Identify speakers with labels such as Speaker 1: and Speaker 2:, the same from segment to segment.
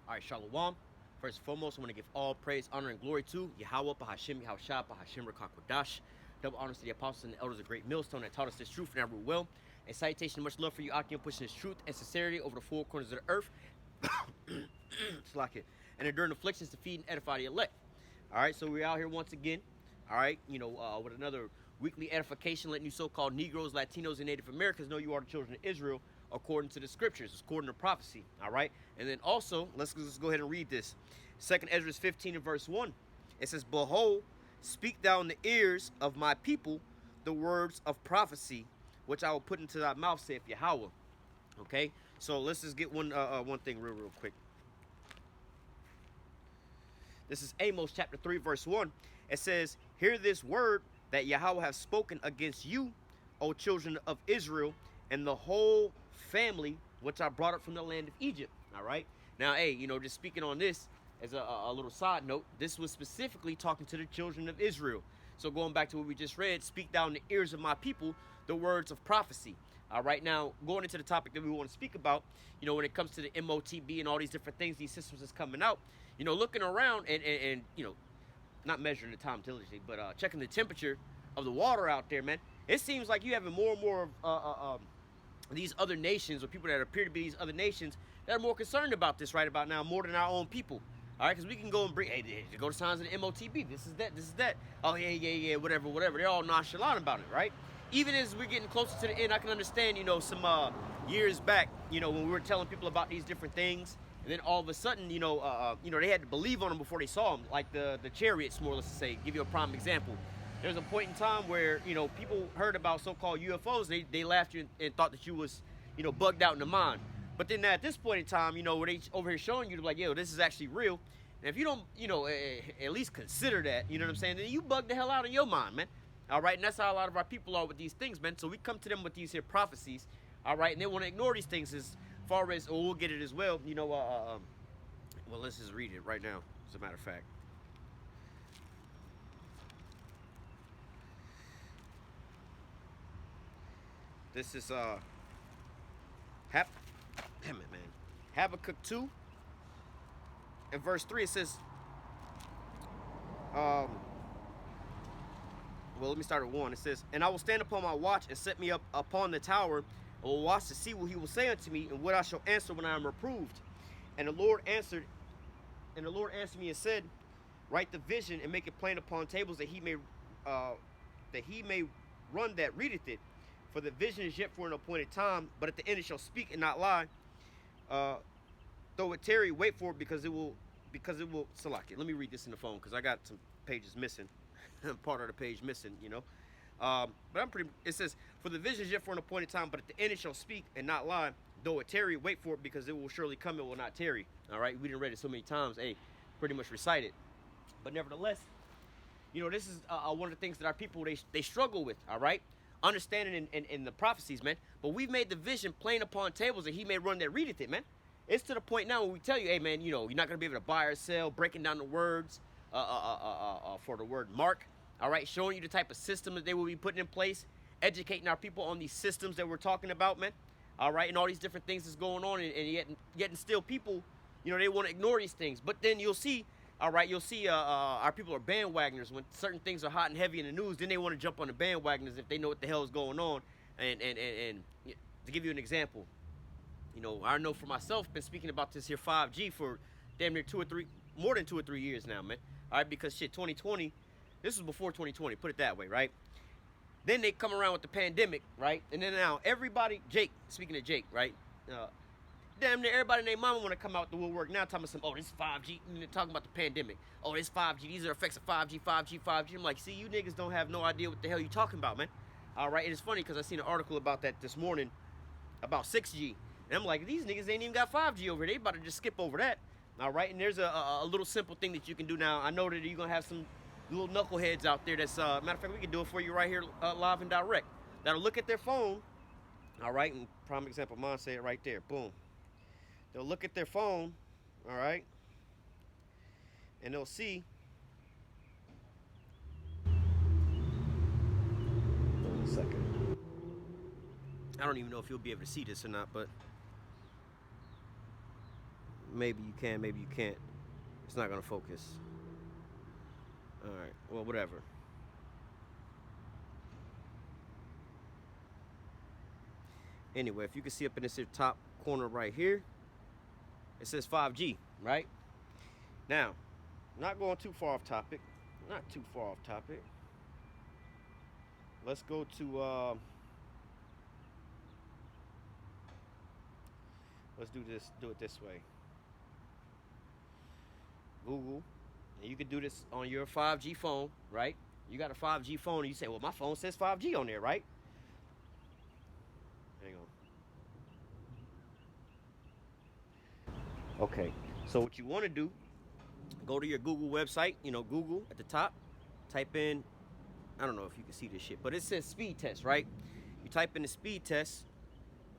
Speaker 1: All right, Shalom. First and foremost, I want to give all praise, honor, and glory to Yahweh, Bahashim, Yahushua, Bahashim, Rakakwadash. Double honors to the apostles and the elders of Great Millstone that taught us this truth and our will. A salutation, much love for you, Akim, pushing this truth and sincerity over the four corners of the earth. And enduring afflictions to feed and edify the elect. All right, so we're out here once again. All right, with another weekly edification, letting you so-called Negroes, Latinos, and Native Americans know you are the children of Israel according to the scriptures, according to prophecy. All right, and then also let's go ahead and read this. 2nd Ezra 15 and verse 1. It says, "Behold, speak thou in the ears of my people the words of prophecy, which I will put into thy mouth, saith Yahweh." Okay, so let's just get one thing real quick. This is Amos chapter 3 verse 1. It says, "Hear this word that Yahweh has spoken against you, O children of Israel, and the whole family which I brought up from the land of Egypt." All right. Now, hey, just speaking on this as a little side note, this was specifically talking to the children of Israel. So going back to what we just read, "Speak thou in the ears of my people the words of prophecy." All right, now going into the topic that we want to speak about, when it comes to the MOTB and all these different things, these systems that's coming out, looking around and not measuring the time diligently, but checking the temperature of the water out there, man. It seems like you having more and more of these other nations, or people that appear to be these other nations, that are more concerned about this right about now, more than our own people. All right, because we can go and bring, hey, go to signs of the MOTB. This is that. Oh, yeah, whatever. They're all nonchalant about it, right? Even as we're getting closer to the end, I can understand, some years back, when we were telling people about these different things, and then all of a sudden, they had to believe on them before they saw them, like the chariots, more or less to say. Give you a prime example. There's a point in time where, people heard about so-called UFOs, they laughed you and thought that you was, bugged out in the mind. But then at this point in time, where they over here showing you, like, yo, this is actually real. And if you don't, at least consider that, you know what I'm saying, then you bug the hell out of your mind, man. All right, and that's how a lot of our people are with these things, man. So we come to them with these here prophecies, all right, and they want to ignore these things as far as, we'll get it as well, well, let's just read it right now, as a matter of fact. This is, Habakkuk 2, and verse 3, it says, well, let me start at 1. It says, "And I will stand upon my watch and set me up upon the tower, and will watch to see what he will say unto me, and what I shall answer when I am reproved. And the Lord answered me and said, Write the vision and make it plain upon tables, that he may run that readeth it. For the vision is yet for an appointed time, but at the end it shall speak and not lie. Though it tarry, wait for it, because it will select it." Let me read this in the phone, because I got some pages missing. Part of the page missing, but it says, "For the vision is yet for an appointed time, but at the end it shall speak and not lie. Though it tarry, wait for it, because it will surely come, it will not tarry." All right, we didn't read it so many times, pretty much recite it. But nevertheless, this is one of the things that our people, they struggle with, all right? Understanding in the prophecies, man. But we've made the vision plain upon tables, that he may run that readeth it, man. It's to the point now where we tell you, hey, man, you're not going to be able to buy or sell, breaking down the words for the word mark, all right, showing you the type of system that they will be putting in place, educating our people on these systems that we're talking about, man, all right, and all these different things that's going on, and yet and still people, they want to ignore these things. But then you'll see, all right, our people are bandwagoners. When certain things are hot and heavy in the news, then they want to jump on the bandwagoners if they know what the hell is going on. And to give you an example, I know for myself, been speaking about this here 5G for damn near more than 2 or 3 years now, man. All right, because 2020, this was before 2020, put it that way, right? Then they come around with the pandemic, right? And then now everybody, speaking of Jake, right? Damn near everybody and their mama want to come out the woodwork now talking about this 5G, and they're talking about the pandemic. Oh, this 5G, these are effects of 5G. I'm like, see, you niggas don't have no idea what the hell you talking about, man. All right, and it's funny because I seen an article about that this morning, about 6G. And I'm like, these niggas ain't even got 5G over there. They about to just skip over that. All right, and there's a little simple thing that you can do now. I know that you're going to have some little knuckleheads out there that's, matter of fact, we can do it for you right here live and direct. That'll look at their phone, all right, and prime example, mine say it right there, boom. They'll look at their phone, all right, and they'll see. Hold on a second. I don't even know if you'll be able to see this or not, but Maybe you can, maybe you can't. It's not gonna focus. All right. Well, whatever. Anyway, if you can see up in this here top corner right here, it says 5G, right? Now, not going too far off topic. Not too far off topic. Let's go to let's do it this way. Google, and you can do this on your 5G phone, right? You got a 5G phone and you say, well, my phone says 5G on there, right? Hang on. Okay, so what you want to do, go to your Google website, you know, Google at the top, type in, I don't know if you can see this shit, but it says speed test, right? You type in the speed test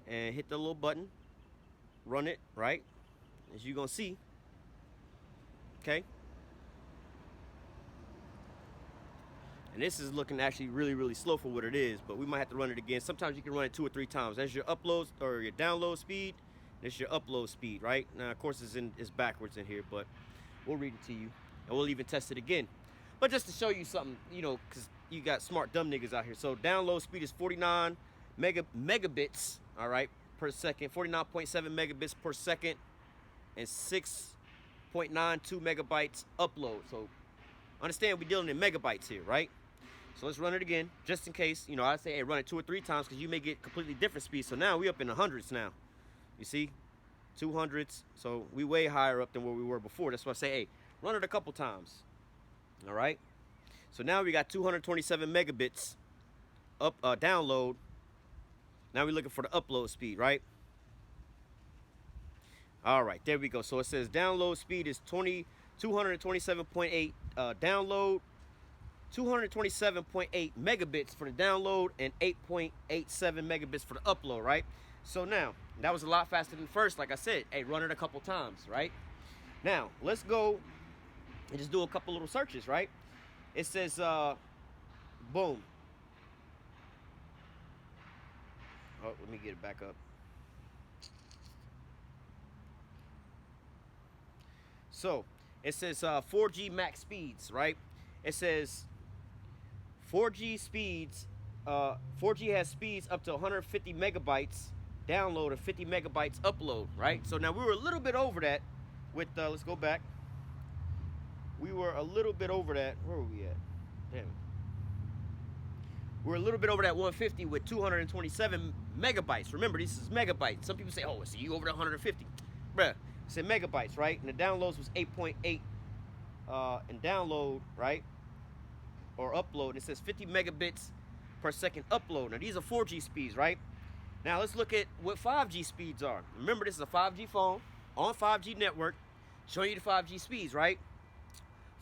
Speaker 1: and hit the little button, run it, right? As you're gonna see, okay? And this is looking actually really, really slow for what it is, but we might have to run it again. Sometimes you can run it 2 or 3 times. That's your upload or your download speed. This your upload speed, right? Now, of course, it's backwards in here, but we'll read it to you, and we'll even test it again. But just to show you something, you know, because you got smart dumb niggas out here. So download speed is 49 megabits, all right, per second, 49.7 megabits per second, and 6.92 megabytes upload. So understand we're dealing in megabytes here, right? So let's run it again, just in case. You know, I say, hey, run it 2 or 3 times because you may get completely different speeds. So now we up in the hundreds now. You see, 200s. So we way higher up than where we were before. That's why I say, hey, run it a couple times. All right. So now we got 227 megabits up download. Now we're looking for the upload speed, right? All right, there we go. So it says download speed is 227.8 download, 227.8 megabits for the download, and 8.87 megabits for the upload, right? So now, that was a lot faster than first. Like I said, hey, run it a couple times, right? Now, let's go and just do a couple little searches, right? It says, boom. Oh, let me get it back up. So, it says 4G max speeds, right? It says 4G speeds, 4G has speeds up to 150 megabytes download and 50 megabytes upload, right? So now we were a little bit over that with, let's go back. We were a little bit over that. Where were we at? Damn it. We're a little bit over that 150 with 227 megabytes. Remember, this is megabytes. Some people say, oh, so you over the 150. Bruh, it's in megabytes, right? And the downloads was 8.8 in download, right? Or upload. And it says 50 megabits per second upload. Now, these are 4G speeds, right? Now, let's look at what 5G speeds are. Remember, this is a 5G phone on 5G network showing you the 5G speeds, right?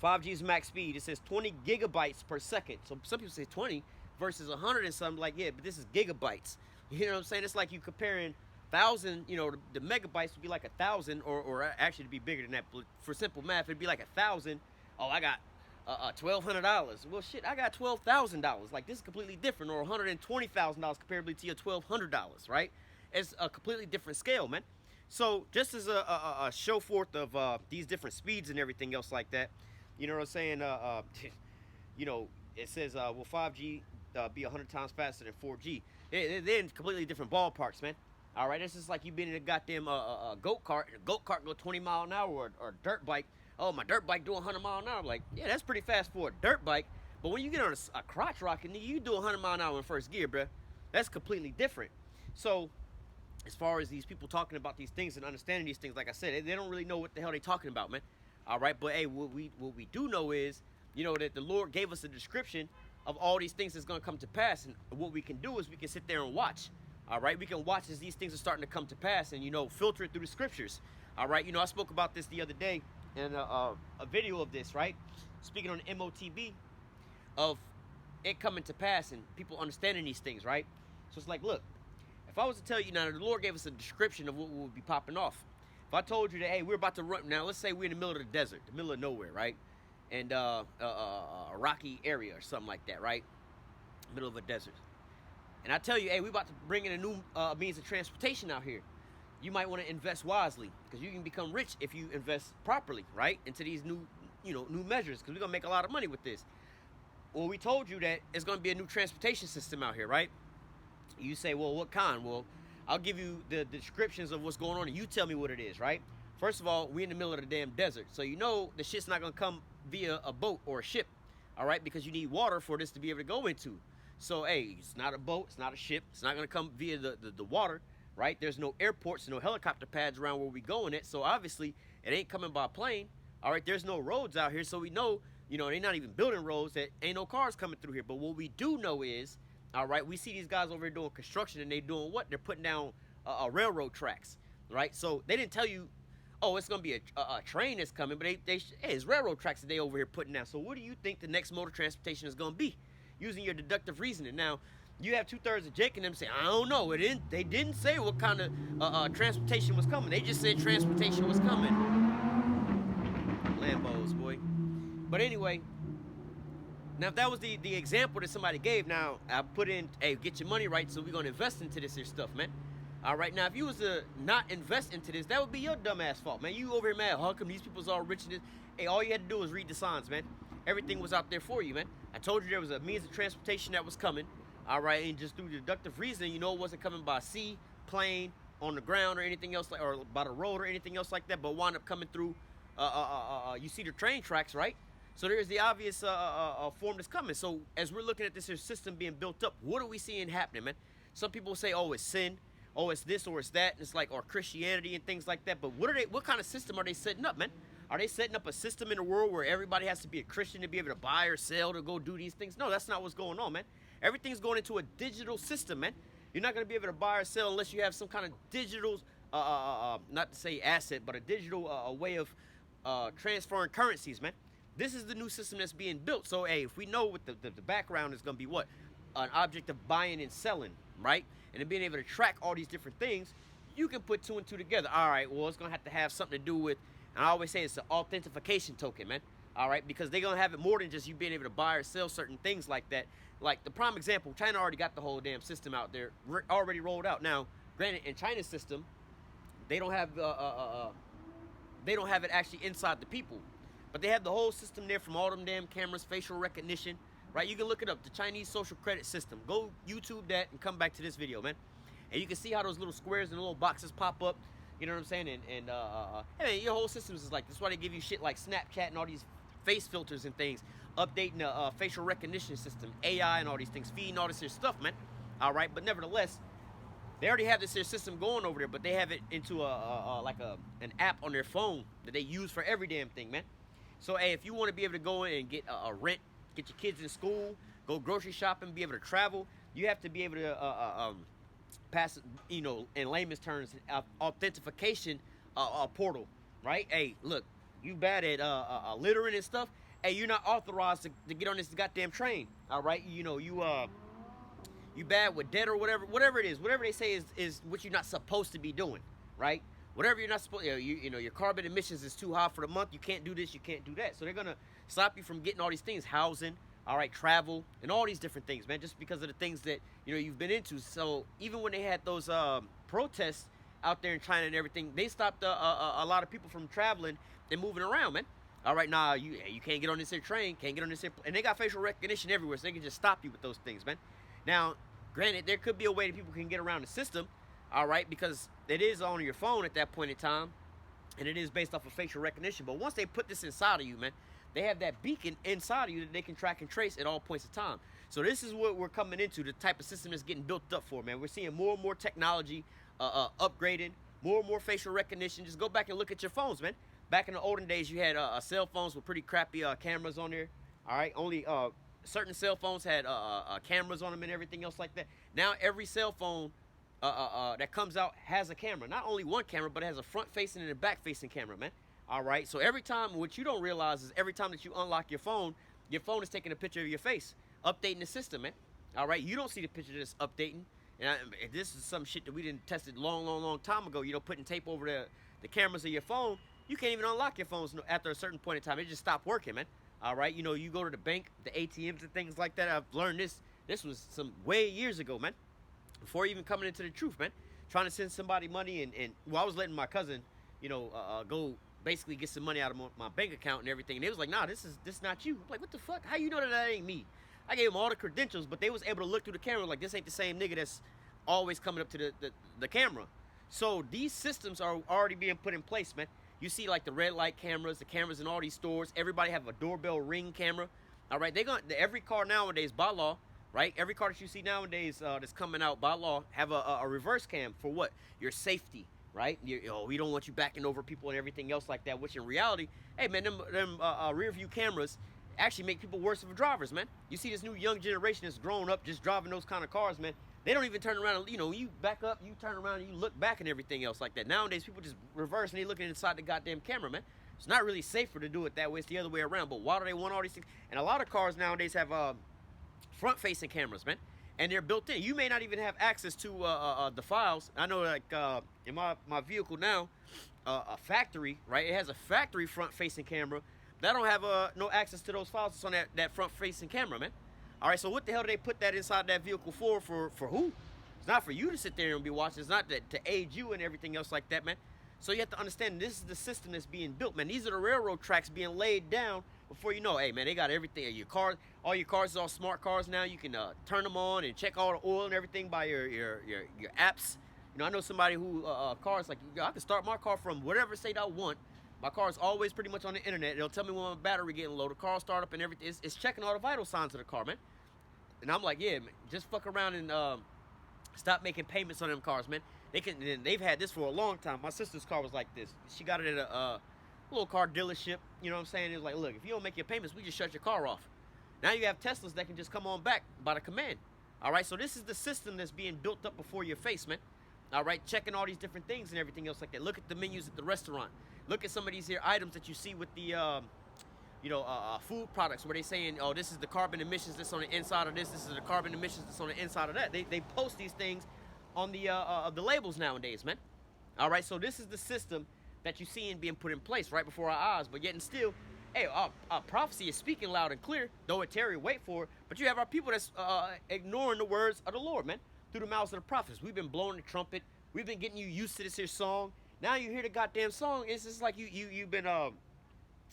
Speaker 1: 5G is max speed. It says 20 gigabytes per second. So some people say 20 versus 100 and something, like, yeah, but this is gigabytes. You know what I'm saying? It's like you comparing 1,000, you know, the megabytes would be like 1,000, or actually it'd be bigger than that. But for simple math, it'd be like 1,000. Oh, I got $1,200. Well, shit, I got $12,000. Like, this is completely different. Or $120,000 comparably to your $1,200, right? It's a completely different scale, man. So just as a show forth of these different speeds and everything else like that, you know what I'm saying? You know, it says, will 5G be 100 times faster than 4G? They're in completely different ballparks, man. All right, it's just like you been in a goddamn go-kart. A go-kart go 20 mile an hour, or a dirt bike. Oh, my dirt bike doing 100 mile an hour. Like, yeah, that's pretty fast for a dirt bike. But when you get on a crotch rocket, you do 100 mile an hour in first gear, bruh. That's completely different. So, as far as these people talking about these things and understanding these things, like I said, they don't really know what the hell they talking about, man. All right, but hey, what we do know is, you know, that the Lord gave us a description of all these things that's going to come to pass. And what we can do is we can sit there and watch. All right, we can watch as these things are starting to come to pass and, you know, filter it through the scriptures. All right, you know, I spoke about this the other day in a video of this, right? Speaking on the MOTB of it coming to pass and people understanding these things, right? So it's like, look, if I was to tell you now, the Lord gave us a description of what would be popping off. If I told you that, hey, we're about to run, now let's say we're in the middle of the desert, the middle of nowhere, right? And a rocky area or something like that, right? Middle of a desert. And I tell you, hey, we're about to bring in a new means of transportation out here. you might want to invest wisely because you can become rich if you invest properly, right, into these new, new measures because we're gonna make a lot of money with this. Well, we told you that it's gonna be a new transportation system out here, right? You say, well, what kind? Well, I'll give you the descriptions of what's going on, and you tell me what it is, right? First of all, we're in the middle of the damn desert, so you know the shit's not gonna come via a boat or a ship, all right? Because you need water for this to be able to go into. So, hey, it's not a boat, it's not a ship, it's not gonna come via the water, right? There's no airports, no helicopter pads around where we going at, so obviously it ain't coming by plane, all right? There's no roads out here, so we know, they're not even building roads, that ain't no cars coming through here. But what we do know is, all right, we see these guys over here doing construction, and they doing what? They're putting down railroad tracks, right? So they didn't tell you, oh, it's gonna be a train that's coming, but hey, it's railroad tracks that they over here putting down. So what do you think the next mode of transportation is gonna be? Using your deductive reasoning. Now, you have 2/3 of Jake and them say, I don't know. They didn't say what kind of transportation was coming. They just said transportation was coming. Lambos, boy. But anyway, now if that was the example that somebody gave, now I put in, hey, get your money right, so we're gonna invest into this here stuff, man. All right, now if you was to not invest into this, that would be your dumb ass fault, man. You over here mad, how come these people's all rich in this? Hey, all you had to do was read the signs, man. Everything was out there for you, man. I told you there was a means of transportation that was coming, all right, and just through deductive reasoning, it wasn't coming by sea, plane, on the ground, or anything else, or by the road, or anything else like that, but wound up coming through, you see the train tracks, right? So there's the obvious form that's coming. So as we're looking at this here system being built up, what are we seeing happening, man? Some people say, oh, it's sin, oh, it's this or it's that, and it's like, or Christianity and things like that. But what kind of system are they setting up, man? Are they setting up a system in the world where everybody has to be a Christian to be able to buy or sell, to go do these things? No, that's not what's going on, man. Everything's going into a digital system, man. You're not going to be able to buy or sell unless you have some kind of digital, not to say asset, but a digital way of transferring currencies, man. This is the new system that's being built. So, hey, if we know what the background is going to be, what? An object of buying and selling, right? And then being able to track all these different things, you can put two and two together. All right, well, it's going to have something to do with, and I always say it's an authentication token, man. All right, because they're going to have it more than just you being able to buy or sell certain things like that. Like the prime example, China already got the whole damn system out there, already rolled out. Now, granted, in China's system, they don't have it actually inside the people. But they have the whole system there from all them damn cameras, facial recognition, right? You can look it up, the Chinese social credit system. Go YouTube that and come back to this video, man. And you can see how those little squares and little boxes pop up. You know what I'm saying? And hey, your whole system is like, that's why they give you shit like Snapchat and all these face filters and things. Updating the facial recognition system, AI and all these things, feeding all this here stuff, man. All right, but nevertheless, they already have this here system going over there, but they have it into an app on their phone that they use for every damn thing, man. So, hey, if you want to be able to go in and get a rent, get your kids in school, go grocery shopping, be able to travel, you have to be able to pass, in layman's terms, authentication portal, right? Hey, look, you bad at littering and stuff. Hey, you're not authorized to get on this goddamn train, all right? You bad with debt or whatever it is, whatever they say is what you're not supposed to be doing, right? Whatever you're not supposed, your carbon emissions is too high for the month. You can't do this, you can't do that. So they're gonna stop you from getting all these things, housing, all right, travel, and all these different things, man, just because of the things that you've been into. So even when they had those protests out there in China and everything, they stopped a lot of people from traveling and moving around, man. All right, nah, you can't get on this here train, can't get on this here, and they got facial recognition everywhere, so they can just stop you with those things, man. Now, granted, there could be a way that people can get around the system. All right, because it is on your phone at that point in time, and it is based off of facial recognition. But once they put this inside of you, man, they have that beacon inside of you that they can track and trace at all points of time. So this is what we're coming into, the type of system that's getting built up for, man. We're seeing more and more technology upgraded, more and more facial recognition. Just go back and look at your phones, man. Back in the olden days, you had cell phones with pretty crappy cameras on there. All right, only certain cell phones had cameras on them and everything else like that. Now every cell phone that comes out has a camera. Not only one camera, but it has a front-facing and a back-facing camera, man. All right, so every time, what you don't realize is every time that you unlock your phone is taking a picture of your face, updating the system, man. All right, you don't see the picture that's updating. And this is some shit that we didn't tested long time ago. Putting tape over the cameras of your phone. You can't even unlock your phones after a certain point in time. It just stopped working, man. All right, you go to the bank, the ATMs and things like that. I've learned this. This was some way years ago, man. Before even coming into the truth, man. trying to send somebody money, and well, I was letting my cousin, go basically get some money out of my bank account and everything. And they was like, nah, this is not you. I'm like, what the fuck? How you know that ain't me? I gave them all the credentials, but they was able to look through the camera like, this ain't the same nigga that's always coming up to the camera. So these systems are already being put in place, man. You see like the red light cameras, the cameras in all these stores. Everybody have a doorbell ring camera. All right, every car nowadays by law, right? Every car that you see nowadays that's coming out by law have a reverse cam for what? Your safety, right? We don't want you backing over people and everything else like that. Which in reality, hey man, them rear view cameras actually make people worse of drivers, man. You see this new young generation that's grown up just driving those kind of cars, man. They don't even turn around. You back up, you turn around, and you look back and everything else like that. Nowadays, people just reverse and they looking inside the goddamn camera, man. It's not really safer to do it that way. It's the other way around. But why do they want all these things? And a lot of cars nowadays have front-facing cameras, man, and they're built in. You may not even have access to the files. I know, like in my vehicle now, a factory, right? It has a factory front-facing camera. But I don't have no access to those files. It's on that front-facing camera, man. All right, so what the hell do they put that inside that vehicle for who? It's not for you to sit there and be watching. It's not to aid you and everything else like that, man. So you have to understand this is the system that's being built, man. These are the railroad tracks being laid down before you know, hey, man, they got everything. All your cars is all smart cars now. You can turn them on and check all the oil and everything by your apps. I know somebody who cars like, I can start my car from whatever state I want. My car is always pretty much on the internet. It'll tell me when my battery getting low, the car will start up and everything. It's checking all the vital signs of the car, man. And I'm like, yeah, man, just fuck around and stop making payments on them cars, man. They've had this for a long time. My sister's car was like this. She got it at a little car dealership. You know what I'm saying? It was like, look, if you don't make your payments, we just shut your car off. Now you have Teslas that can just come on back by the command. All right, so this is the system that's being built up before your face, man. All right, checking all these different things and everything else like that. Look at the menus at the restaurant. Look at some of these here items that you see with the, food products where they saying, oh, this is the carbon emissions that's on the inside of this. This is the carbon emissions that's on the inside of that. They post these things on the labels nowadays, man. All right, so this is the system that you see being put in place right before our eyes. But yet and still, hey, our prophecy is speaking loud and clear, though it tarry, wait for it. But you have our people that's ignoring the words of the Lord, man, through the mouths of the prophets. We've been blowing the trumpet. We've been getting you used to this here song. Now you hear the goddamn song. It's just like you've been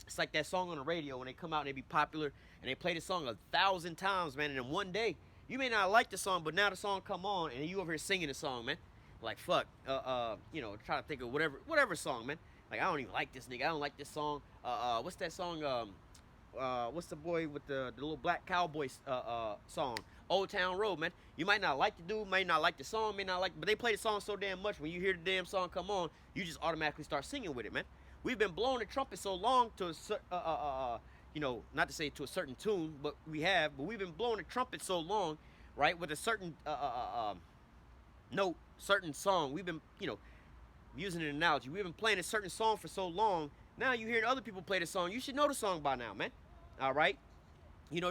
Speaker 1: it's like that song on the radio when they come out and they be popular and they play the song 1,000 times, man. And in one day, you may not like the song, but now the song come on and you over here singing the song, man. Like fuck, try to think of whatever song, man. Like I don't even like this nigga. I don't like this song. What's that song? What's the boy with the little black cowboy song? Old Town Road, man. You might not like the dude, may not like the song, but they play the song so damn much. When you hear the damn song come on, you just automatically start singing with it, man. We've been blowing the trumpet so long to not to say to a certain tune, but we've been blowing the trumpet so long, right, with a certain note, certain song. We've been, using an analogy. We've been playing a certain song for so long. Now you hear other people play the song. You should know the song by now, man. All right.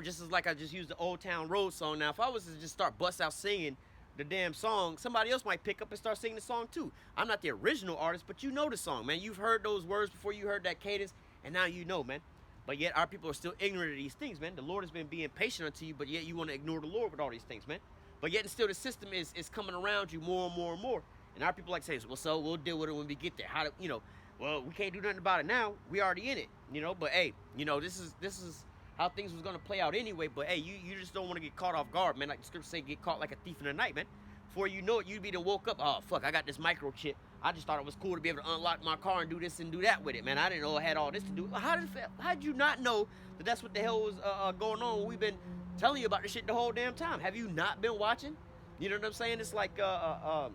Speaker 1: Just as like I just used the Old Town Road song. Now, if I was to just start bust out singing the damn song, somebody else might pick up and start singing the song too. I'm not the original artist, but you know the song, man. You've heard those words before, you heard that cadence, and now you know, man. But yet our people are still ignorant of these things, man. The Lord has been being patient unto you, but yet you want to ignore the Lord with all these things, man. But yet and still the system is coming around you more and more and more. And our people like say, well, so we'll deal with it when we get there. Well, we can't do nothing about it now. We already in it, But hey, this is how things was gonna play out anyway. But hey, you just don't want to get caught off guard, man. Like the scripture say, get caught like a thief in the night, man. Before you know it, you'd be done woke up. Oh fuck, I got this microchip. I just thought it was cool to be able to unlock my car and do this and do that with it, man. I didn't know I had all this to do. How'd you not know that that's what the hell was going on? We've been telling you about this shit the whole damn time. Have you not been watching? You know what I'm saying? It's like hell.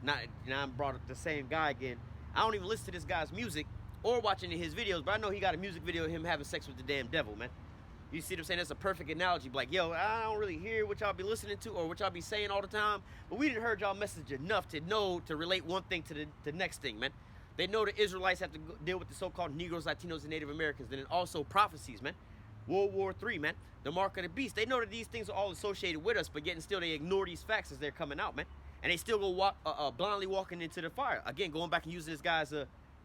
Speaker 1: Now I'm brought up the same guy again. I don't even listen to this guy's music or watching his videos, but I know he got a music video of him having sex with the damn devil, man. You see what I'm saying? That's a perfect analogy. Like, yo, I don't really hear what y'all be listening to or what y'all be saying all the time, but we didn't heard y'all message enough to know to relate one thing to the next thing, man. They know the Israelites have to deal with the so-called Negroes, Latinos, and Native Americans. And then also prophecies, man. World War III, man. The mark of the beast. They know that these things are all associated with us, but yet and still they ignore these facts as they're coming out, man. And they still go blindly walking into the fire. Again, going back and using this guy as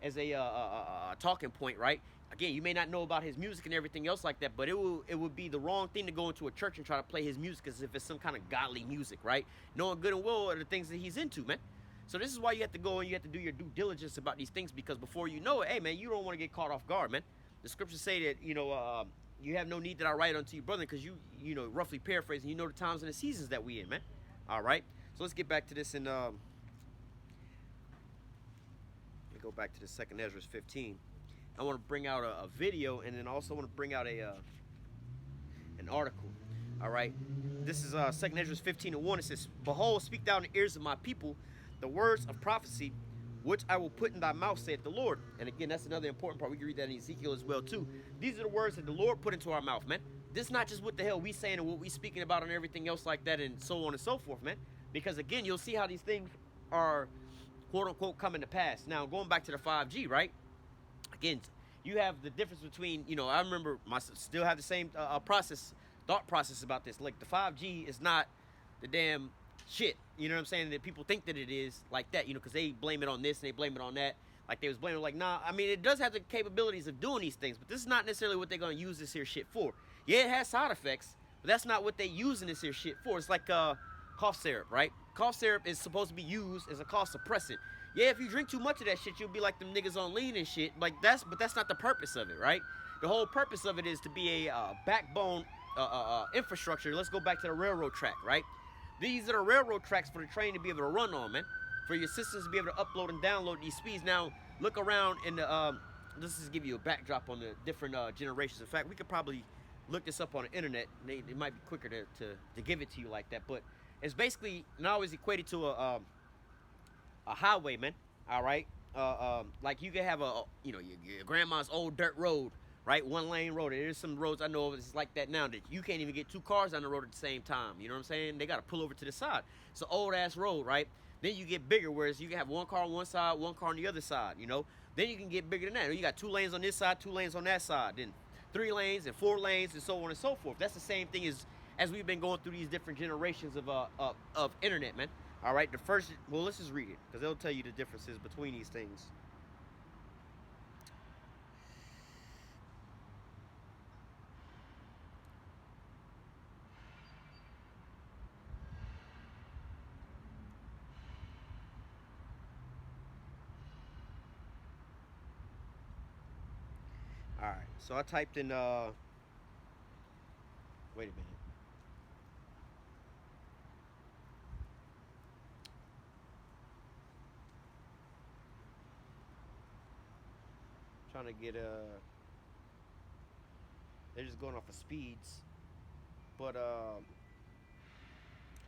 Speaker 1: as a talking point, right? Again, you may not know about his music and everything else like that, but it would be the wrong thing to go into a church and try to play his music as if it's some kind of godly music, right? Knowing good and well are the things that he's into, man. So this is why you have to go and you have to do your due diligence about these things, because before you know it, hey man, you don't want to get caught off guard, man. The scriptures say that you have no need that I write unto you, brother, because you know, roughly paraphrasing, you know the times and the seasons that we in, man. All right. So let's get back to this and let me go back to the 2nd Ezra 15. I want to bring out a video, and then also want to bring out an article. All right. This is 2nd Ezra 15:1. It says, "Behold, speak thou in the ears of my people the words of prophecy, which I will put in thy mouth, saith the Lord." And again, that's another important part. We can read that in Ezekiel as well, too. These are the words that the Lord put into our mouth, man. This is not just what the hell we saying and what we speaking about and everything else like that and so on and so forth, man. Because, again, you'll see how these things are, quote-unquote, coming to pass. Now, going back to the 5G, right? Again, you have the difference between, I remember still have the same thought process about this. Like, the 5G is not the damn shit, you know what I'm saying, that people think that it is like that, because they blame it on this and they blame it on that, like they was blaming, like, nah, I mean, it does have the capabilities of doing these things, but this is not necessarily what they're going to use this here shit for. Yeah, it has side effects, but that's not what they using this here shit for. It's like cough syrup, right? Cough syrup is supposed to be used as a cough suppressant. Yeah, if you drink too much of that shit, you'll be like them niggas on lean and shit, but that's not the purpose of it, right? The whole purpose of it is to be a backbone infrastructure. Let's go back to the railroad track, right? These are the railroad tracks for the train to be able to run on, man. For your systems to be able to upload and download these speeds. Now, look around in the, this is give you a backdrop on the different generations. In fact, we could probably look this up on the internet. It might be quicker to give it to you like that. But it's basically now is equated to a highway, man. All right? Like you could have your grandma's old dirt road, right? One lane road. There's some roads I know of it's like that now that you can't even get two cars on the road at the same time. You know what I'm saying? They got to pull over to the side. It's an old ass road, right? Then you get bigger, whereas you can have one car on one side, one car on the other side, Then you can get bigger than that. You got 2 lanes on this side, 2 lanes on that side, then 3 lanes and 4 lanes and so on and so forth. That's the same thing as we've been going through these different generations of internet, man. All right, let's just read it because they'll tell you the differences between these things. All right, so I typed in, wait a minute. Trying to get, they're just going off of speeds. But, come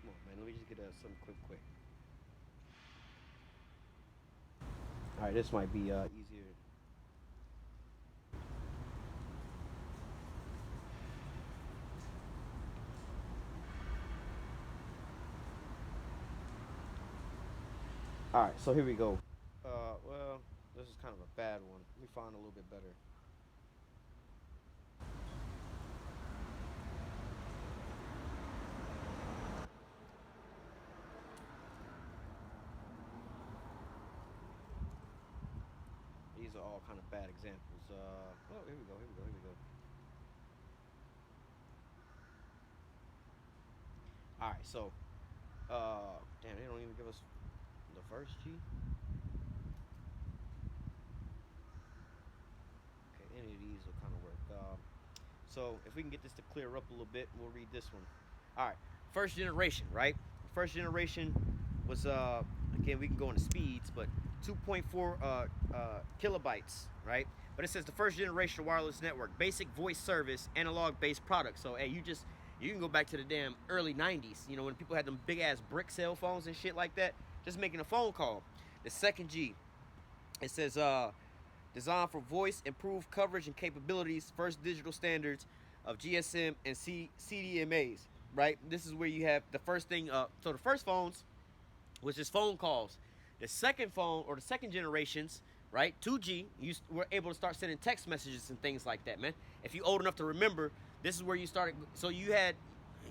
Speaker 1: on, man, let me just get something quick. All right, this might be easier. All right, so here we go. Well, this is kind of a bad one. Let me find a little bit better. These are all kind of bad examples. Oh, here we go. All right, so, damn, they don't even give us the first G. Okay, any of these will kind of work. So if we can get this to clear up a little bit, we'll read this one. All right, first generation, right? First generation was again, we can go into speeds, but 2.4 kilobytes, right? But it says the first generation wireless network, basic voice service, analog based product. So hey, you can go back to the damn early 90s, when people had them big ass brick cell phones and shit like that, just making a phone call. The second G, it says designed for voice, improved coverage and capabilities, first digital standards of GSM and CDMAs, right? This is where you have the first thing, so the first phones was just phone calls. The second phone, or the second generations, right, 2G, you were able to start sending text messages and things like that, man. If you're old enough to remember, this is where you started. So you had,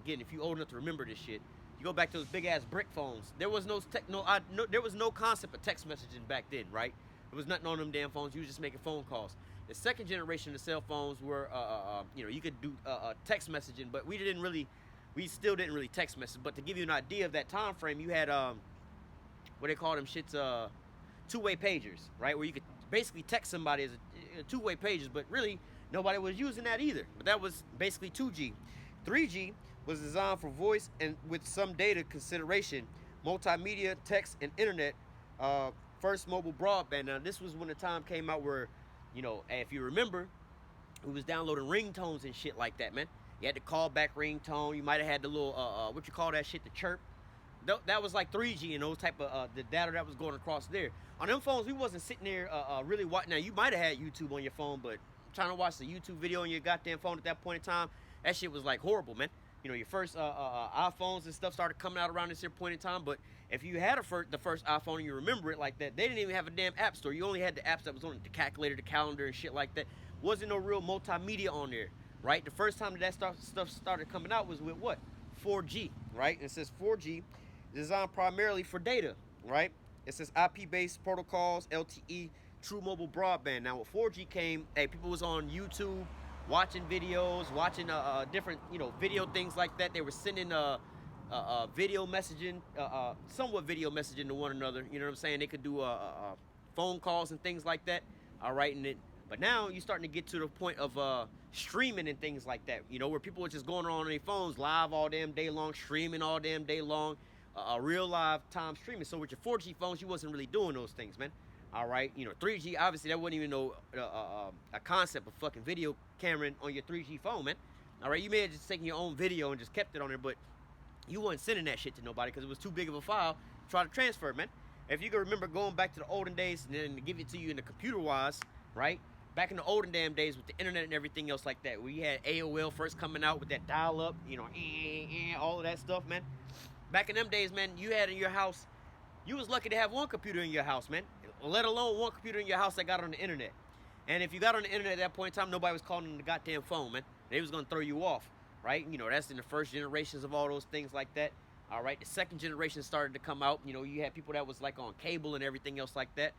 Speaker 1: again, if you're old enough to remember this shit, you go back to those big ass brick phones. There was there was no concept of text messaging back then, right? There was nothing on them damn phones. You was just making phone calls. The second generation of cell phones were, you know, you could do text messaging, but we still didn't really text message. But to give you an idea of that time frame, you had what they call them shits, two-way pagers, right? Where you could basically text somebody as a two-way pages, but really nobody was using that either. But that was basically 2G. 3G was designed for voice and with some data consideration, multimedia, text, and internet. First mobile broadband. Now this was when the time came out where, you know, if you remember, we was downloading ringtones and shit like that, man. You had the callback ringtone. You might have had the little what you call that shit, the chirp. That was like 3G and those type of the data that was going across there. On them phones, we wasn't sitting there really watching. Now you might have had YouTube on your phone, but trying to watch the YouTube video on your goddamn phone at that point in time, that shit was like horrible, man. You know, your first iPhones and stuff started coming out around this here point in time. But if you had the first iPhone and you remember it like that, they didn't even have a damn app store. You only had the apps that was on the calculator, the calendar, and shit like that. Wasn't no real multimedia on there, right? The first time that stuff started coming out was with what? 4G, right? And it says 4G, designed primarily for data, right? It says IP-based protocols, LTE, true mobile broadband. Now, with 4G came, hey, people was on YouTube, watching videos, watching different, you know, video things like that. They were sending video messaging, somewhat video messaging to one another. You know what I'm saying? They could do phone calls and things like that. All right, but now you're starting to get to the point of streaming and things like that. You know, where people are just going on their phones live all damn day long, streaming all damn day long, real live time streaming. So with your 4G phones, you wasn't really doing those things, man. All right, you know, 3G, obviously that wasn't even a concept of fucking video camera on your 3G phone, man. All right, you may have just taken your own video and just kept it on there, but you weren't sending that shit to nobody because it was too big of a file to try to transfer, man. If you can remember going back to the olden days and then to give it to you in the computer-wise, right? Back in the olden damn days with the internet and everything else like that, where you had AOL first coming out with that dial-up, you know, all of that stuff, man. Back in them days, man, you had in your house, you was lucky to have one computer in your house, man. Let alone one computer in your house that got on the internet. And if you got on the internet at that point in time, nobody was calling on the goddamn phone, man. They was gonna throw you off, right? You know, that's in the first generations of all those things like that. All right, the second generation started to come out. You know, you had people that was like on cable and everything else like that,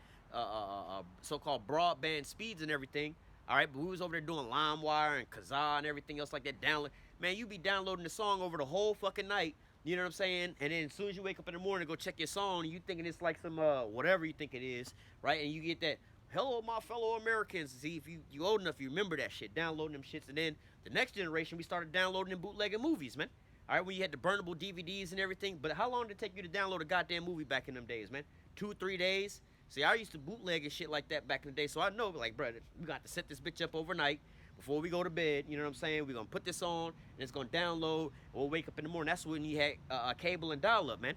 Speaker 1: so-called broadband speeds and everything. All right, but we was over there doing LimeWire and Kazaa and everything else like that. Man, you be downloading the song over the whole fucking night. You know what I'm saying? And then as soon as you wake up in the morning to go check your song, you thinking it's like some whatever you think it is, right? And you get that, hello, my fellow Americans. See, if you old enough, you remember that shit, downloading them shits. And then the next generation, we started downloading and bootlegging movies, man. All right, when you had the burnable DVDs and everything. But how long did it take you to download a goddamn movie back in them days, man? 2-3 days? See, I used to bootleg and shit like that back in the day, so I know, like, brother, we got to set this bitch up overnight before we go to bed. You know what I'm saying? We're going to put this on, and it's going to download, and we'll wake up in the morning. That's when you had cable and dial-up, man.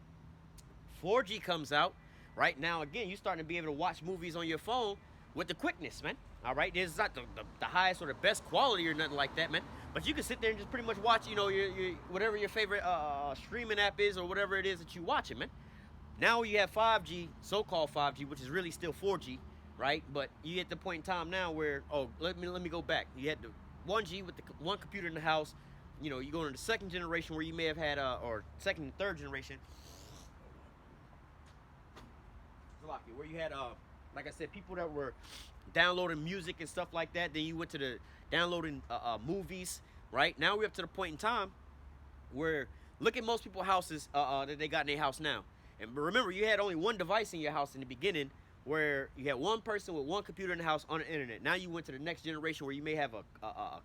Speaker 1: 4G comes out. Right now, again, you're starting to be able to watch movies on your phone with the quickness, man. All right? It's not the highest or the best quality or nothing like that, man. But you can sit there and just pretty much watch, you know, your whatever your favorite streaming app is or whatever it is that you're watching, man. Now you have 5G, so-called 5G, which is really still 4G, right? But you get the point in time now where, let me go back. You had the 1G with the one computer in the house. You know, you go into the second generation where you may have had, or second and third generation, where you had, like I said, people that were downloading music and stuff like that. Then you went to the downloading movies, right? Now we're up to the point in time where, look at most people's houses that they got in their house now. And remember, you had only one device in your house in the beginning where you had one person with one computer in the house on the internet. Now you went to the next generation where you may have a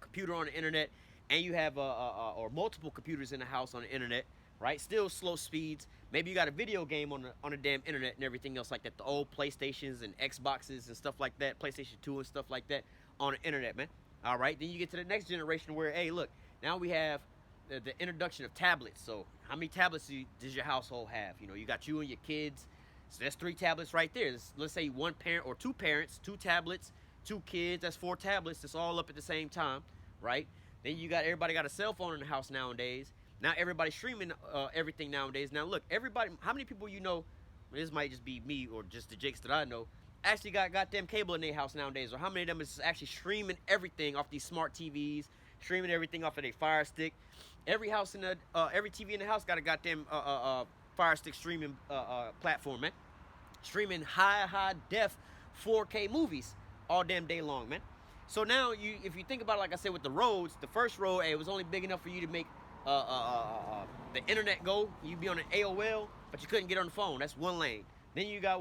Speaker 1: computer on the internet and you have or multiple computers in the house on the internet, right? Still slow speeds. Maybe you got a video game on the damn internet and everything else like that. The old PlayStations and Xboxes and stuff like that, PlayStation 2 and stuff like that on the internet, man. All right, then you get to the next generation where, hey, look, now we have the introduction of tablets. So how many tablets does your household have? You know, you got you and your kids. So that's 3 tablets right there. Let's say one parent or 2 parents, 2 tablets, 2 kids. That's 4 tablets. That's all up at the same time, right? Then you got everybody got a cell phone in the house nowadays. Now everybody's streaming everything nowadays. Now look, everybody, how many people you know, this might just be me or just the Jakes that I know, actually got goddamn cable in their house nowadays? Or how many of them is actually streaming everything off these smart TVs, streaming everything off of their Fire Stick? Every house in the, every TV in the house got a goddamn Fire Stick streaming platform, man. Streaming high def 4K movies all damn day long, man. So now if you think about it, like I said with the roads, the first road, hey, it was only big enough for you to make the internet go. You'd be on an AOL, but you couldn't get on the phone. That's one lane. Then you got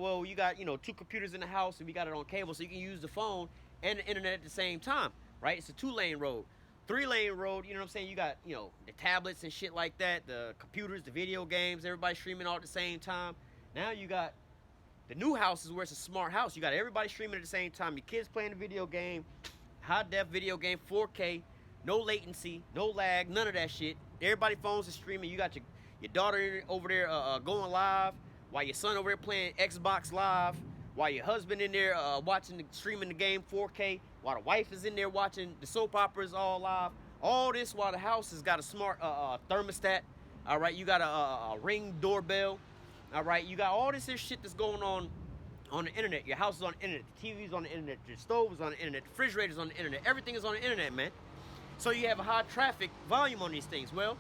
Speaker 1: two computers in the house, and we got it on cable, so you can use the phone and the internet at the same time, right? It's a 2-lane road. 3-lane road, you know what I'm saying? You got, the tablets and shit like that, the computers, the video games, everybody streaming all at the same time. Now you got the new houses where it's a smart house. You got everybody streaming at the same time. Your kids playing the video game, high-def video game, 4K, no latency, no lag, none of that shit. Everybody phones are streaming. You got your daughter over there going live, while your son over there playing Xbox Live, while your husband in there streaming the game 4K, while the wife is in there watching the soap operas all live. All this while the house has got a smart thermostat. All right, you got a Ring doorbell. All right, you got all this here shit that's going on the internet. Your house is on the internet. The TV's on the internet. Your stove is on the internet. The refrigerator's on the internet. Everything is on the internet, man. So you have a high traffic volume on these things. Well,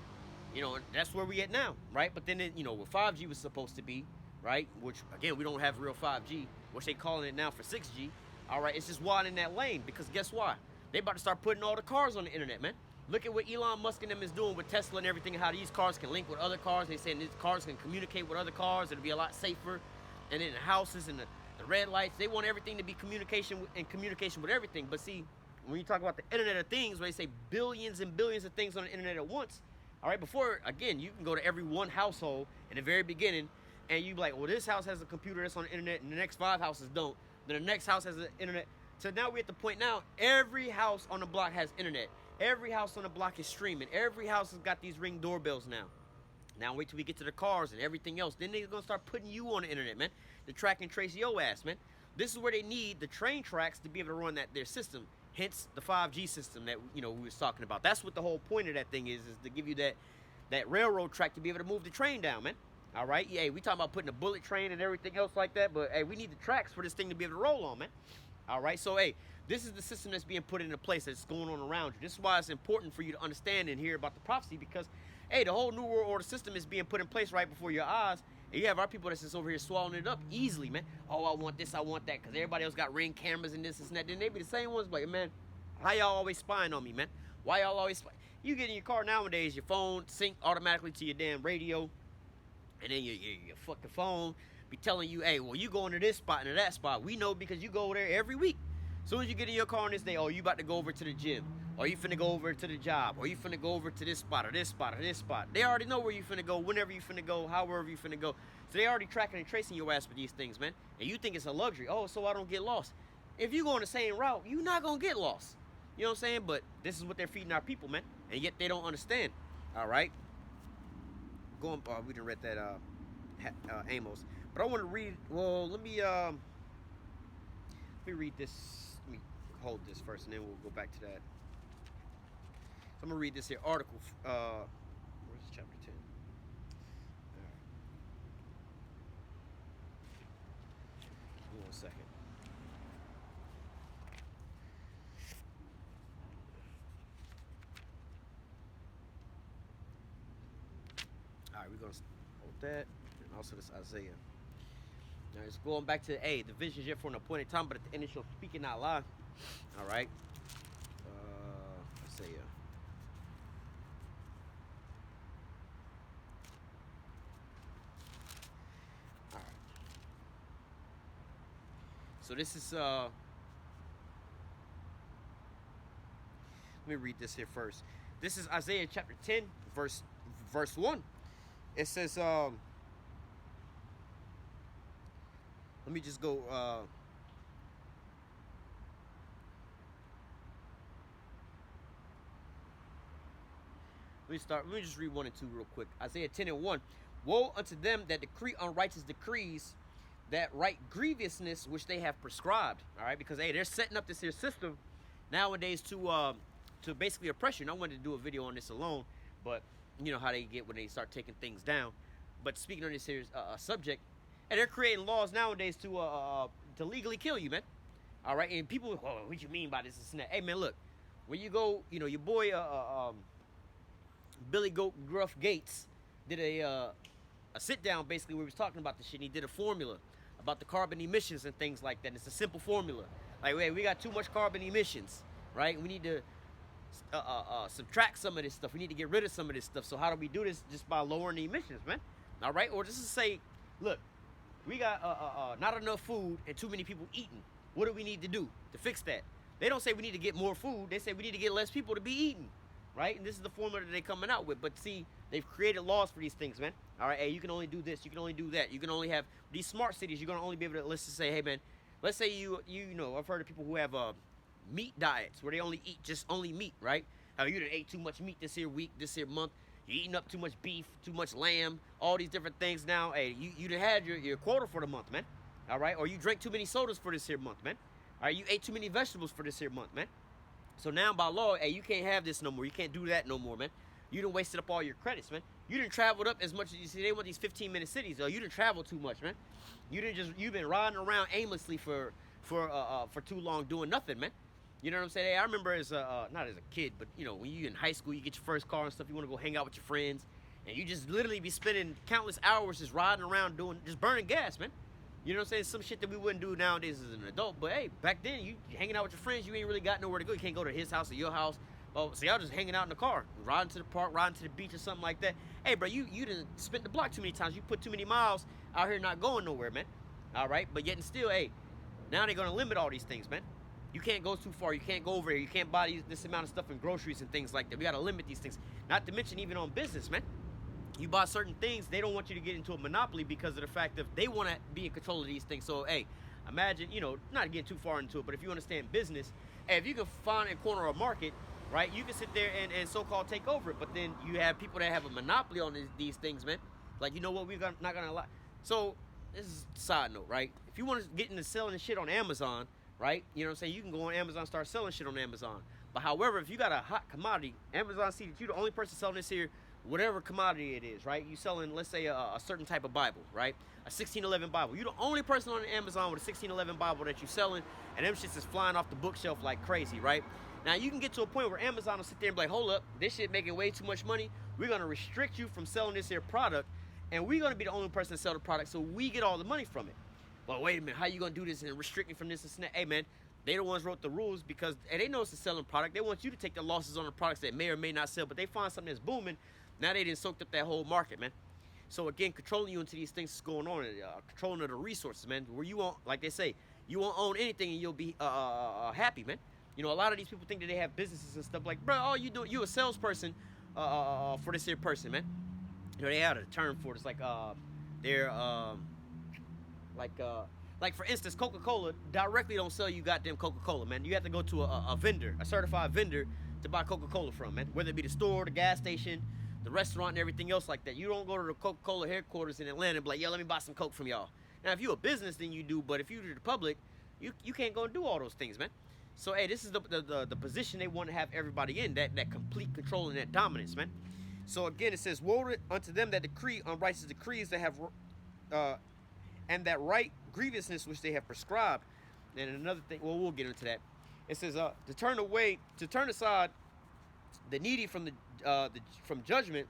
Speaker 1: that's where we at now, right? But then, what 5G was supposed to be, right? Which, again, we don't have real 5G, which they calling it now for 6G. All right, it's just widening that lane because guess why? They about to start putting all the cars on the internet, man. Look at what Elon Musk and them is doing with Tesla and everything, how these cars can link with other cars. They saying these cars can communicate with other cars. It'll be a lot safer. And then the houses and the red lights, they want everything to be communication with everything. But see, when you talk about the Internet of Things, where they say billions and billions of things on the internet at once, all right, before, again, you can go to every one household in the very beginning, and you be like, well, this house has a computer that's on the internet, and the next 5 houses don't. Then the next house has the internet. So now we're at the point now, every house on the block has internet. Every house on the block is streaming. Every house has got these Ring doorbells now. Now wait till we get to the cars and everything else. Then they're going to start putting you on the internet, man. To track and trace your ass, man. This is where they need the train tracks to be able to run their system. Hence the 5G system that we was talking about. That's what the whole point of that thing is to give you that railroad track to be able to move the train down, man. All right? Yeah, we talking about putting a bullet train and everything else like that, but hey, we need the tracks for this thing to be able to roll on, man. All right? So, hey, this is the system that's being put into place that's going on around you. This is why it's important for you to understand and hear about the prophecy because, hey, the whole New World Order system is being put in place right before your eyes. And you have our people that's just over here swallowing it up easily, man. Oh, I want this, I want that, because everybody else got Ring cameras and this and that. Then they be the same ones, like, man, how y'all always spying on me, man? Why y'all always spying? You get in your car nowadays, your phone sync automatically to your damn radio, and then your fucking phone be telling you, hey, well, you going to this spot and to that spot. We know because you go there every week. As soon as you get in your car on this day, oh, you about to go over to the gym, or you finna go over to the job, or you finna go over to this spot, or this spot, or this spot. They already know where you finna go, whenever you finna go, however you finna go. So they already tracking and tracing your ass with these things, man. And you think it's a luxury. Oh, so I don't get lost. If you go on the same route, you're not gonna get lost. You know what I'm saying? But this is what they're feeding our people, man. And yet they don't understand. All right? We done read that Amos. But I want to read, well, let me read this. Let me hold this first, and then we'll go back to that. So I'm going to read this here article. Where's chapter 10? All right. 1 second. All right, we're going to hold that. And also this Isaiah. Now it's going back to the vision is yet for an appointed time, but at the end it shall speak and not lie. All right. Isaiah. All right. So this is let me read this here first. This is Isaiah chapter 10, verse 1. It says let me just go let me just read 1 and 2 real quick. Isaiah 10 and 1. Woe unto them that decree unrighteous decrees, that write grievousness which they have prescribed. All right, because they're setting up this here system nowadays to basically oppress you. And I wanted to do a video on this alone, but you know how they get when they start taking things down. But speaking on this here subject, and they're creating laws nowadays to legally kill you, man. All right, and people, oh, what you mean by this and that? Hey, man, look, when you go, your boy Billy Goat Gruff Gates did a sit down basically where he was talking about this shit. And he did a formula about the carbon emissions and things like that. And it's a simple formula. Like, hey, we got too much carbon emissions, right? We need to subtract some of this stuff. We need to get rid of some of this stuff. So how do we do this? Just by lowering the emissions, man. All right? Or just to say, look, we got not enough food and too many people eating. What do we need to do to fix that? They don't say we need to get more food. They say we need to get less people to be eating, right? And this is the formula that they're coming out with. But see, they've created laws for these things, man. All right, hey, you can only do this. You can only do that. You can only have these smart cities. You're going to only be able to, let's just say, hey, man, let's say you know, I've heard of people who have meat diets where they only eat just only meat, right? How you done ate too much meat this here week, this here month. You're eating up too much beef, too much lamb, all these different things now. Hey, you done had your quota for the month, man. All right, or you drank too many sodas for this here month, man. All right, you ate too many vegetables for this here month, man. So now by law, hey, you can't have this no more. You can't do that no more, man. You done wasted up all your credits, man. You done traveled up as much as you see. They want these 15-minute cities. You done traveled too much, man. You've been riding around aimlessly for too long doing nothing, man. You know what I'm saying? Hey, I remember as not as a kid, but you know when you in high school, you get your first car and stuff. You want to go hang out with your friends, and you just literally be spending countless hours just riding around just burning gas, man. You know what I'm saying? Some shit that we wouldn't do nowadays as an adult. But hey, back then, you hanging out with your friends, you ain't really got nowhere to go. You can't go to his house or your house. Oh, so y'all just hanging out in the car, riding to the park, riding to the beach or something like that. Hey, bro, you done spent the block too many times. You put too many miles out here not going nowhere, man. All right? But yet and still, hey, now they're going to limit all these things, man. You can't go too far. You can't go over here. You can't buy this amount of stuff in groceries and things like that. We got to limit these things. Not to mention even on business, man. You buy certain things, they don't want you to get into a monopoly because of the fact that they want to be in control of these things. So, hey, imagine, you know, not getting too far into it, but if you understand business, hey, if you can find and corner a market, right, you can sit there and so-called take over it. But then you have people that have a monopoly on these things, man. Like, you know what, not going to lie. So, this is a side note, right? If you want to get into selling shit on Amazon, right, you know what I'm saying, you can go on Amazon and start selling shit on Amazon. But however, if you got a hot commodity, Amazon see that you're the only person selling this here, whatever commodity it is, right? You selling, let's say, a certain type of Bible, right? A 1611 Bible. You're the only person on Amazon with a 1611 Bible that you're selling, and them shits is flying off the bookshelf like crazy, right? Now, you can get to a point where Amazon will sit there and be like, hold up, this shit making way too much money. We're going to restrict you from selling this here product, and we're going to be the only person to sell the product, so we get all the money from it. But wait a minute, how you going to do this and restrict me from this and that? Hey, man, they the ones wrote the rules because they know it's a selling product. They want you to take the losses on the products that may or may not sell, but they find something that's booming. Now they done soaked up that whole market, man. So again, controlling you into these things that's going on, controlling of the resources, man. Where you won't, like they say, you won't own anything and you'll be happy, man. You know, a lot of these people think that they have businesses and stuff like, bro, all you do, you a salesperson for this here person, man. You know, they had a term for it. It's like they're like for instance, Coca-Cola directly don't sell you goddamn Coca-Cola, man. You have to go to a vendor, a certified vendor, to buy Coca-Cola from, man. Whether it be the store, the gas station, the restaurant, and everything else like that. You don't go to the Coca-Cola headquarters in Atlanta and be like, yo, let me buy some Coke from y'all. Now, if you're a business, then you do, but if you're the public, you can't go and do all those things, man. So, hey, this is the position they want to have everybody in, that complete control and that dominance, man. So, again, it says, woe unto them that decree unrighteous decrees that have, and that right grievousness which they have prescribed. And another thing, well, we'll get into that. It says, to turn aside the needy from from judgment,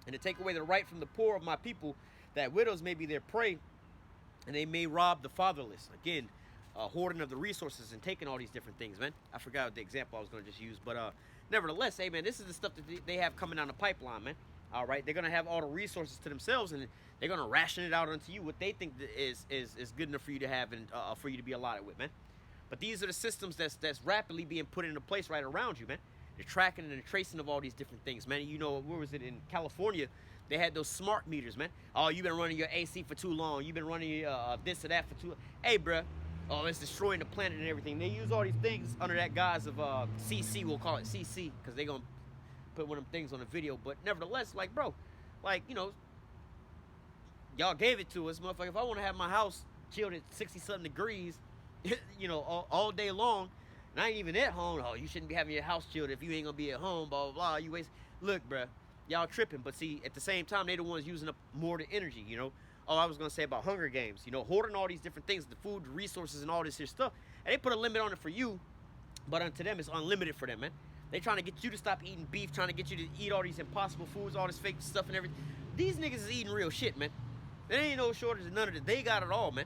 Speaker 1: and to take away the right from the poor of my people, that widows may be their prey, and they may rob the fatherless. Again, hoarding of the resources and taking all these different things, man. I forgot the example I was going to just use, but nevertheless, hey, man, this is the stuff that they have coming down the pipeline, man. All right, they're going to have all the resources to themselves, and they're going to ration it out onto you what they think is good enough for you to have and for you to be allotted with, man. But these are the systems that's rapidly being put into place right around you, man. The tracking and the tracing of all these different things, man. You know, where was it, in California? They had those smart meters, man. Oh, you've been running your AC for too long. You've been running this or that for too long. Hey, bruh. Oh, it's destroying the planet and everything. They use all these things under that guise of CC. We'll call it CC because they're going to put one of them things on the video. But nevertheless, like, bro, like, you know, y'all gave it to us, motherfucker. If I want to have my house chilled at 60-something degrees, you know, all day long, and I ain't even at home. Oh, you shouldn't be having your house chilled if you ain't gonna be at home, blah, blah, blah. You waste. Look, bruh, y'all tripping. But see, at the same time, they the ones using up more of the energy, you know. Oh, I was gonna say about Hunger Games, you know, hoarding all these different things, the food, the resources, and all this here stuff. And they put a limit on it for you, but unto them, it's unlimited for them, man. They trying to get you to stop eating beef, trying to get you to eat all these impossible foods, all this fake stuff and everything. These niggas is eating real shit, man. There ain't no shortage of none of it. They got it all, man.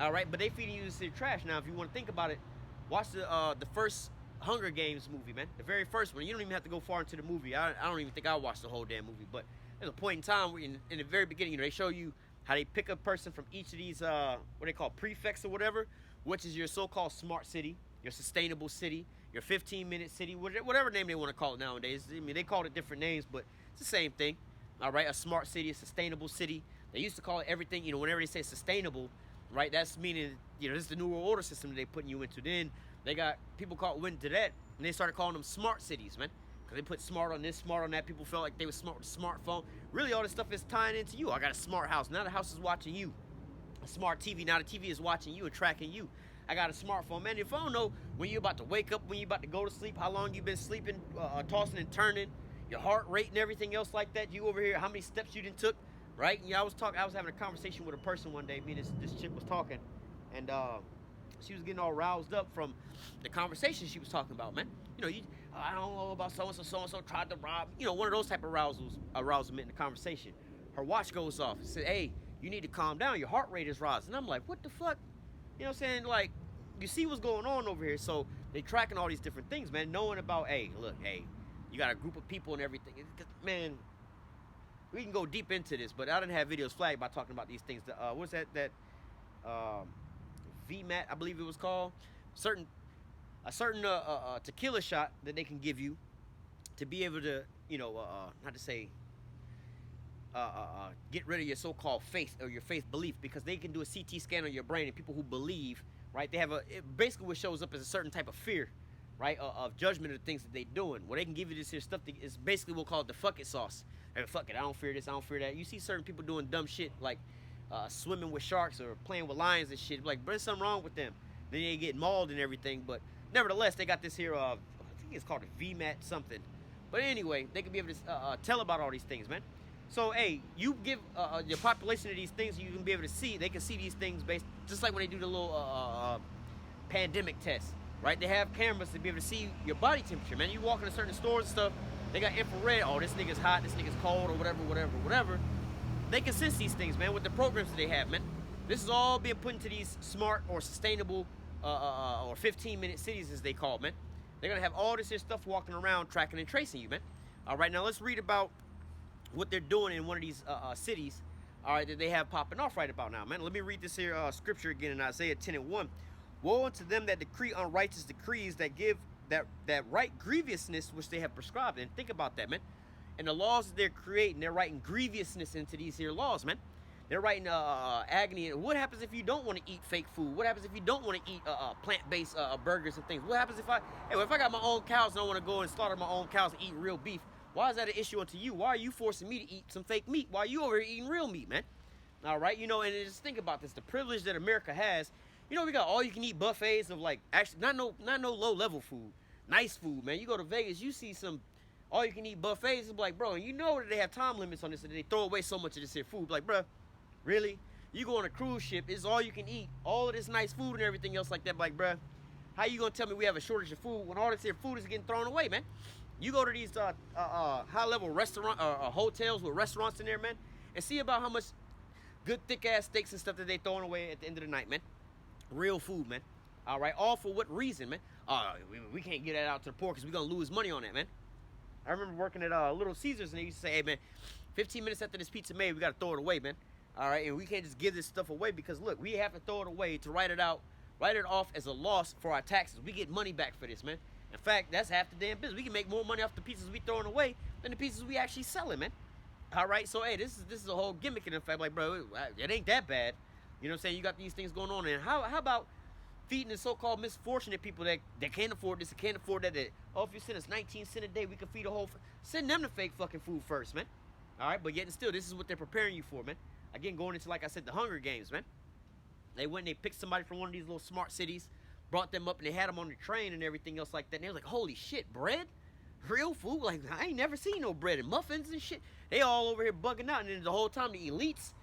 Speaker 1: All right, but they feeding you this trash. Now, if you want to think about it, watch the first Hunger Games movie, man. The very first one. You don't even have to go far into the movie. I don't even think I watched the whole damn movie. But there's a point in time where in the very beginning, they show you how they pick a person from each of these what they call prefects or whatever, which is your so-called smart city, your sustainable city, your 15-minute city, whatever name they want to call it nowadays. I mean, they call it different names, but it's the same thing. All right, a smart city, a sustainable city. They used to call it everything. Whenever they say sustainable, right, that's meaning this is the New World Order system that they're putting you into. Then they got people went to that, and they started calling them smart cities, man. Because they put smart on this, smart on that. People felt like they were smart with a smartphone. Really, all this stuff is tying into you. I got a smart house. Now the house is watching you. A smart TV. Now the TV is watching you and tracking you. I got a smartphone, man. If I don't know when you're about to wake up, when you're about to go to sleep, how long you've been sleeping, tossing and turning, your heart rate and everything else like that. You over here, how many steps you done took, right? I was having a conversation with a person one day. Me and this chick was talking, and she was getting all roused up from the conversation she was talking about, man. I don't know about so-and-so tried to rob, one of those type of arousement in the conversation. Her watch goes off. It said, hey, you need to calm down. Your heart rate is rising. And I'm like, what the fuck? You know what I'm saying? Like, you see what's going on over here. So they tracking all these different things, man. Knowing about, hey, look, hey, you got a group of people and everything. Man, we can go deep into this, but I didn't have videos flagged by talking about these things. What's that VMAT, I believe it was called. A certain tequila shot that they can give you to be able to, not to say get rid of your so-called faith or your faith belief, because they can do a CT scan on your brain, and people who believe, right, they have basically what shows up as a certain type of fear, right, of judgment of the things that they're doing. Well, they can give you this here stuff that is basically we'll call it the fuck it sauce. Hey, fuck it, I don't fear this, I don't fear that. You see certain people doing dumb shit like swimming with sharks or playing with lions and shit. Like, there's something wrong with them. Then they get mauled and everything, but nevertheless, they got this here, I think it's called a VMAT something. But anyway, they can be able to tell about all these things, man. So, hey, you give your population of these things, you can be able to see, they can see these things based, just like when they do the little pandemic test, right? They have cameras to be able to see your body temperature, man. You walk into certain stores and stuff, they got infrared, oh, this nigga's hot, this nigga's cold, or whatever. They can sense these things, man, with the programs that they have, man. This is all being put into these smart or sustainable or 15-minute cities, as they call it, man. They're going to have all this here stuff walking around, tracking and tracing you, man. All right, now let's read about what they're doing in one of these cities, all right, that they have popping off right about now, man. Let me read this here scripture again in Isaiah 10:1. Woe unto them that decree unrighteous decrees, that give that right grievousness which they have prescribed. And think about that, man. And the laws that they're creating, they're writing grievousness into these here laws, man. They're writing agony. What happens if you don't want to eat fake food? What happens if you don't want to eat plant-based burgers and things? What happens if I got my own cows and I want to go and slaughter my own cows and eat real beef? Why is that an issue unto you? Why are you forcing me to eat some fake meat? Why are you over here eating real meat, man? All right, and just think about this. The privilege that America has. We got all-you-can-eat buffets of, like, actually, not no low-level food. Nice food, man. You go to Vegas, you see some all-you-can-eat buffets. It's like, bro, you know that they have time limits on this, and they throw away so much of this here food. Like, bro, really? You go on a cruise ship, it's all you can eat. All of this nice food and everything else like that. Like, bro, how you going to tell me we have a shortage of food when all this here food is getting thrown away, man? You go to these high-level restaurant hotels with restaurants in there, man, and see about how much good thick-ass steaks and stuff that they throwing away at the end of the night, man. Real food, man. All right, all for what reason, man? We can't get that out to the poor because we're going to lose money on that, man. I remember working at Little Caesars, and they used to say, hey, man, 15 minutes after this pizza made, we got to throw it away, man. All right, and we can't just give this stuff away because, look, we have to throw it away to write it off as a loss for our taxes. We get money back for this, man. In fact, that's half the damn business. We can make more money off the pizzas we throwing away than the pizzas we actually selling, man. All right, so, hey, this is a whole gimmick in effect. Like, bro, it ain't that bad. You know what I'm saying? You got these things going on. And how about feeding the so-called misfortunate people that can't afford this and can't afford that? If you send us 19 cents a day, we can feed a whole... Send them the fake fucking food first, man. All right, but yet and still, this is what they're preparing you for, man. Again, going into, like I said, the Hunger Games, man. They went and they picked somebody from one of these little smart cities, brought them up, and they had them on the train and everything else like that. And they was like, holy shit, bread? Real food? Like, I ain't never seen no bread and muffins and shit. They all over here bugging out. And then the whole time, the elites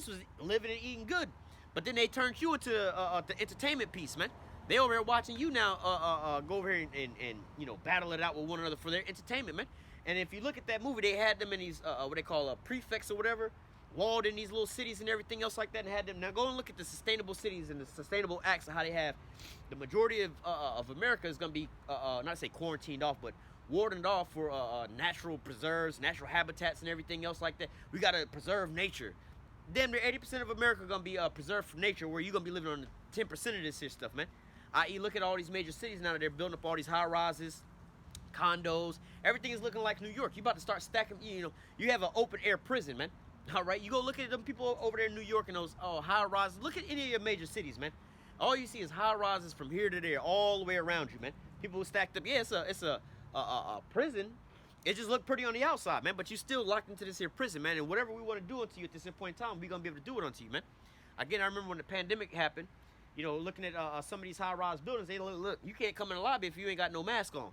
Speaker 1: was living and eating good. But then they turned you into the entertainment piece, man. They over here watching you now go over here and battle it out with one another for their entertainment, man. And if you look at that movie, they had them in these, what they call prefects or whatever. walled in these little cities and everything else like that, and had them. Now go and look at the sustainable cities and the sustainable acts of how they have. The majority of America is going to be not to say quarantined off, but warded off for natural preserves, natural habitats, and everything else like that. We got to preserve nature. Damn near 80% of America going to be preserved for nature, where you're going to be living on 10% of this here stuff, man. I.e., look at all these major cities now that they're building up all these high rises, condos. Everything is looking like New York. You about to start stacking. You have an open air prison, man. All right, you go look at them people over there in New York and those high rises. Look at any of your major cities, man. All you see is high rises from here to there, all the way around you, man. People stacked up. Yeah, it's a prison. It just looked pretty on the outside, man. But you still locked into this here prison, man. And whatever we want to do unto you at this point in time, we're gonna be able to do it unto you, man. Again, I remember when the pandemic happened. Looking at some of these high-rise buildings, they look, you can't come in the lobby if you ain't got no mask on.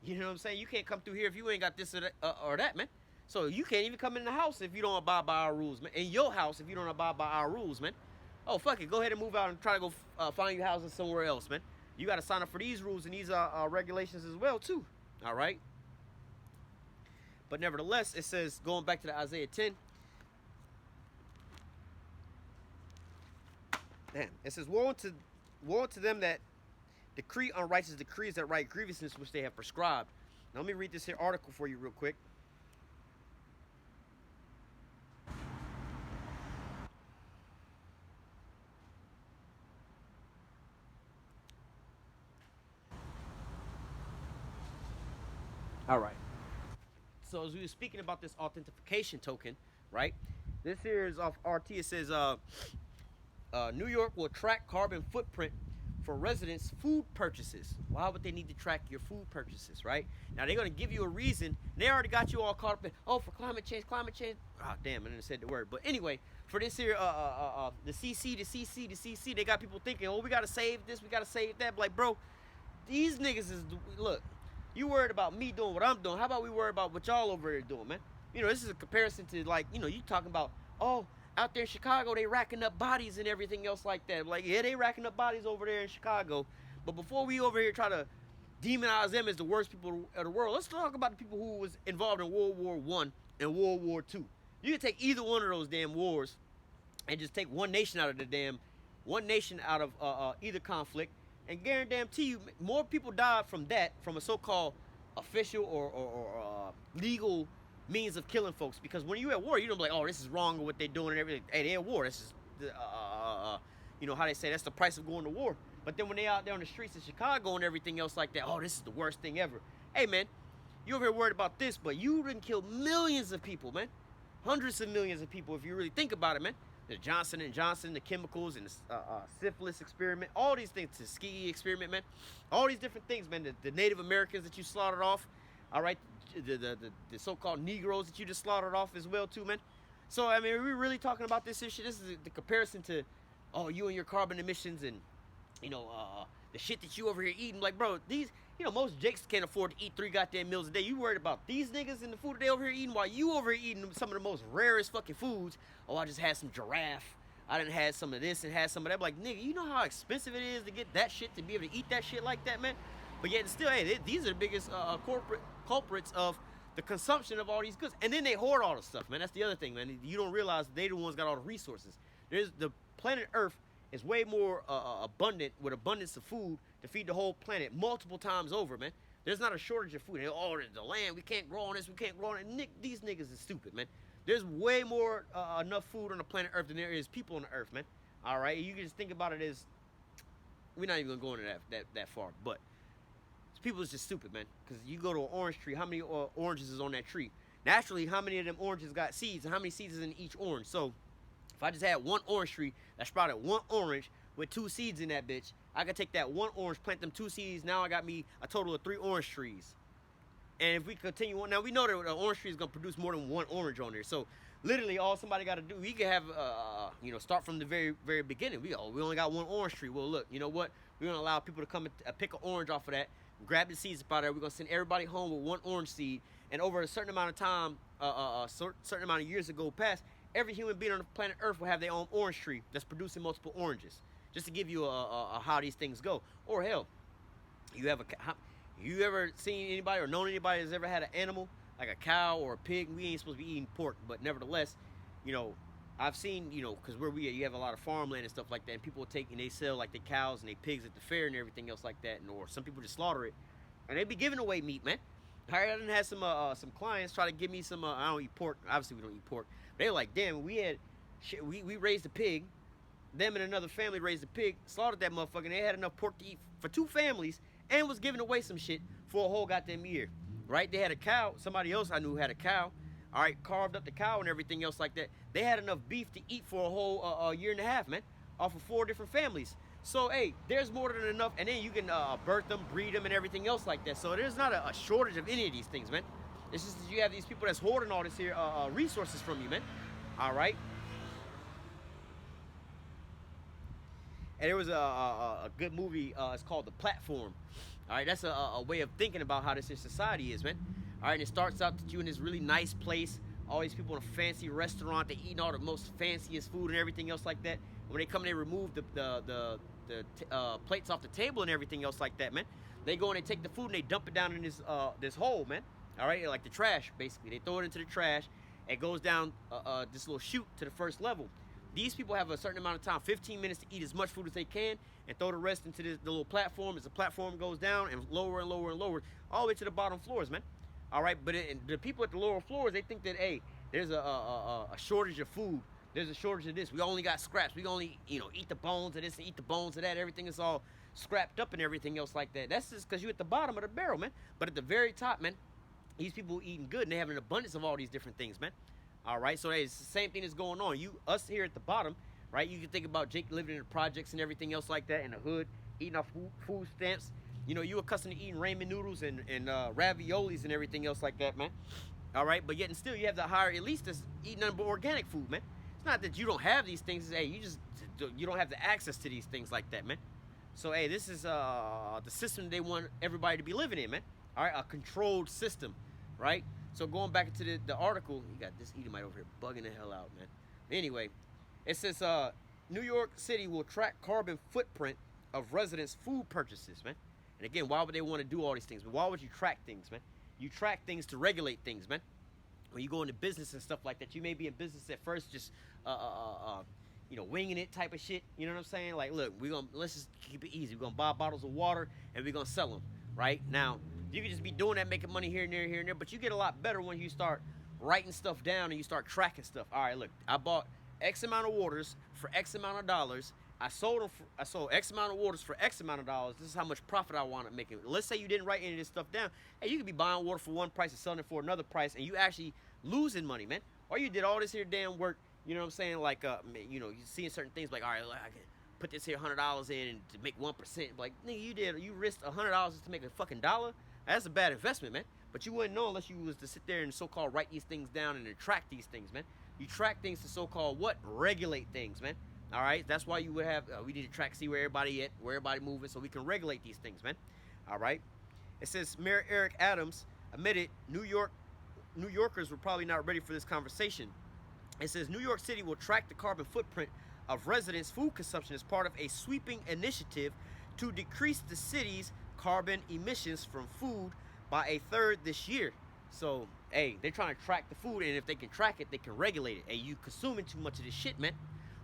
Speaker 1: You know what I'm saying? You can't come through here if you ain't got this or that, man. So you can't even come in the house if you don't abide by our rules, man. In your house if you don't abide by our rules, man. Oh, fuck it. Go ahead and move out and try to go find you housing somewhere else, man. You got to sign up for these rules and these regulations as well, too. All right? But nevertheless, it says, going back to the Isaiah 10, damn, it says, woe unto them that decree unrighteous decrees that write grievousness which they have prescribed. Now let me read this here article for you real quick. All right. So as we were speaking about this authentication token, right? This here is off RT. It says, New York will track carbon footprint for residents' food purchases. Why would they need to track your food purchases, right? Now, they're going to give you a reason. They already got you all caught up in, for climate change. Oh, damn, I didn't say the word. But anyway, for this here, the CC, they got people thinking, we got to save this, we got to save that. Like, bro, these niggas is, look, you worried about me doing what I'm doing. How about we worry about what y'all over here doing, man? This is a comparison to, like, you talking about, out there in Chicago, they racking up bodies and everything else like that. Like, yeah, they racking up bodies over there in Chicago. But before we over here try to demonize them as the worst people of the world, let's talk about the people who was involved in World War I and World War II. You can take either one of those damn wars and just take one nation out of either conflict, and guarantee you more people died from that, from a so-called official or legal means of killing folks. Because when you're at war, you don't be like, this is wrong with what they're doing and everything. Hey, they're at war. This is how they say, that's the price of going to war. But then when they out there on the streets of Chicago and everything else like that, this is the worst thing ever. Hey, man, you over here worried about this, but you didn't kill millions of people, man. Hundreds of millions of people, if you really think about it, man. The Johnson & Johnson, the chemicals, and the syphilis experiment, all these things, the Tuskegee experiment, man. All these different things, man. The Native Americans that you slaughtered off, all right, the so-called Negroes that you just slaughtered off as well, too, man. So, I mean, we're really talking about this issue. This is the comparison to, you and your carbon emissions and, the shit that you over here eating. Like, bro, these, most Jakes can't afford to eat 3 goddamn meals a day. You worried about these niggas and the food that they over here eating while you over here eating some of the most rarest fucking foods. I just had some giraffe. I done had some of this and had some of that. Like, nigga, you know how expensive it is to get that shit, to be able to eat that shit like that, man? But yet still, hey, these are the biggest corporate culprits of the consumption of all these goods. And then they hoard all the stuff, man. That's the other thing, man. You don't realize they the ones got all the resources. The planet Earth is way more abundant, with abundance of food to feed the whole planet multiple times over, man. There's not a shortage of food. The land, we can't grow on this, we can't grow on it. These niggas is stupid, man. There's way more enough food on the planet Earth than there is people on the Earth, man. All right, you can just think about it as, we're not even going to go into that far, but people is just stupid, man. Because you go to an orange tree, how many oranges is on that tree? Naturally, how many of them oranges got seeds, and how many seeds is in each orange? So if I just had one orange tree that sprouted one orange with 2 seeds in that bitch, I could take that one orange, plant them 2 seeds. Now I got me a total of 3 orange trees. And if we continue on, now we know that an orange tree is going to produce more than one orange on there. So literally all somebody got to do, we can have, start from the very, very beginning. We only got one orange tree. Well, look, you know what? We're going to allow people to come and pick an orange off of that, grab the seeds up out of there. We're going to send everybody home with one orange seed. And over a certain amount of time, certain amount of years to go past, every human being on the planet Earth will have their own orange tree that's producing multiple oranges. Just to give you how these things go. Or hell, you ever seen anybody or known anybody that's ever had an animal, like a cow or a pig? We ain't supposed to be eating pork, but nevertheless, I've seen, you know, because where we are, you have a lot of farmland and stuff like that, and people take and they sell like their cows and their pigs at the fair and everything else like that, and or some people just slaughter it, and they be giving away meat, man. I done had some clients try to give me some. I don't eat pork. Obviously, we don't eat pork. They're like, damn, we raised a pig. Them and another family raised a pig, slaughtered that motherfucker, and they had enough pork to eat for 2 families, and was giving away some shit for a whole goddamn year, right? They had a cow. Somebody else I knew had a cow. All right, carved up the cow and everything else like that. They had enough beef to eat for a whole year and a half, man, off of 4 different families. So, hey, there's more than enough, and then you can birth them, breed them, and everything else like that. So there's not a shortage of any of these things, man. It's just that you have these people that's hoarding all this here resources from you, man. All right. And there was a good movie. It's called The Platform. All right, that's a way of thinking about how this society is, man. All right, and it starts out that you in this really nice place. All these people in a fancy restaurant, they eating all the most fanciest food and everything else like that. When they come, they remove the plates off the table and everything else like that, man. They go and they take the food and they dump it down in this hole, man. All right, like the trash, basically. They throw it into the trash. It goes down this little chute to the first level. These people have a certain amount of time, 15 minutes, to eat as much food as they can and throw the rest into the little platform. As the platform goes down and lower and lower and lower, all the way to the bottom floors, man. All right, but the people at the lower floors, they think that, hey, there's a shortage of food. There's a shortage of this. We only got scraps. We only, eat the bones of this and eat the bones of that. Everything is all scrapped up and everything else like that. That's just because you're at the bottom of the barrel, man. But at the very top, man, these people eating good and they have an abundance of all these different things, man. All right, so it's the same thing that's going on. Us here at the bottom, right? You can think about Jake living in the projects and everything else like that in the hood, eating off food stamps. You accustomed to eating ramen noodles and raviolis and everything else like that, man. All right, but yet and still you have the higher elite that's eating nothing but organic food, man. It's not that you don't have these things. It's, hey, you don't have the access to these things like that, man. So, hey, this is the system they want everybody to be living in, man. All right, a controlled system, right? So going back into the article, you got this Edomite over here bugging the hell out, man. Anyway, it says New York City will track carbon footprint of residents' food purchases, man. And again, why would they want to do all these things? But why would you track things, man? You track things to regulate things, man. When you go into business and stuff like that, you may be in business at first just winging it type of shit. You know what I'm saying? Like, look, let's just keep it easy. We're gonna buy bottles of water and we're gonna sell them, right? Now, you can just be doing that, making money here and there, but you get a lot better when you start writing stuff down and you start tracking stuff. All right, look, I bought X amount of waters for X amount of dollars. I sold X amount of waters for X amount of dollars. This is how much profit I want to make. Let's say you didn't write any of this stuff down. Hey, you could be buying water for one price and selling it for another price, and you actually losing money, man. Or you did all this here damn work. You know what I'm saying? Like, you seeing certain things like, all right, I can put this here $100 in to make 1%. Like, nigga, you risked $100 just to make a fucking dollar. That's a bad investment, man. But you wouldn't know unless you was to sit there and so-called write these things down and track these things, man. You track things to so-called what? Regulate things, man. All right? That's why you would have, we need to track, see where everybody at, where everybody moving, so we can regulate these things, man. All right? It says Mayor Eric Adams admitted New Yorkers were probably not ready for this conversation. It says New York City will track the carbon footprint of residents' food consumption as part of a sweeping initiative to decrease the city's carbon emissions from food by a third this year. So, hey, they're trying to track the food, and if they can track it, they can regulate it. Hey, you consuming too much of this shit, man.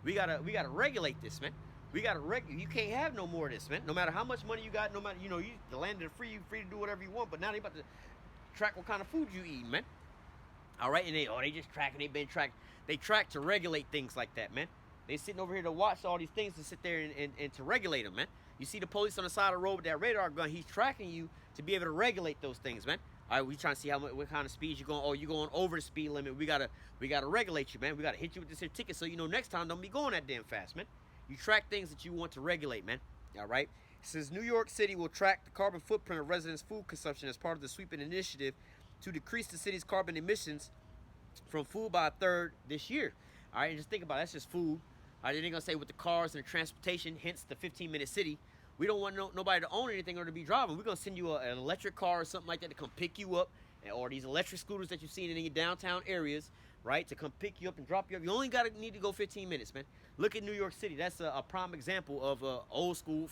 Speaker 1: We gotta regulate this, man. We gotta you can't have no more of this, man. No matter how much money you got, no matter, the land is free, you free to do whatever you want, but now they about to track what kind of food you eating, man. All right, and they just tracking, they been tracking. They track to regulate things like that, man. They sitting over here to watch all these things, to sit there and to regulate them, man. You see the police on the side of the road with that radar gun, he's tracking you to be able to regulate those things, man. All right, we trying to see what kind of speed you're going. Oh, you're going over the speed limit. We gotta regulate you, man. We gotta hit you with this here ticket so next time don't be going that damn fast, man. You track things that you want to regulate, man. All right. It says New York City will track the carbon footprint of residents' food consumption as part of the sweeping initiative to decrease the city's carbon emissions from food by a third this year. All right, and just think about it. That's just food. All right, they're gonna say with the cars and the transportation, hence the 15-minute city. We don't want nobody to own anything or to be driving. We're going to send you an electric car or something like that to come pick you up, or these electric scooters that you've seen in your downtown areas, right, to come pick you up and drop you up. You only need to go 15 minutes, man. Look at New York City. That's a prime example of a old school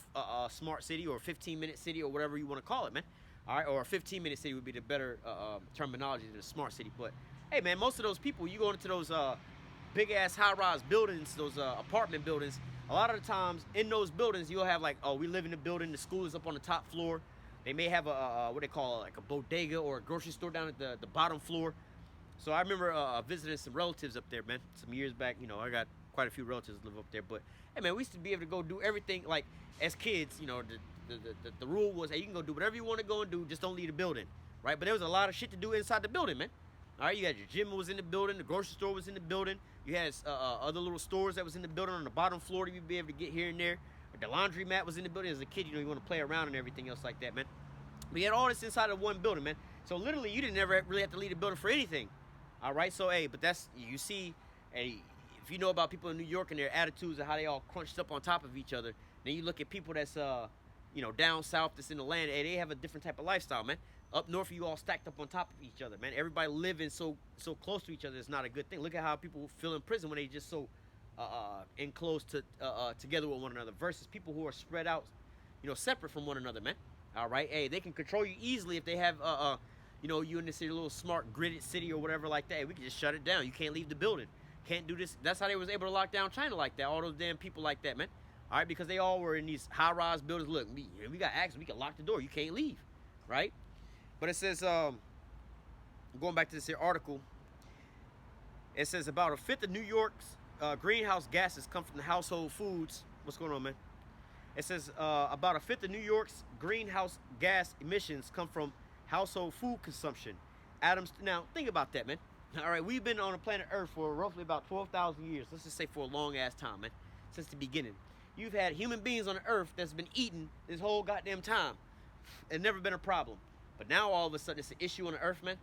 Speaker 1: smart city, or a 15-minute city, or whatever you want to call it, man. All right, or a 15-minute city would be the better terminology than a smart city. But, hey, man, most of those people, you go into those big ass high rise buildings, those apartment buildings. A lot of the times in those buildings, you'll have like, oh, we live in the building. The school is up on the top floor. They may have a what they call like a bodega or a grocery store down at the bottom floor. So I remember visiting some relatives up there, man, some years back. You know, I got quite a few relatives live up there. But hey, man, we used to be able to go do everything. Like as kids, you know, the rule was, hey, you can go do whatever you want to go and do, just don't leave the building, right? But there was a lot of shit to do inside the building, man. All right, you had your gym was in the building, the grocery store was in the building. You had other little stores that was in the building on the bottom floor that you'd be able to get here and there. The laundry mat was in the building. As a kid, you know, you want to play around and everything else like that, man. We had all this inside of one building, man. So literally, you didn't ever really have to leave the building for anything. All right, so hey, but that's, you see, hey, if you know about people in New York and their attitudes and how they all crunched up on top of each other, then you look at people that's you know, down south that's in the land, hey, they have a different type of lifestyle, man. Up north, you all stacked up on top of each other, man. Everybody living so close to each other is not a good thing. Look at how people feel in prison when they just so enclosed together with one another versus people who are spread out, you know, separate from one another, man. All right, hey, they can control you easily if they have you know, you in this little smart gridded city or whatever like that. Hey, we can just shut it down. You can't leave the building. Can't do this. That's how they was able to lock down China like that. All those damn people like that, man. All right, because they all were in these high-rise buildings. Look, we got access. We can lock the door. You can't leave, right? But it says, going back to this here article, it says about a fifth of New York's greenhouse gases come from the household foods. What's going on, man? It says about a fifth of New York's greenhouse gas emissions come from household food consumption. Adams, now think about that, man. All right, we've been on the planet Earth for roughly about 12,000 years. Let's just say for a long ass time, man, since the beginning. You've had human beings on the Earth that's been eating this whole goddamn time. It's never been a problem. But now all of a sudden it's an issue on the Earth, man.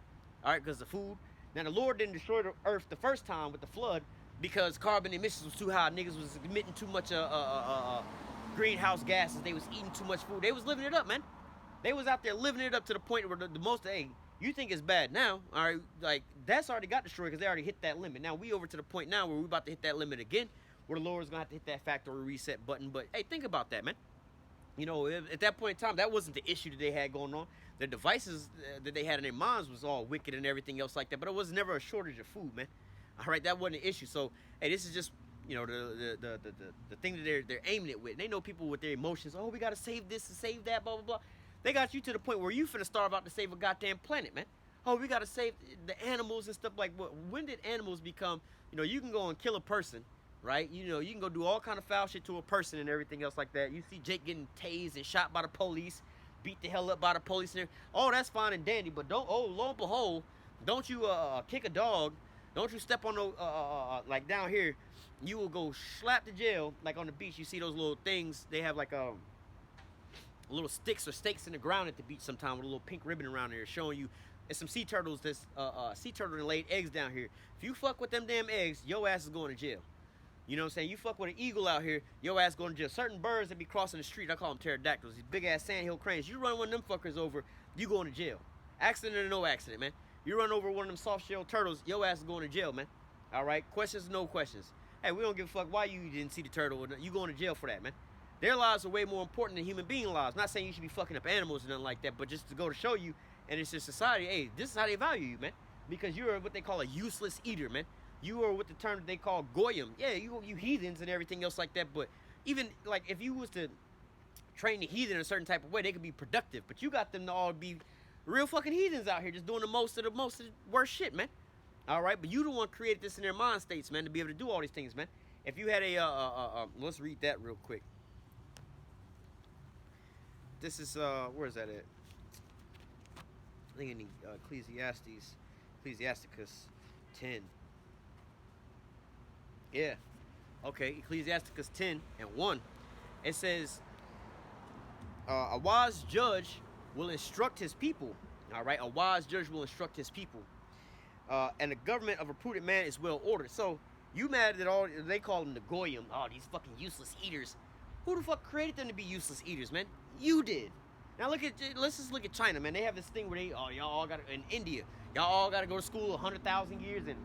Speaker 1: All right, because the food. Now the Lord didn't destroy the Earth the first time with the flood because carbon emissions was too high. Niggas was emitting too much greenhouse gases. They was eating too much food. They was living it up, man. They was out there living it up to the point where the most, hey, you think it's bad now, all right, like, that's already got destroyed because they already hit that limit. Now, we over to the point now where we're about to hit that limit again, where the Lord's going to have to hit that factory reset button. But, hey, think about that, man. You know, at that point in time, that wasn't the issue that they had going on. The devices that they had in their minds was all wicked and everything else like that, but it was never a shortage of food, man. All right, that wasn't an issue. So, hey, this is just, you know, the thing that they're aiming it with. And they know people with their emotions, oh, we got to save this and save that, blah, blah, blah. They got you to the point where you finna starve out to save a goddamn planet, man. Oh, we gotta save the animals and stuff like what? When did animals become, you know, you can go and kill a person, right? You know, you can go do all kind of foul shit to a person and everything else like that. You see Jake getting tased and shot by the police, beat the hell up by the police and everything. Oh, that's fine and dandy, but don't, oh, lo and behold, don't you kick a dog, don't you step on no, like down here, you will go slap to jail, like on the beach, you see those little things, they have like, little sticks or stakes in the ground at the beach sometime with a little pink ribbon around there showing you and some sea turtles that's sea turtle and laid eggs down here. If you fuck with them damn eggs, your ass is going to jail. You know what I'm saying? You fuck with an eagle out here, your ass going to jail. Certain birds that be crossing the street, I call them pterodactyls, these big ass sandhill cranes. You run one of them fuckers over, you going to jail. Accident or no accident, man. You run over one of them soft shell turtles, your ass is going to jail, man. All right, questions, no questions. Hey, we don't give a fuck why you didn't see the turtle. You going to jail for that, man. Their lives are way more important than human being lives. Not saying you should be fucking up animals or nothing like that, but just to go to show you, and it's just society, hey, this is how they value you, man. Because you're what they call a useless eater, man. You are what the term that they call goyim. Yeah, you heathens and everything else like that, but even, like, if you was to train the heathen in a certain type of way, they could be productive. But you got them to all be real fucking heathens out here just doing the most of the worst shit, man. All right, but you the one created this in their mind states, man, to be able to do all these things, man. If you had let's read that real quick. This is, where is that at? I think in the Ecclesiasticus 10. Yeah. Okay, Ecclesiasticus 10 and 1. It says, a wise judge will instruct his people. All right, a wise judge will instruct his people. And the government of a prudent man is well ordered. So, you mad that all, they call them the goyim. Oh, these fucking useless eaters. Who the fuck created them to be useless eaters, man? You did. Now let's just look at China, man. They have this thing where they, oh, y'all all got to, in India, y'all all got to go to school 100,000 years and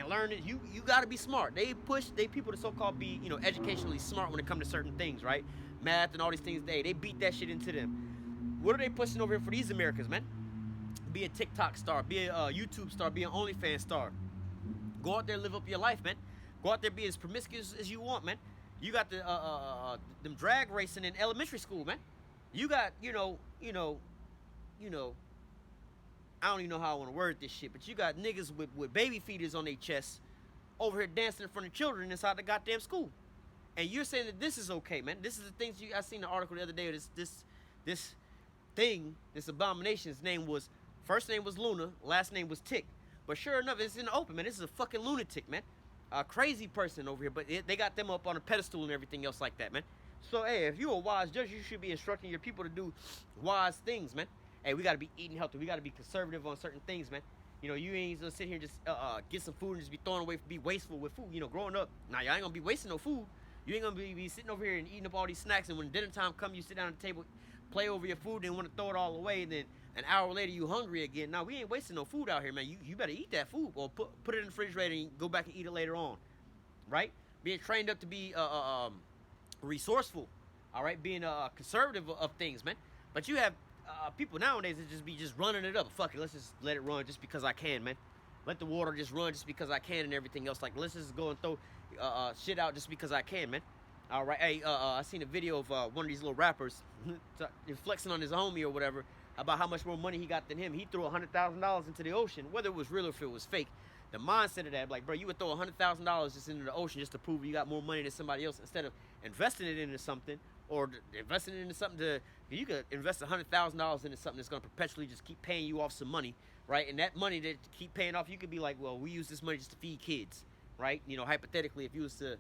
Speaker 1: learn it. You got to be smart. They people to so-called be, you know, educationally smart when it comes to certain things, right? Math and all these things. They beat that shit into them. What are they pushing over here for these Americans, man? Be a TikTok star, be a YouTube star, be an OnlyFans star. Go out there and live up your life, man. Go out there, be as promiscuous as you want, man. You got them drag racing in elementary school, man. You got, you know, I don't even know how I want to word this shit, but you got niggas with baby feeders on their chests over here dancing in front of children inside the goddamn school. And you're saying that this is okay, man. This is the things I seen the article the other day. This thing, this abomination. First name was Luna, last name was Tick. But sure enough, it's in the open, man. This is a fucking lunatic, man. A crazy person over here. But they got them up on a pedestal and everything else like that, man. So, hey, if you're a wise judge, you should be instructing your people to do wise things, man. Hey, we got to be eating healthy. We got to be conservative on certain things, man. You know, you ain't gonna sit here and just get some food and just be throwing away, be wasteful with food. You know, growing up, now y'all ain't gonna be wasting no food. You ain't gonna be sitting over here and eating up all these snacks, and when dinner time come, you sit down at the table, play over your food, and want to throw it all away, and then an hour later you hungry again. Now, we ain't wasting no food out here, man. You better eat that food, or put it in the refrigerator and go back and eat it later on, right? Being trained up to be resourceful, all right? Being conservative of things, man. But you have people nowadays that just running it up. Fuck it, let's just let it run just because I can, man. Let the water just run just because I can and everything else. Like, let's just go and throw shit out just because I can, man. All right, hey, I seen a video of one of these little rappers flexing on his homie or whatever about how much more money he got than him. He threw $100,000 into the ocean, whether it was real or if it was fake. The mindset of that, like, bro, you would throw $100,000 just into the ocean just to prove you got more money than somebody else instead of investing it into something or investing it into something you could invest $100,000 into something that's going to perpetually just keep paying you off some money, right? And that money that keep paying off, you could be like, well, we use this money just to feed kids, right? You know, hypothetically, if you was to,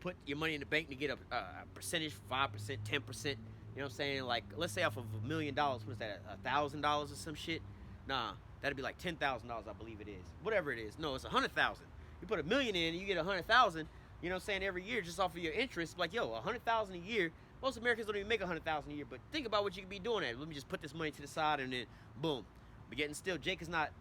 Speaker 1: put your money in the bank to get a percentage, 5%, 10%, you know what I'm saying? Like, let's say off of $1 million, what is that, $1,000 or some shit? Nah, that'd be like $10,000, I believe it is. Whatever it is. No, it's $100,000. You put $1 million in, you get $100,000. You know what I'm saying? Every year, just off of your interest, like, yo, $100,000 a year. Most Americans don't even make $100,000 a year. But think about what you could be doing at. Let me just put this money to the side, and then boom. But getting still, Jake is not.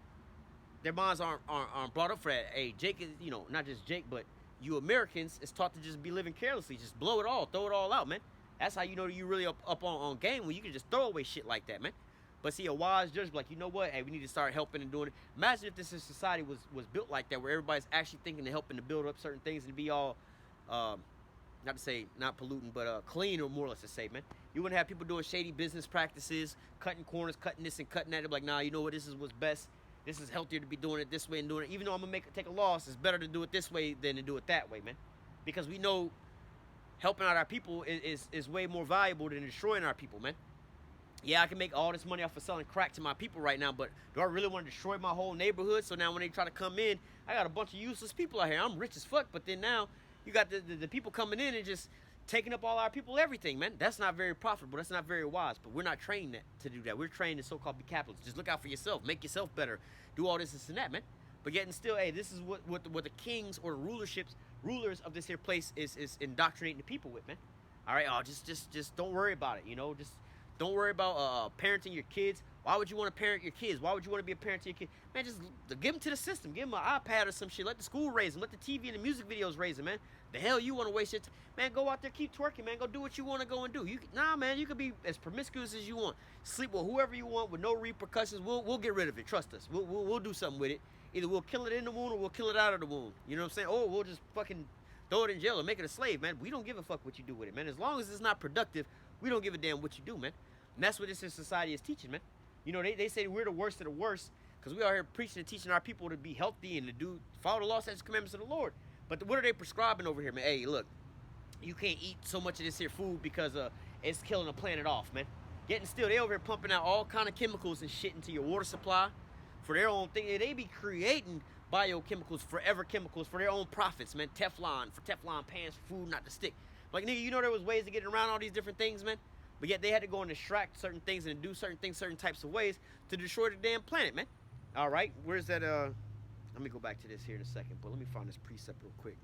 Speaker 1: Their minds aren't brought up for that. Hey, Jake is, not just Jake, but you Americans is taught to just be living carelessly, just blow it all, throw it all out, man. That's how you know that you really up on game, when you can just throw away shit like that, man. But see, a wise judge be like, you know what? Hey, we need to start helping and doing it. Imagine if this society was built like that, where everybody's actually thinking and helping to build up certain things and be all, not to say not polluting, but clean, or more or less to say, man. You wouldn't have people doing shady business practices, cutting corners, cutting this and cutting that. They're like, nah, you know what? This is what's best. This is healthier to be doing it this way and doing it. Even though I'm gonna take a loss, it's better to do it this way than to do it that way, man. Because we know helping out our people is way more valuable than destroying our people, man. Yeah, I can make all this money off of selling crack to my people right now, but do I really want to destroy my whole neighborhood? So now when they try to come in, I got a bunch of useless people out here. I'm rich as fuck, but then now you got the people coming in and just taking up all our people, everything, man. That's not very profitable. That's not very wise, but we're not trained to do that. We're trained to so-called be capitalists. Just look out for yourself. Make yourself better. Do all this and that, man. But yet and still, hey, this is what the kings or the rulers of this here place is indoctrinating the people with, man. All right, just don't worry about it, just don't worry about parenting your kids. Why would you want to parent your kids? Why would you want to be a parent to your kid? Man, just give them to the system. Give them an iPad or some shit. Let the school raise them. Let the TV and the music videos raise them, man. The hell you want to waste your time? Man, go out there, keep twerking, man. Go do what you want to go and do. Nah, man, you can be as promiscuous as you want. Sleep with whoever you want with no repercussions. We'll get rid of it. Trust us. We'll do something with it. Either we'll kill it in the womb or we'll kill it out of the womb. You know what I'm saying? Or we'll just fucking throw it in jail or make it a slave, man. We don't give a fuck what you do with it, man. As long as it's not productive, we don't give a damn what you do, man. And that's what this society is teaching, man. They say we're the worst of the worst because we are here preaching and teaching our people to be healthy and to follow the law, statutes, commandments of the Lord. But what are they prescribing over here, man? Hey, look, you can't eat so much of this here food because it's killing the planet off, man. Getting still, they over here pumping out all kind of chemicals and shit into your water supply for their own thing. They be creating biochemicals, forever chemicals for their own profits, man. Teflon, for Teflon pans for food not to stick. Like, nigga, there was ways to get around all these different things, man. But yet they had to go and extract certain things and do certain things, certain types of ways to destroy the damn planet, man. All right, where's that? Let me go back to this here in a second, but let me find this precept real quick.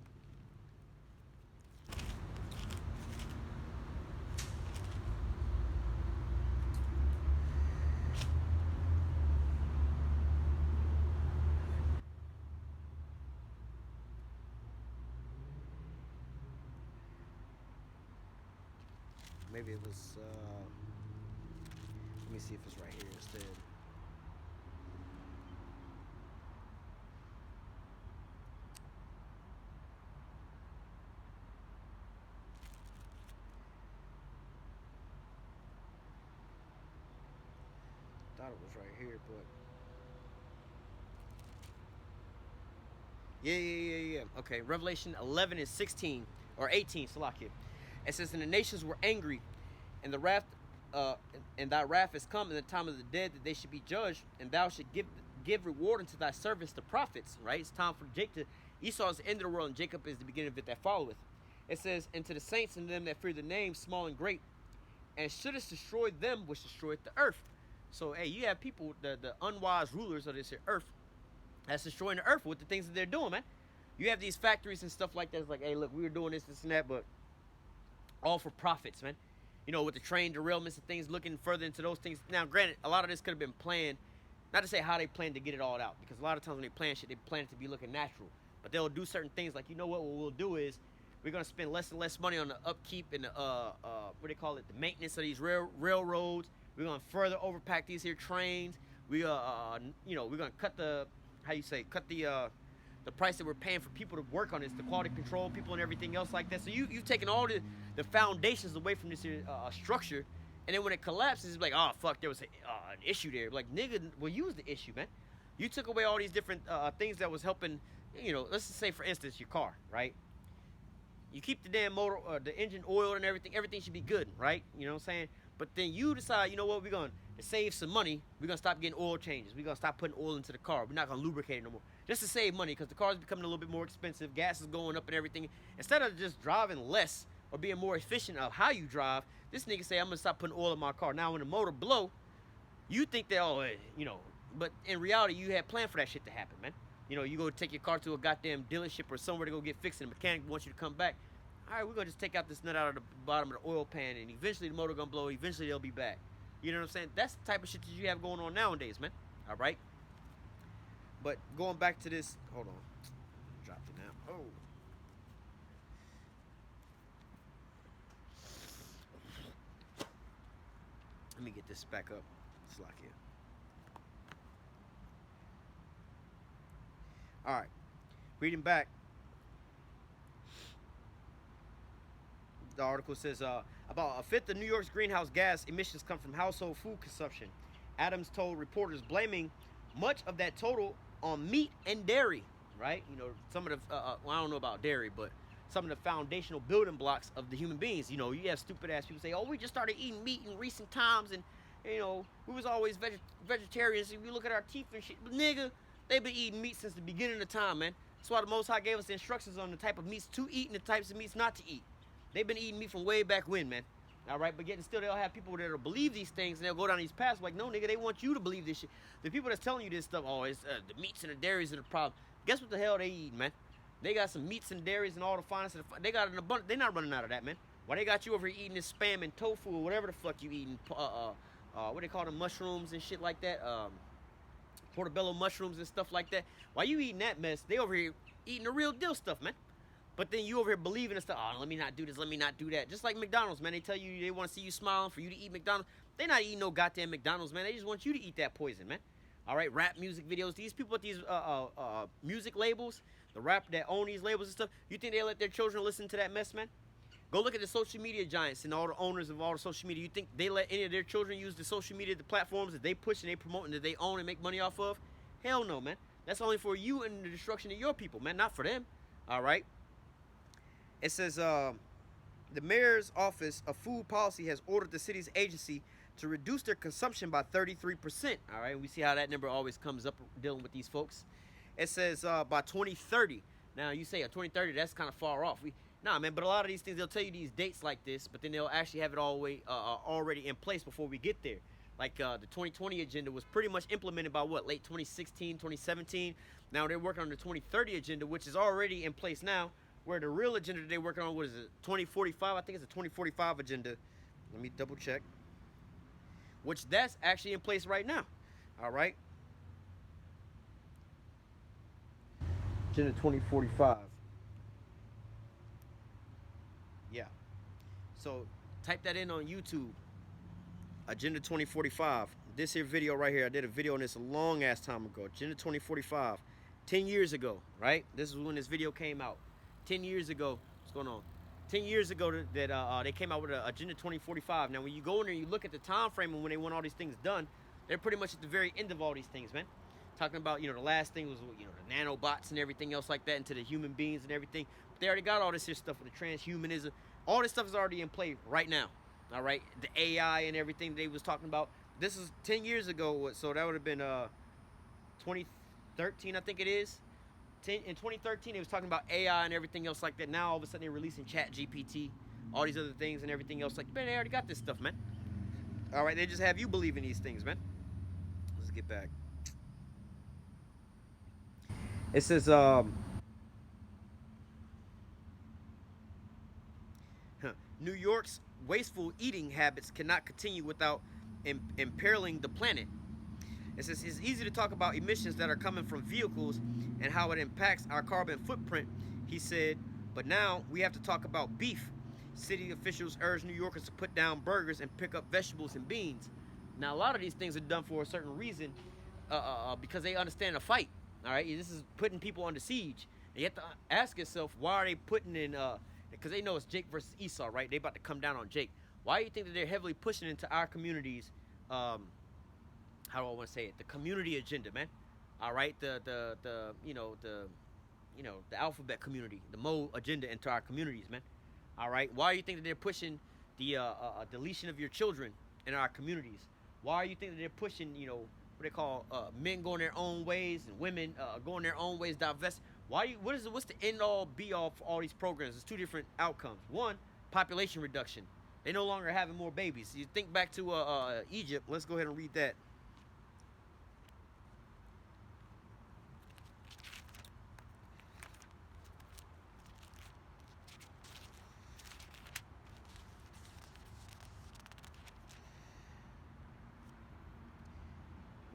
Speaker 1: Maybe it was, let me see if it's right here instead. thought it was right here, but yeah. Okay, Revelation 11 and 16 or 18, Salakia. It says, "And the nations were angry, and the wrath, and thy wrath is come in the time of the dead, that they should be judged, and thou should give reward unto thy servants the prophets." Right? It's time for Jacob. Esau is the end of the world, and Jacob is the beginning of it that followeth. It says, "And to the saints and them that fear the name, small and great, and shouldest destroy them which destroyeth the earth." So, hey, you have people, the unwise rulers of this earth, that's destroying the earth with the things that they're doing, man. You have these factories and stuff like that. It's like, hey, look, we were doing this, and that, but all for profits, man. You know, with the train derailments and things, looking further into those things. Now, granted, a lot of this could have been planned, not to say how they planned to get it all out, because a lot of times when they plan shit, they plan it to be looking natural. But they'll do certain things like, you know what we'll do is, we're going to spend less and less money on the upkeep and the, what they call it, the maintenance of these railroads. We're going to further overpack these here trains. You know, we're going to cut the, cut the price that we're paying for people to work on this, the quality control people and everything else like that. So you've taken all the foundations away from this structure, and then when it collapses, it's like, oh, fuck, there was an issue there. Like, nigga, well, use the issue, man. You took away all these different things that was helping, you know, let's just say, for instance, your car, right? You keep the damn motor, the engine oiled and everything. Everything should be good, right? You know what I'm saying? But then you decide, you know what, we're going to save some money. We're going to stop getting oil changes. We're going to stop putting oil into the car. We're not going to lubricate it no more. Just to save money, because the car is becoming a little bit more expensive. Gas is going up and everything. Instead of just driving less or being more efficient of how you drive, this nigga say, I'm going to stop putting oil in my car. Now, when the motor blow, you think that, oh, you know, but in reality, you had planned for that shit to happen, man. You know, you go take your car to a goddamn dealership or somewhere to go get fixed, and the mechanic wants you to come back. All right, we're going to just take out this nut out of the bottom of the oil pan, and eventually the motor going to blow. Eventually they'll be back. You know what I'm saying? That's the type of shit that you have going on nowadays, man. All right? But going back to this, hold on. Dropped it now. Oh. Let me get this back up. It's lock here. All right. Reading back. The article says about a fifth of New York's greenhouse gas emissions come from household food consumption. Adams told reporters, blaming much of that total on meat and dairy. Right? You know, some of the well, I don't know about dairy, but some of the foundational building blocks of the human beings. You know, you have stupid ass people say, "Oh, we just started eating meat in recent times, and you know, we was always vegetarians. If you look at our teeth and shit, but nigga, they've been eating meat since the beginning of time, man. That's why the Most High gave us the instructions on the type of meats to eat and the types of meats not to eat. They've been eating meat from way back when, man. All right, but yet still they'll have people that'll believe these things, and they'll go down these paths like, no, nigga, they want you to believe this shit. The people that's telling you this stuff, oh, it's the meats and the dairies are the problem. Guess what the hell they eat, man? They got some meats and dairies and all the finest. They got an abundance. They're not running out of that, man. Why they got you over here eating this spam and tofu or whatever the fuck you eating? What they call them, mushrooms and shit like that. Portobello mushrooms and stuff like that. Why you eating that mess? They over here eating the real deal stuff, man. But then you over here believing and stuff. Oh, let me not do this. Let me not do that. Just like McDonald's, man. They tell you they want to see you smiling for you to eat McDonald's. They not eating no goddamn McDonald's, man. They just want you to eat that poison, man. All right, rap music videos. These people with these music labels, the rap that own these labels and stuff. You think they let their children listen to that mess, man? Go look at the social media giants and all the owners of all the social media. You think they let any of their children use the social media, the platforms that they push and they promote and that they own and make money off of? Hell no, man. That's only for you and the destruction of your people, man. Not for them. All right. It says the mayor's office of food policy has ordered the city's agency to reduce their consumption by 33%. All right, we see how that number always comes up dealing with these folks. It says by 2030. Now you say 2030, that's kind of far off. Nah, man, but a lot of these things, they'll tell you these dates like this, but then they'll actually have it already in place before we get there. Like the 2020 agenda was pretty much implemented by what, late 2016, 2017. Now they're working on the 2030 agenda, which is already in place now. Where the real agenda they're working on, what is it, 2045? I think it's a 2045 agenda. Let me double check. Which that's actually in place right now. All right. Agenda 2045. Yeah. So type that in on YouTube. Agenda 2045. This here video right here, I did a video on this a long ass time ago. Agenda 2045. 10 years ago, right? This is when this video came out. 10 years ago, what's going on? 10 years ago that they came out with Agenda 2045. Now, when you go in there and you look at the time frame and when they want all these things done, They're pretty much at the very end of all these things, man. Talking about, the last thing was, the nanobots and everything else like that into the human beings and everything. But they already got all this here stuff with the transhumanism. All this stuff is already in play right now. All right, the AI and everything they was talking about. This is 10 years ago, so that would have been 2013, I think it is. In 2013, they was talking about AI and everything else like that. Now all of a sudden they're releasing Chat GPT, all these other things and everything else like. Man, they already got this stuff, man. All right, they just have you believe in these things, man. Let's get back. It says, New York's wasteful eating habits cannot continue without imperiling the planet. It says it's easy to talk about emissions that are coming from vehicles and how it impacts our carbon footprint, he said, but now we have to talk about beef. City officials urge New Yorkers to put down burgers and pick up vegetables and beans. Now, a lot of these things are done for a certain reason, because they understand a fight. All right, this is putting people under siege. And you have to ask yourself, why are they putting in? Because they know it's Jake versus Esau, right? They about to come down on Jake. Why do you think that they're heavily pushing into our communities? How do I want to say it? The community agenda, man. All right, the alphabet community, the Mo agenda into our communities, man. All right, why do you think that they're pushing the deletion of your children in our communities? Why do you think that they're pushing, what they call men going their own ways and women going their own ways, divest? What's the end all be all for all these programs? There's two different outcomes. One, population reduction. They no longer having more babies. You think back to Egypt. Let's go ahead and read that.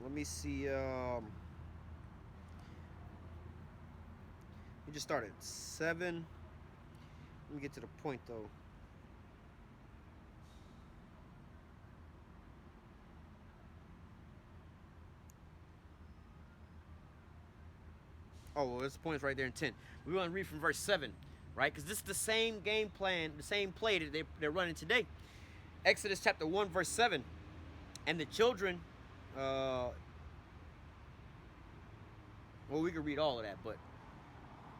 Speaker 1: Let me see. We just started at 7. Let me get to the point though. Oh, well, this point's right there in 10. We want to read from verse 7, right? Because this is the same game plan, the same play that they're running today. Exodus chapter 1, verse 7. And the children, well, we could read all of that, but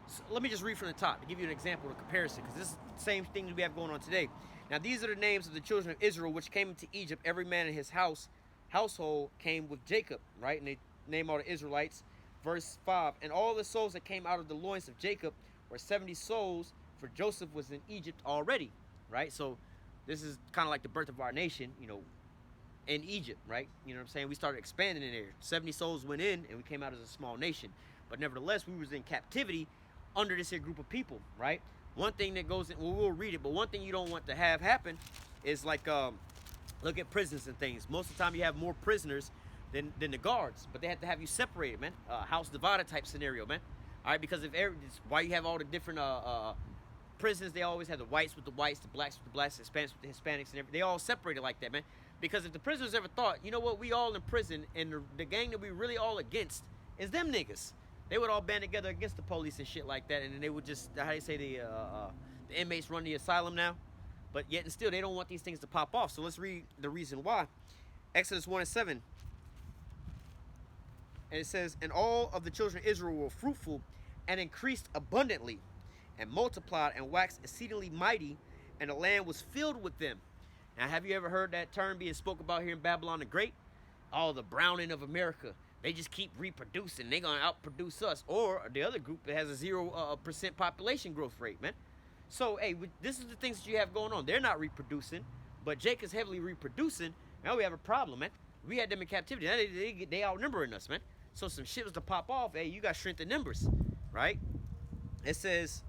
Speaker 1: so let me just read from the top to give you an example of comparison, because this is the same thing we have going on today. Now, these are the names of the children of Israel, which came into Egypt. Every man in his household came with Jacob, right? And they name all the Israelites. Verse 5, and all the souls that came out of the loins of Jacob were 70 souls, for Joseph was in Egypt already, right? So this is kind of like the birth of our nation, in Egypt, right? You know what I'm saying? We started expanding in there. 70 souls went in, and we came out as a small nation. But nevertheless, we was in captivity under this here group of people, right? One thing that goes in, well, we'll read it, but one thing you don't want to have happen is like, look at prisons and things. Most of the time you have more prisoners than the guards, but they have to have you separated, man. House divided type scenario, man. All right, because why you have all the different prisons, they always have the whites with the whites, the blacks with the blacks, the Hispanics with the Hispanics, and everything. They all separated like that, man. Because if the prisoners ever thought, you know what, we all in prison, and the gang that we really all against is them niggas, they would all band together against the police and shit like that, and then they would just, how do you say, the inmates run the asylum now? But yet and still, they don't want these things to pop off. So let's read the reason why. Exodus 1 and 7. And it says, and all of the children of Israel were fruitful and increased abundantly and multiplied and waxed exceedingly mighty, and the land was filled with them. Now, have you ever heard that term being spoke about here in Babylon the Great? Oh, the browning of America. They just keep reproducing. They're going to outproduce us. Or the other group that has a 0% population growth rate, man. So, hey, this is the things that you have going on. They're not reproducing, but Jake is heavily reproducing. Now we have a problem, man. We had them in captivity. Now they outnumbering us, man. So some shit was to pop off. Hey, you got to shrink the numbers, right? It says,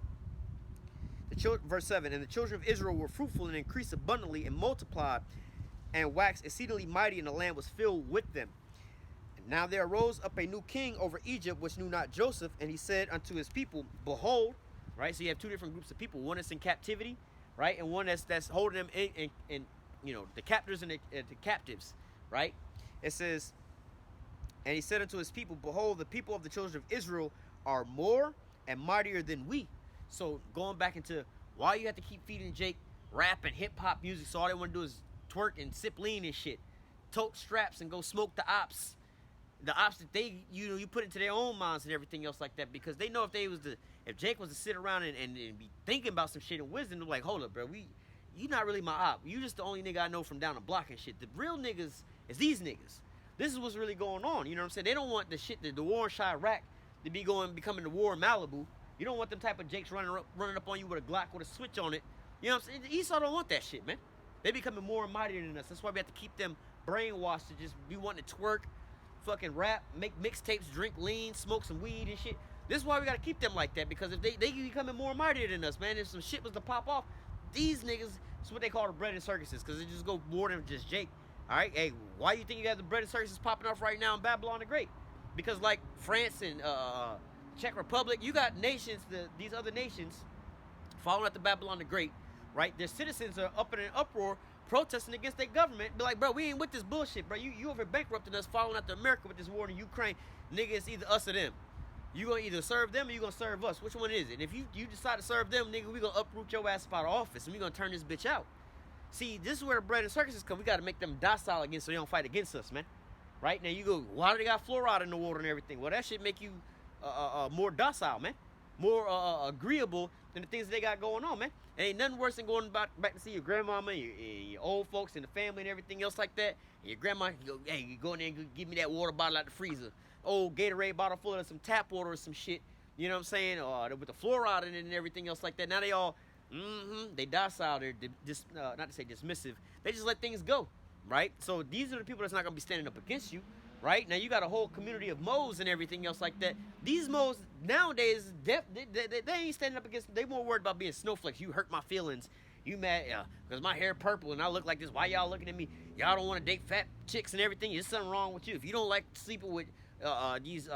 Speaker 1: verse 7, and the children of Israel were fruitful and increased abundantly and multiplied and waxed exceedingly mighty, and the land was filled with them. And now there arose up a new king over Egypt, which knew not Joseph, and he said unto his people, behold, right? So you have two different groups of people, one that's in captivity, right? And one that's holding them in the captors and the captives, right? It says, and he said unto his people, behold, the people of the children of Israel are more and mightier than we. So going back into why you have to keep feeding Jake rap and hip-hop music, so all they want to do is twerk and sip lean and shit. tote straps and go smoke the ops that they you put into their own minds and everything else like that, because they know if Jake was to sit around and be thinking about some shit and wisdom, they're like, hold up, bro, you not really my op. You just the only nigga I know from down the block and shit. The real niggas is these niggas. This is what's really going on. You know what I'm saying? They don't want the shit, the war in Chirac to becoming the war in Malibu. You don't want them type of Jakes running up on you with a Glock with a switch on it. You know what I'm saying? Esau don't want that shit, man. They becoming more and mightier than us. That's why we have to keep them brainwashed to just be wanting to twerk, fucking rap, make mixtapes, drink lean, smoke some weed and shit. This is why we gotta keep them like that, because if they becoming more and mightier than us, man. If some shit was to pop off, these niggas, it's what they call the bread and circuses, because it just go more than just Jake. All right, hey, why you think you got the bread and circuses popping off right now in Babylon the Great? Because like France and Czech Republic, you got nations, these other nations, following after Babylon the Great, right? Their citizens are up in an uproar, protesting against their government. Be like, bro, we ain't with this bullshit, bro. You over bankrupting us, following after America with this war in Ukraine. Nigga, it's either us or them. You gonna either serve them or you gonna serve us. Which one is it? And if you decide to serve them, nigga, we gonna uproot your ass out of office and we gonna turn this bitch out. See, this is where the bread and circuses come. We gotta make them docile again so they don't fight against us, man. Right? Now you go, why do they got fluoride in the water and everything? Well, that shit make you more docile, man. More agreeable than the things that they got going on, man. And ain't nothing worse than going back to see your grandmama and your old folks and the family and everything else like that. And your grandma, you go in there and give me that water bottle out the freezer. Old Gatorade bottle full of some tap water or some shit. You know what I'm saying? With the fluoride in it and everything else like that. Now they all, they docile. They're not to say dismissive. They just let things go, right? So these are the people that's not going to be standing up against you. Right? Now you got a whole community of moles and everything else like that. These moles nowadays, they ain't standing up against, they more worried about being snowflakes. You hurt my feelings. You mad because my hair purple and I look like this. Why y'all looking at me? Y'all don't want to date fat chicks and everything. There's something wrong with you. If you don't like sleeping with these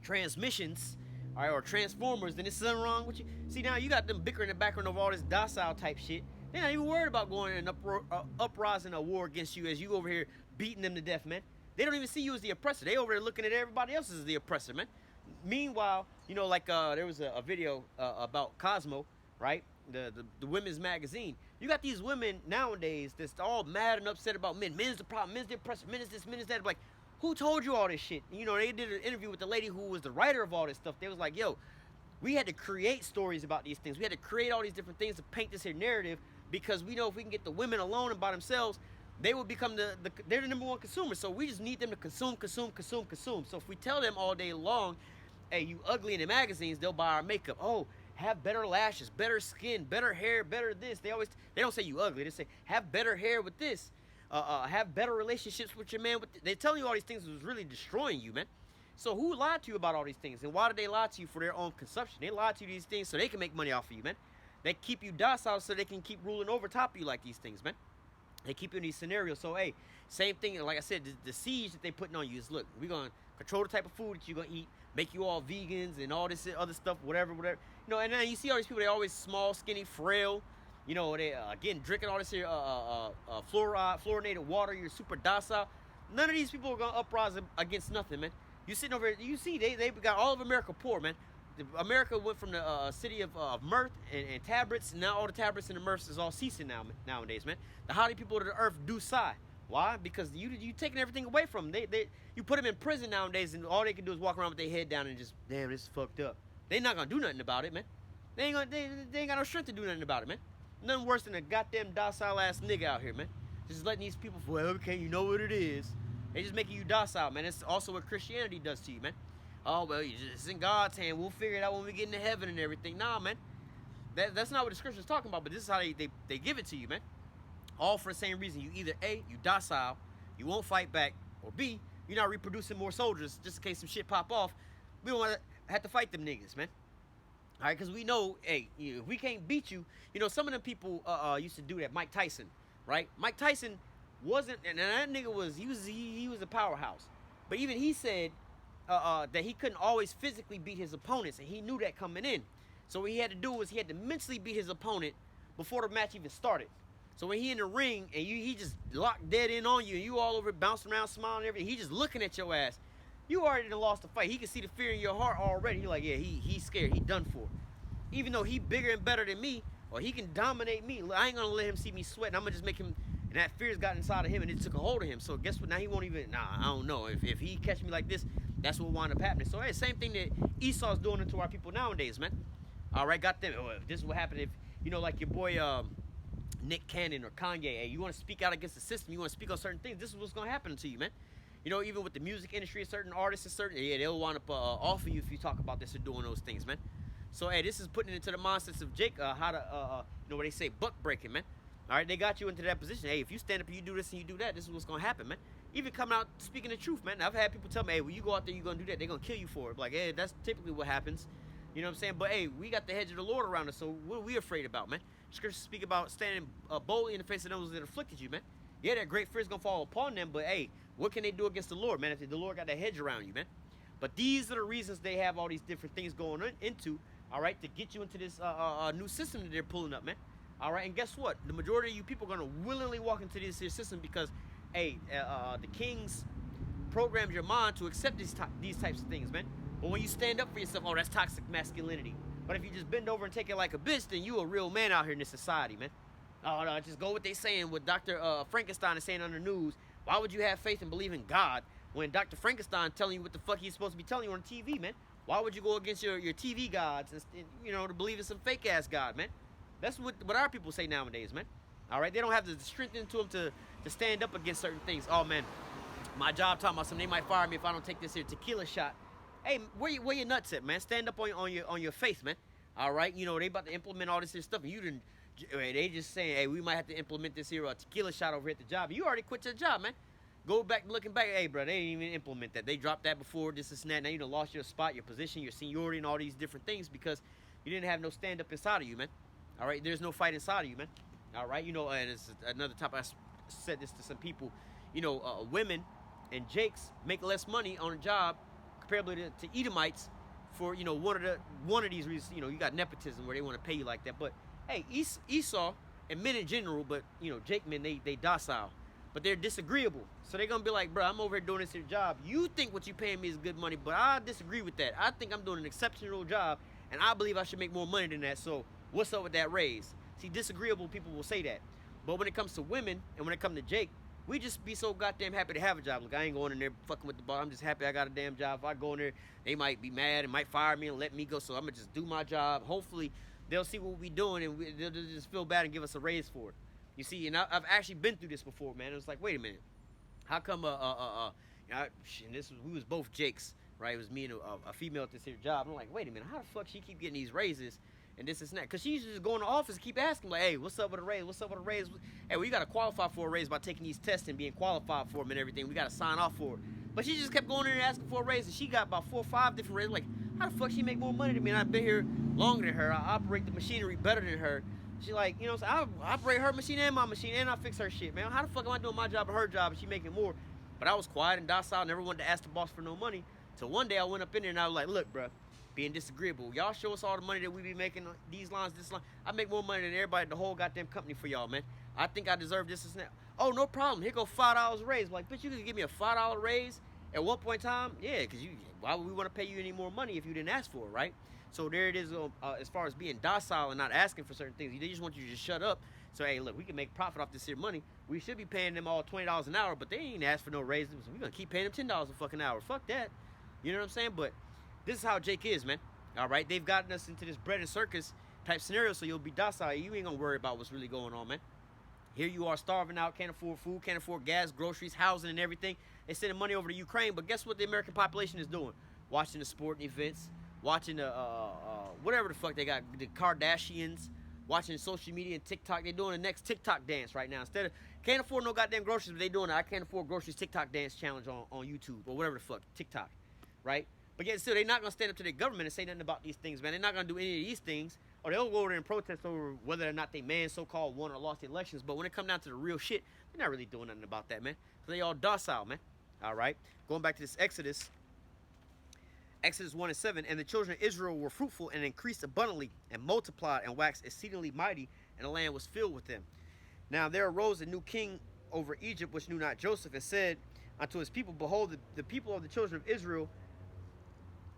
Speaker 1: transmissions, all right, or transformers, then there's something wrong with you. See, now you got them bickering in the background of all this docile type shit. They're not even worried about going in an uprising, a war against you as you over here beating them to death, man. They don't even see you as the oppressor. They over there looking at everybody else as the oppressor, man. Meanwhile, you know, like there was a video about Cosmo, right? The women's magazine. You got these women nowadays that's all mad and upset about men. Men's the problem. Men's the oppressor. Men is this. Men is that. Like, who told you all this shit? You know, they did an interview with the lady who was the writer of all this stuff. They was like, yo, we had to create stories about these things. We had to create all these different things to paint this here narrative, because we know if we can get the women alone and by themselves, they will become they're the number one consumer. So we just need them to consume. So if we tell them all day long, hey, you ugly in the magazines, they'll buy our makeup. Oh, have better lashes, better skin, better hair, better this. They don't say you ugly. They say have better hair with this. Have better relationships with your man. They tell you all these things was really destroying you, man. So who lied to you about all these things? And why did they lie to you? For their own consumption. They lied to you these things so they can make money off of you, man. They keep you docile so they can keep ruling over top of you like these things, man. They keep you in these scenarios. So, hey, same thing. Like I said, the siege that they putting on you is, look, we're going to control the type of food that you're going to eat, make you all vegans and all this other stuff, whatever. You know, and then you see all these people, they always small, skinny, frail. You know, they, again, drinking all this here fluorinated water. You're super docile. None of these people are going to uprise against nothing, man. You sitting over here, you see, they got all of America poor, man. America went from the city of mirth and tabrets, and now all the tabrets and the mirths is all ceasing nowadays, man. The haughty people of the earth do sigh. Why? Because you taking everything away from them. You put them in prison nowadays, and all they can do is walk around with their head down and just, damn, this is fucked up. They not gonna do nothing about it, man. They ain't got no strength to do nothing about it, man. Nothing worse than a goddamn docile ass nigga out here, man. Just letting these people, well, okay, you know what it is. They just making you docile, man. It's also what Christianity does to you, man. Oh, well, it's in God's hand. We'll figure it out when we get into heaven and everything. Nah, man. That's not what the scripture's talking about, but this is how they give it to you, man. All for the same reason. You either A, you docile, you won't fight back, or B, you're not reproducing more soldiers just in case some shit pop off. We don't want to have to fight them niggas, man. All right, because we know, hey, if we can't beat you, you know, some of them people used to do that. Mike Tyson, right? Mike Tyson wasn't, and that nigga was a powerhouse. But even he said that he couldn't always physically beat his opponents, and he knew that coming in. So what he had to do was he had to mentally beat his opponent before the match even started. So when he in the ring and he just locked dead in on you, and you all over bouncing around, smiling and everything, he just looking at your ass. You already done lost the fight. He can see the fear in your heart already. He's like, yeah, he's scared. He done for. Even though he bigger and better than me, or he can dominate me, I ain't gonna let him see me sweating. I'm gonna just make him And that fear's got inside of him, and it took a hold of him. So guess what? Now he won't even. Nah, I don't know. If he catch me like this, that's what wound up happening. So hey, same thing that Esau's doing to our people nowadays, man. All right, got them. This is what happened if like your boy Nick Cannon or Kanye. Hey, you want to speak out against the system? You want to speak on certain things? This is what's gonna happen to you, man. Even with the music industry, certain artists and certain they'll wind up off of you if you talk about this or doing those things, man. So hey, this is putting it into the mindsets of Jake how to what they say, buck breaking, man. All right, they got you into that position. Hey, if you stand up and you do this and you do that, this is what's gonna happen, man. Even coming out speaking the truth, man. I've had people tell me, hey, when you go out there, you're gonna do that. They're gonna kill you for it. Like, hey, that's typically what happens. You know what I'm saying? But hey, we got the hedge of the Lord around us, so what are we afraid about, man? Scriptures speak about standing boldly in the face of those that afflicted you, man. Yeah, that great fear is gonna fall upon them, but hey, what can they do against the Lord, man? If the Lord got that hedge around you, man. But these are the reasons they have all these different things going into, all right, to get you into this new system that they're pulling up, man. All right, and guess what? The majority of you people are gonna willingly walk into this system because, hey, the kings programmed your mind to accept these types of things, man. But when you stand up for yourself, oh, that's toxic masculinity. But if you just bend over and take it like a bitch, then you a real man out here in this society, man. Oh, no, just go what they saying, what Dr. Frankenstein is saying on the news. Why would you have faith and believe in God when Dr. Frankenstein telling you what the fuck he's supposed to be telling you on TV, man? Why would you go against your TV gods and to believe in some fake ass God, man? That's what our people say nowadays, man. All right, they don't have the strength into them to stand up against certain things. Oh man, my job talking about something. They might fire me if I don't take this here tequila shot. Hey, where your nuts at, man? Stand up on your faith, man. All right, they about to implement all this here stuff, and you didn't. They just saying, hey, we might have to implement this here tequila shot over here at the job. You already quit your job, man. Go back looking back. Hey, bro, they didn't even implement that. They dropped that before this and that. Now you done lost your spot, your position, your seniority, and all these different things because you didn't have no stand up inside of you, man. All right, there's no fight inside of you, man. All right, and it's another topic. I said this to some people. Women and Jakes make less money on a job comparably to Edomites for one of these reasons. You got nepotism where they want to pay you like that. But hey, Esau and men in general, but Jake men they docile, but they're disagreeable. So they're gonna be like, bro, I'm over here doing this here job. You think what you paying me is good money, but I disagree with that. I think I'm doing an exceptional job, and I believe I should make more money than that. So what's up with that raise? See, disagreeable people will say that. But when it comes to women and when it comes to Jake, we just be so goddamn happy to have a job. Look, I ain't going in there fucking with the boss. I'm just happy I got a damn job. If I go in there, they might be mad and might fire me and let me go. So I'm going to just do my job. Hopefully, they'll see what we doing and they'll just feel bad and give us a raise for it. You see, and I've actually been through this before, man. It was like, wait a minute. How come, we was both Jakes, right? It was me and a female at this here job. I'm like, wait a minute. How the fuck she keep getting these raises? And this and that, because she used to just go in the office and keep asking, like, hey, what's up with a raise? What's up with a raise? Hey, well, you got to qualify for a raise by taking these tests and being qualified for them and everything. We got to sign off for it. But she just kept going in there asking for a raise, and she got about 4 or 5 different raises. Like, how the fuck she make more money than me? And I've been here longer than her. I operate the machinery better than her. She like, so I operate her machine and my machine, and I fix her shit, man. How the fuck am I doing my job and her job, and she making more? But I was quiet and docile, never wanted to ask the boss for no money. So one day I went up in there, and I was like, look, bro. Being disagreeable. Y'all show us all the money that we be making these lines, this line. I make more money than everybody, the whole goddamn company for y'all, man. I think I deserve this and that. Oh, no problem. Here go $5 raise. I'm like, bitch, you could give me a $5 raise at one point in time? Yeah, because why would we want to pay you any more money if you didn't ask for it, right? So there it is as far as being docile and not asking for certain things. They just want you to just shut up. So, hey, look, we can make profit off this here money. We should be paying them all $20 an hour, but they ain't asked for no raises. So we're going to keep paying them $10 a fucking hour. Fuck that. You know what I'm saying? But this is how Jake is, man. All right, they've gotten us into this bread and circus type scenario, so you'll be docile. You ain't gonna worry about what's really going on, man. Here you are starving out, can't afford food, can't afford gas, groceries, housing, and everything. They're sending money over to Ukraine, but guess what the American population is doing? Watching the sporting events, watching the whatever the fuck they got, the Kardashians, watching social media and TikTok. They're doing the next TikTok dance right now. Instead of can't afford no goddamn groceries, but they doing I can't afford groceries TikTok dance challenge on YouTube or whatever the fuck TikTok, right? But yet still, they're not going to stand up to their government and say nothing about these things, man. They're not going to do any of these things. Or they'll go over there and protest over whether or not they man so-called won or lost the elections. But when it comes down to the real shit, they're not really doing nothing about that, man. So they all docile, man. All right? Going back to this Exodus 1:7. And the children of Israel were fruitful and increased abundantly and multiplied and waxed exceedingly mighty, and the land was filled with them. Now there arose a new king over Egypt, which knew not Joseph, and said unto his people, behold, the people of the children of Israel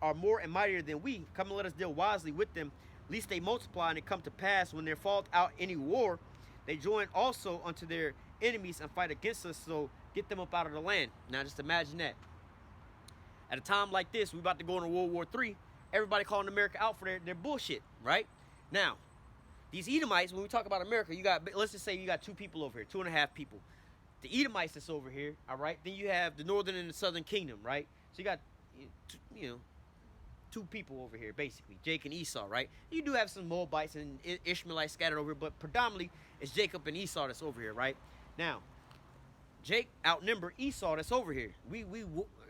Speaker 1: are more and mightier than we. Come and let us deal wisely with them, lest they multiply, and it come to pass when there falleth out any war, they join also unto their enemies and fight against us, so get them up out of the land. Now just imagine that. At a time like this, we about to go into World War III. Everybody calling America out for their bullshit, right? Now, these Edomites, when we talk about America, you got, let's just say you got 2 people over here, 2.5 people. The Edomites that's over here, all right? Then you have the northern and the southern kingdom, right? So you got, you know, 2 people over here, basically, Jake and Esau, right? You do have some Moabites and Ishmaelites scattered over here, but predominantly it's Jacob and Esau that's over here, right? Now, Jake outnumbered Esau that's over here. We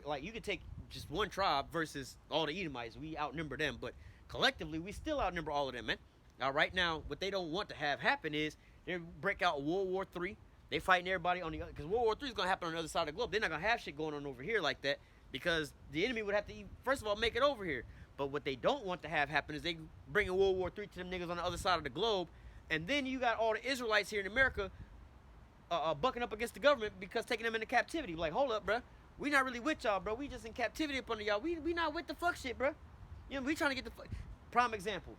Speaker 1: like, you could take just one tribe versus all the Edomites. We outnumber them, but collectively, we still outnumber all of them, man. All right, now, what they don't want to have happen is they break out World War III. They fighting everybody on the other, because World War III is going to happen on the other side of the globe. They're not going to have shit going on over here like that, because the enemy would have to, first of all, make it over here. But what they don't want to have happen is they bring in World War III to them niggas on the other side of the globe, and then you got all the Israelites here in America bucking up against the government because taking them into captivity. Like, hold up, bro. We not really with y'all, bro. We just in captivity up under y'all. We not with the fuck shit, bro. You know, we trying to get the fuck. Prime example.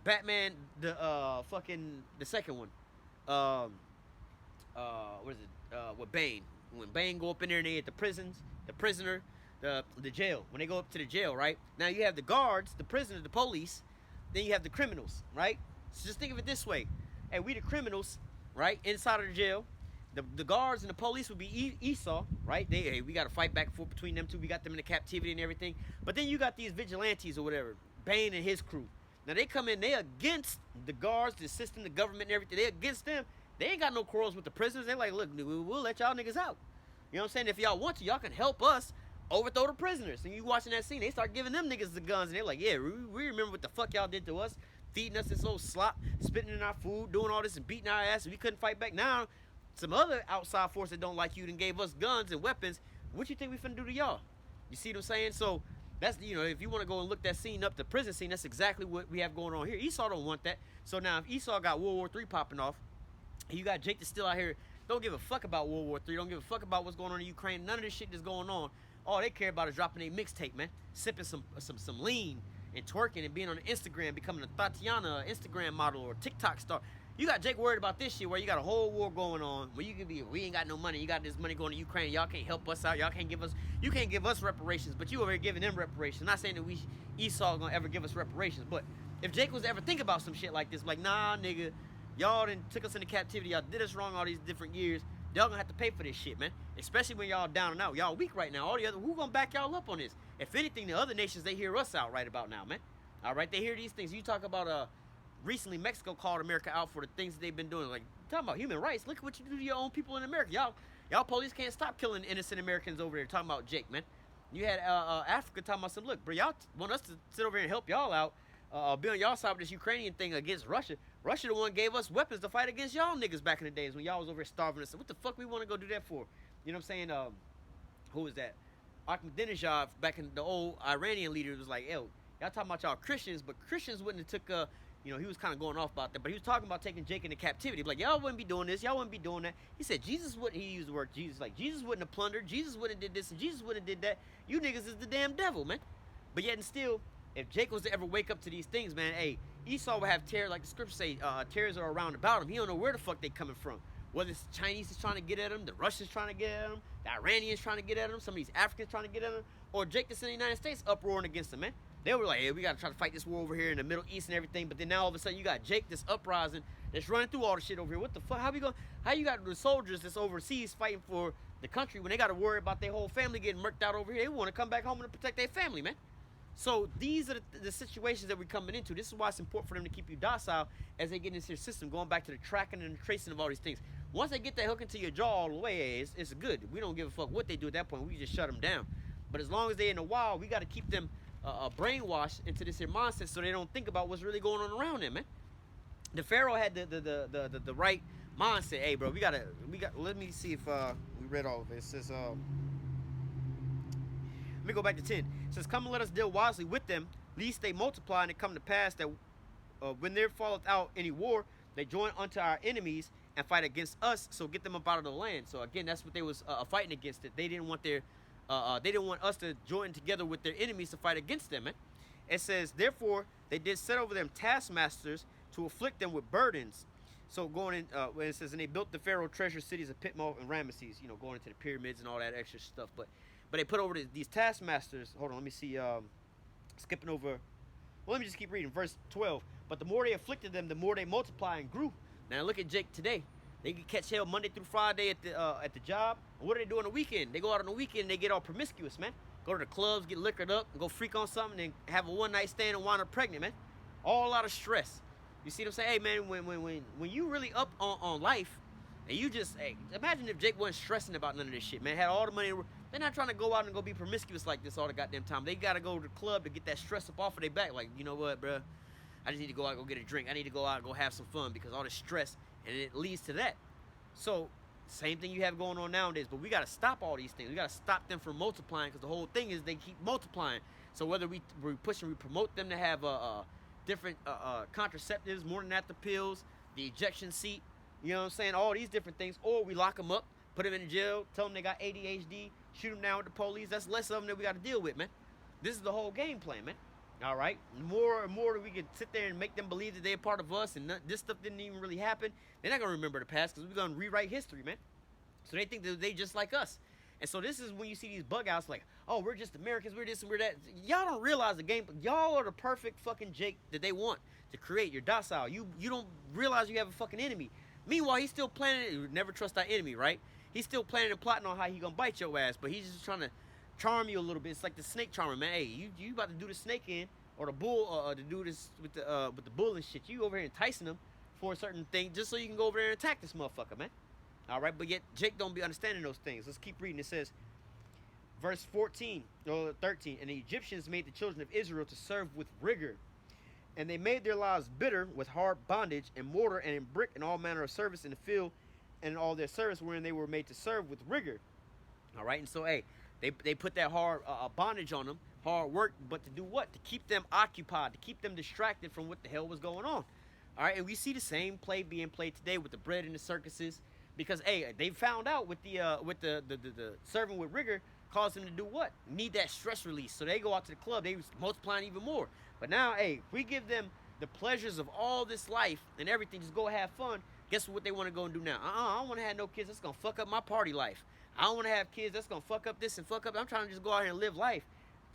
Speaker 1: Batman, the second one. What is it? With Bane. When Bane go up in there and they at the prisons, the prisoner, the jail. When they go up to the jail, right? Now you have the guards, the prisoners, the police. Then you have the criminals, right? So just think of it this way. Hey, we the criminals, right? Inside of the jail. The guards and the police would be Esau, right? We got to fight back and forth between them two. We got them into captivity and everything. But then you got these vigilantes or whatever, Bane and his crew. Now they come in, they against the guards, the system, the government and everything. They against them. They ain't got no quarrels with the prisoners. They like, look, we'll let y'all niggas out. You know what I'm saying? If y'all want to, y'all can help us overthrow the prisoners. And you watching that scene, they start giving them niggas the guns. And they're like, yeah, we remember what the fuck y'all did to us. Feeding us this old slop, spitting in our food, doing all this and beating our ass. And we couldn't fight back. Now, some other outside force that don't like you and gave us guns and weapons. What you think we finna do to y'all? You see what I'm saying? So that's, you know, if you want to go and look that scene up, the prison scene, that's exactly what we have going on here. Esau don't want that. So now if Esau got World War III popping off, and you got Jake that's still out here, don't give a fuck about World War III, don't give a fuck about what's going on in Ukraine, none of this shit that's going on. All they care about is dropping a mixtape, man. Sipping some lean and twerking and being on Instagram, becoming a Tatiana Instagram model or TikTok star. You got Jake worried about this shit where you got a whole war going on where you can be, we ain't got no money, you got this money going to Ukraine, y'all can't help us out, you can't give us reparations, but you over here giving them reparations. Not saying that Esau gonna ever give us reparations, but if Jake was to ever think about some shit like this, like, nah, nigga, y'all done took us into captivity, y'all did us wrong all these different years, y'all gonna have to pay for this shit, man. Especially when y'all down and out, y'all weak right now. All the other, who gonna back y'all up on this? If anything, the other nations, they hear us out right about now, man. All right, they hear these things. You talk about recently Mexico called America out for the things that they've been doing. Like, talking about human rights. Look at what you do to your own people in America. Y'all police can't stop killing innocent Americans over there. Talking about Jake, man. You had Africa talking about some, look, bro, y'all want us to sit over here and help y'all out, be on y'all side with this Ukrainian thing against Russia. Russia the one gave us weapons to fight against y'all niggas back in the days when y'all was over here starving us. What the fuck we want to go do that for? You know what I'm saying? Who was that? Ahmadinejad, back in the old Iranian leader, was like, yo, y'all talking about y'all Christians, but Christians wouldn't have took you know, he was kind of going off about that, but he was talking about taking Jake into captivity. Like, y'all wouldn't be doing this, y'all wouldn't be doing that. He said Jesus wouldn't, he used the word Jesus, like, Jesus wouldn't have plundered, Jesus wouldn't have did this, and Jesus wouldn't have did that. You niggas is the damn devil, man. But yet and still, if Jake was to ever wake up to these things, man, hey, Esau would have terror, like the scriptures say, terrors are around about him. He don't know where the fuck they coming from. Whether it's the Chinese is trying to get at him, the Russians trying to get at him, the Iranians trying to get at him, some of these Africans trying to get at him, or Jake that's in the United States uproaring against him, man. They were like, hey, we got to try to fight this war over here in the Middle East and everything. But then now all of a sudden you got Jake this uprising that's running through all the shit over here. What the fuck? How you got the soldiers that's overseas fighting for the country when they got to worry about their whole family getting murked out over here? They want to come back home and protect their family, man. So these are the situations that we're coming into. This is why it's important for them to keep you docile as they get into their system, going back to the tracking and the tracing of all these things. Once they get that hook into your jaw all the way, it's good. We don't give a fuck what they do at that point. We just shut them down. But as long as they're in the wild, we got to keep them brainwashed into this here mindset so they don't think about what's really going on around them, man. The Pharaoh had the right mindset. Hey, bro, we got. Let me see if we read all of it. It says, let me go back to 10. It says, come and let us deal wisely with them, lest they multiply, and it come to pass that when there falleth out any war, they join unto our enemies and fight against us. So get them up out of the land. So again, that's what they was fighting against. It. They didn't want their they didn't want us to join together with their enemies to fight against them. Man. It says, therefore, they did set over them taskmasters to afflict them with burdens. So going in, when it says, and they built the Pharaoh treasure cities of Pitmoth and Ramesses, going into the pyramids and all that extra stuff. But they put over these taskmasters. Hold on, let me see. Skipping over. Well, let me just keep reading. Verse 12. But the more they afflicted them, the more they multiplied and grew. Now look at Jake today. They can catch hell Monday through Friday at the job. And what do they do on the weekend? They go out on the weekend and they get all promiscuous, man. Go to the clubs, get liquored up, and go freak on something, and have a one-night stand and wind up pregnant, man. All out of stress. You see what I'm saying? Hey, man, when you really up on life, and you just, hey, imagine if Jake wasn't stressing about none of this shit, man. Had all the money. They're not trying to go out and go be promiscuous like this all the goddamn time. They got to go to the club to get that stress up off of their back. Like, you know what, bro? I just need to go out and go get a drink. I need to go out and go have some fun because all the stress, and it leads to that. So, same thing you have going on nowadays. But we got to stop all these things. We got to stop them from multiplying because the whole thing is they keep multiplying. So whether we push and we promote them to have different contraceptives, morning after pills, the ejection seat, you know what I'm saying, all these different things, or we lock them up, put them in jail, tell them they got ADHD, shoot them down with the police. That's less of them that we got to deal with, man. This is the whole game plan, man. All right, more and more that we can sit there and make them believe that they're part of us and this stuff didn't even really happen. They're not gonna remember the past because we're gonna rewrite history, man. So they think that they just like us. And so this is when you see these bug outs like, oh, we're just Americans, we're this and we're that. Y'all don't realize the game. Y'all are the perfect fucking Jake that they want to create. You're docile. You don't realize you have a fucking enemy. Meanwhile, he's still planning. Never trust our enemy, right? He's still planning and plotting on how he gonna bite your ass, but he's just trying to charm you a little bit. It's like the snake charmer, man. Hey, you about to do the snake in, or the bull, to do this with the bull and shit. You over here enticing them for a certain thing just so you can go over there and attack this motherfucker, man. All right, but yet Jake don't be understanding those things. Let's keep reading. It says, verse 14 or 13, and the Egyptians made the children of Israel to serve with rigor, and they made their lives bitter with hard bondage in mortar and in brick and all manner of service in the field, and in all their service wherein they were made to serve with rigor. All right, and so hey, they put that hard bondage on them, hard work, but to do what? To keep them occupied, to keep them distracted from what the hell was going on. All right, and we see the same play being played today with the bread and the circuses. Because hey, they found out with the serving with rigor caused them to do what? Need that stress release. So they go out to the club, they was multiplying even more. But now, hey, if we give them the pleasures of all this life and everything, just go have fun. Guess what they want to go and do now? I don't want to have no kids. That's gonna fuck up my party life. I don't want to have kids. That's gonna fuck up this and fuck up. I'm trying to just go out here and live life.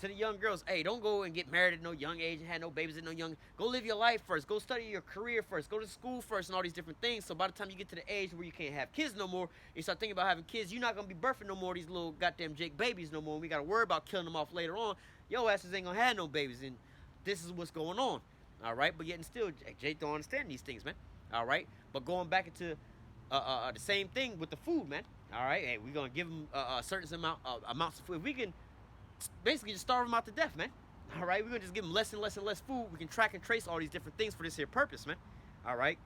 Speaker 1: To the young girls, hey, don't go and get married at no young age and have no babies at no young. Go live your life first. Go study your career first. Go to school first and all these different things. So by the time you get to the age where you can't have kids no more, you start thinking about having kids, you're not going to be birthing no more of these little goddamn Jake babies no more. And we got to worry about killing them off later on. Your asses ain't going to have no babies. And this is what's going on. All right? But yet and still, Jake don't understand these things, man. All right? But going back into the same thing with the food, man. All right? Hey, we're going to give them a certain amounts of food. If we can basically just starve them out to death, man. All right, we're gonna just give them less and less and less food. We can track and trace all these different things for this here purpose, man. All right,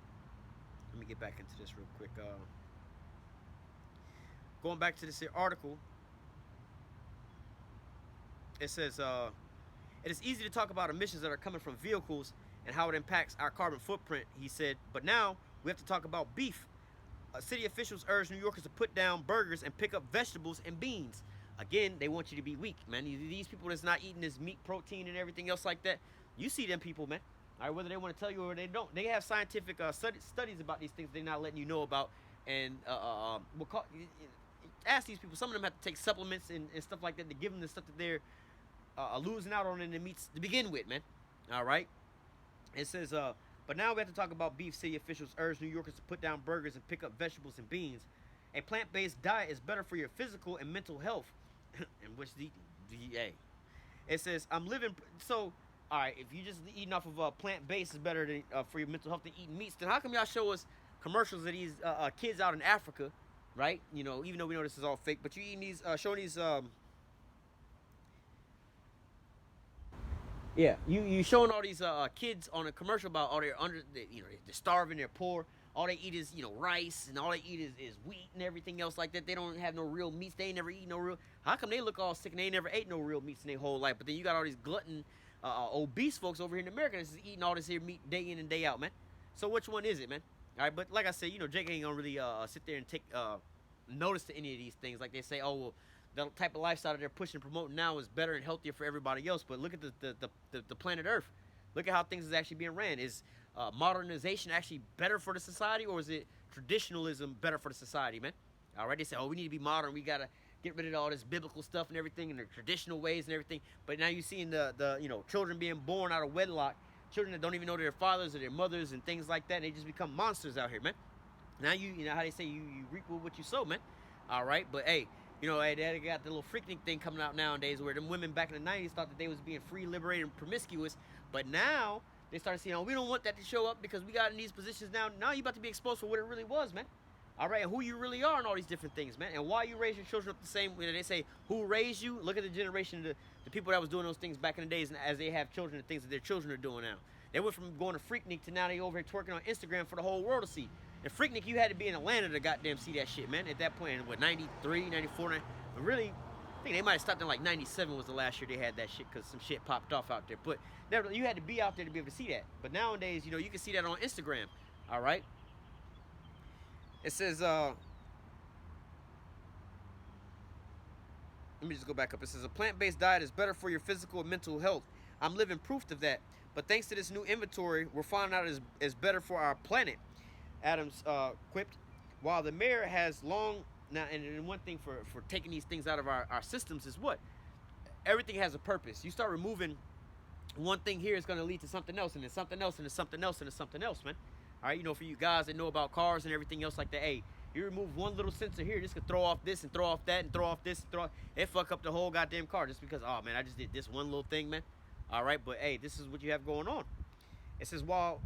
Speaker 1: let me get back into this real quick. Going back to this here article, it says it is easy to talk about emissions that are coming from vehicles and how it impacts our carbon footprint, he said, but now we have to talk about beef. City officials urge New Yorkers to put down burgers and pick up vegetables and beans. Again, they want you to be weak, man. These people that's not eating this meat, protein, and everything else like that, you see them people, man. All right, whether they want to tell you or they don't. They have scientific studies about these things they're not letting you know about. And ask these people. Some of them have to take supplements and stuff like that to give them the stuff that they're losing out on in the meats to begin with, man. All right. It says, but now we have to talk about beef. City officials urge New Yorkers to put down burgers and pick up vegetables and beans. A plant-based diet is better for your physical and mental health. And which it says I'm living. So all right, if you just eating off of plant-based is better than for your mental health than eating meats, then how come y'all show us commercials of these kids out in Africa, right? You know, even though we know this is all fake, but you eating these, showing these. Yeah, you showing all these kids on a commercial about all they're they're starving, they're poor. All they eat is, rice, and all they eat is wheat and everything else like that. They don't have no real meats. They ain't never eat no real. How come they look all sick and they ain't never ate no real meats in their whole life? But then you got all these glutton, obese folks over here in America that's eating all this here meat day in and day out, man. So which one is it, man? All right, but like I said, Jake ain't gonna really sit there and take notice to any of these things. Like they say, oh well, the type of lifestyle that they're pushing and promoting now is better and healthier for everybody else. But look at the planet Earth. Look at how things is actually being ran. Is modernization actually better for the society, or is it traditionalism better for the society, man? All right, they say, oh, we need to be modern. We gotta get rid of all this biblical stuff and everything, and the traditional ways and everything. But now you're seeing the children being born out of wedlock, children that don't even know their fathers or their mothers and things like that. And they just become monsters out here, man. Now you know how they say you reap what you sow, man. All right, but hey, hey, they got the little freaking thing coming out nowadays where them women back in the 90s thought that they was being free, liberated, and promiscuous, but now they started saying, oh, we don't want that to show up because we got in these positions now. Now you about to be exposed for what it really was, man. All right, and who you really are and all these different things, man. And why you raise your children up the same way. They say, who raised you? Look at the generation, the people that was doing those things back in the days, and as they have children, the things that their children are doing now. They went from going to Freaknik to now they over here twerking on Instagram for the whole world to see. And Freaknik, you had to be in Atlanta to goddamn see that shit, man. At that point, in what, 93, 94, 90, but really, I think they might have stopped in like 97 was the last year they had that shit because some shit popped off out there. But never, you had to be out there to be able to see that. But nowadays, you can see that on Instagram, all right? It says, let me just go back up. It says, a plant-based diet is better for your physical and mental health. I'm living proof of that. But thanks to this new inventory, we're finding out it's better for our planet, Adams quipped. While the mayor has long... Now, and one thing for taking these things out of our systems is what? Everything has a purpose. You start removing one thing here, it's going to lead to something else, and then something else, and then something else, and then something else, man. All right, for you guys that know about cars and everything else like that, hey, you remove one little sensor here, this could throw off this and throw off that and throw off this and it fuck up the whole goddamn car just because, oh, man, I just did this one little thing, man. All right, but, hey, this is what you have going on. It says, while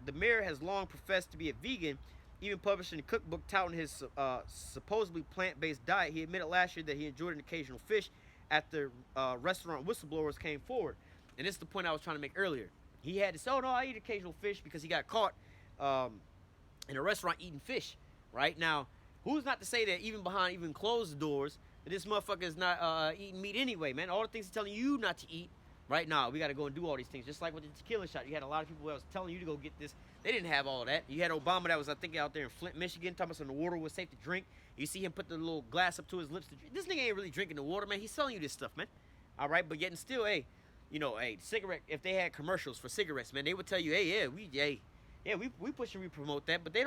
Speaker 1: the mayor has long professed to be a vegan, even publishing a cookbook touting his supposedly plant-based diet, he admitted last year that he enjoyed an occasional fish after restaurant whistleblowers came forward. And this is the point I was trying to make earlier. He had to say, oh, no, I eat occasional fish because he got caught in a restaurant eating fish, right? Now, who's not to say that even behind closed doors, that this motherfucker is not eating meat anyway, man? All the things he's telling you not to eat, right? Now, we got to go and do all these things. Just like with the tequila shot, you had a lot of people that was telling you to go get this. They didn't have all that. You had Obama that was, I think, out there in Flint, Michigan, talking about some the water was safe to drink. You see him put the little glass up to his lips to drink. This nigga ain't really drinking the water, man. He's selling you this stuff, man. All right, but yet and still, hey, cigarette. If they had commercials for cigarettes, man, they would tell you, hey, we push and we promote that, but they're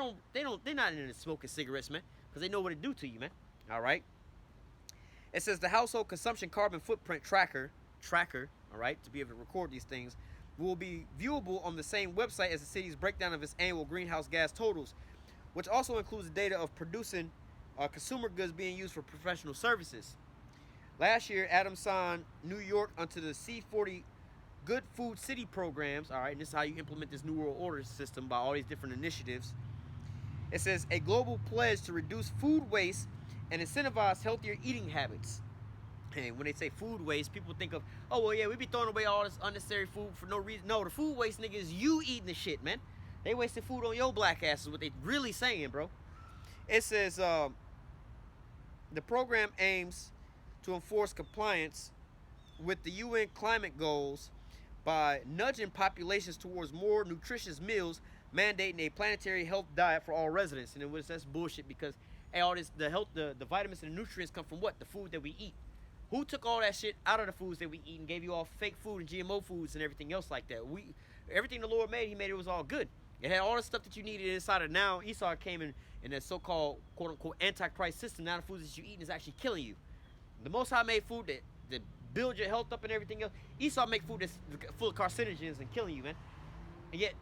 Speaker 1: not into smoking cigarettes, man, because they know what it do to you, man. All right. It says the household consumption carbon footprint tracker, all right, to be able to record these things, will be viewable on the same website as the city's breakdown of its annual greenhouse gas totals, which also includes the data of producing consumer goods being used for professional services. Last year, Adams signed New York onto the C40 Good Food City programs, all right, and this is how you implement this New World Order system by all these different initiatives. It says a global pledge to reduce food waste and incentivize healthier eating habits. And when they say food waste, people think of, oh, well, yeah, we be throwing away all this unnecessary food for no reason. No, the food waste, nigga, is you eating the shit, man. They wasting food on your black ass is what they really saying, bro. It says the program aims to enforce compliance with the UN climate goals by nudging populations towards more nutritious meals, mandating a planetary health diet for all residents. And that's bullshit because, hey, all this, the vitamins and the nutrients come from what? The food that we eat. Who took all that shit out of the foods that we eat and gave you all fake food and GMO foods and everything else like that? Everything the Lord made, he made it was all good. It had all the stuff that you needed inside of. Now Esau came in a so-called quote-unquote antichrist system. Now the foods that you eat is actually killing you. The Most High made food that build your health up and everything else. Esau make food that's full of carcinogens and killing you, man. And yet,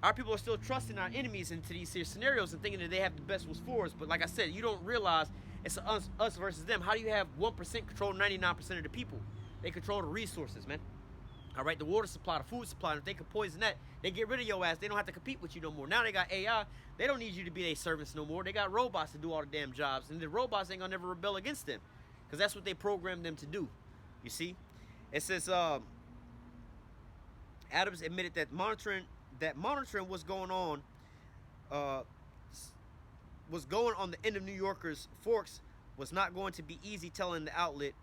Speaker 1: our people are still trusting our enemies into these here scenarios and thinking that they have the best ones for us. But like I said, you don't realize it's us versus them. How do you have 1% control 99% of the people? They control the resources, man. All right, the water supply, the food supply. And if they could poison that, they get rid of your ass. They don't have to compete with you no more. Now they got AI. They don't need you to be their servants no more. They got robots to do all the damn jobs. And the robots ain't going to never rebel against them. Because that's what they programmed them to do. You see? It says, Adams admitted that monitoring what's going on the end of New Yorkers' forks was not going to be easy, telling the outlet,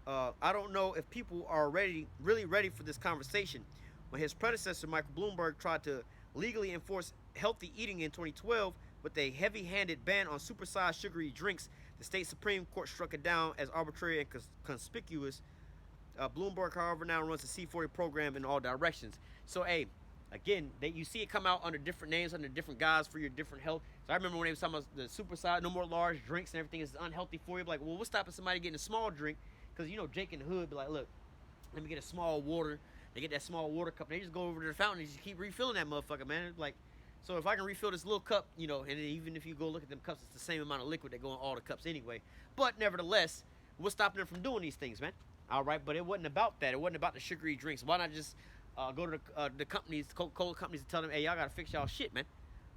Speaker 1: I don't know if people are really ready for this conversation. When his predecessor, Michael Bloomberg, tried to legally enforce healthy eating in 2012 with a heavy-handed ban on supersized sugary drinks, the state Supreme Court struck it down as arbitrary and conspicuous. Bloomberg, however, now runs the C40 program in all directions. So, hey, Again, you see it come out under different names, under different guys for your different health. So I remember when they was talking about the super size, no more large drinks and everything is unhealthy for you. Like, well, what's stopping somebody getting a small drink? Because, you know, Jake in the hood be like, look, let me get a small water. They get that small water cup. And they just go over to the fountain and just keep refilling that motherfucker, man. Like, so if I can refill this little cup, you know, and even if you go look at them cups, it's the same amount of liquid that go in all the cups anyway. But nevertheless, what's stopping them from doing these things, man? All right, but it wasn't about that. It wasn't about the sugary drinks. Why not just go to the companies, Coca-Cola companies, and tell them, hey, y'all gotta fix y'all shit, man.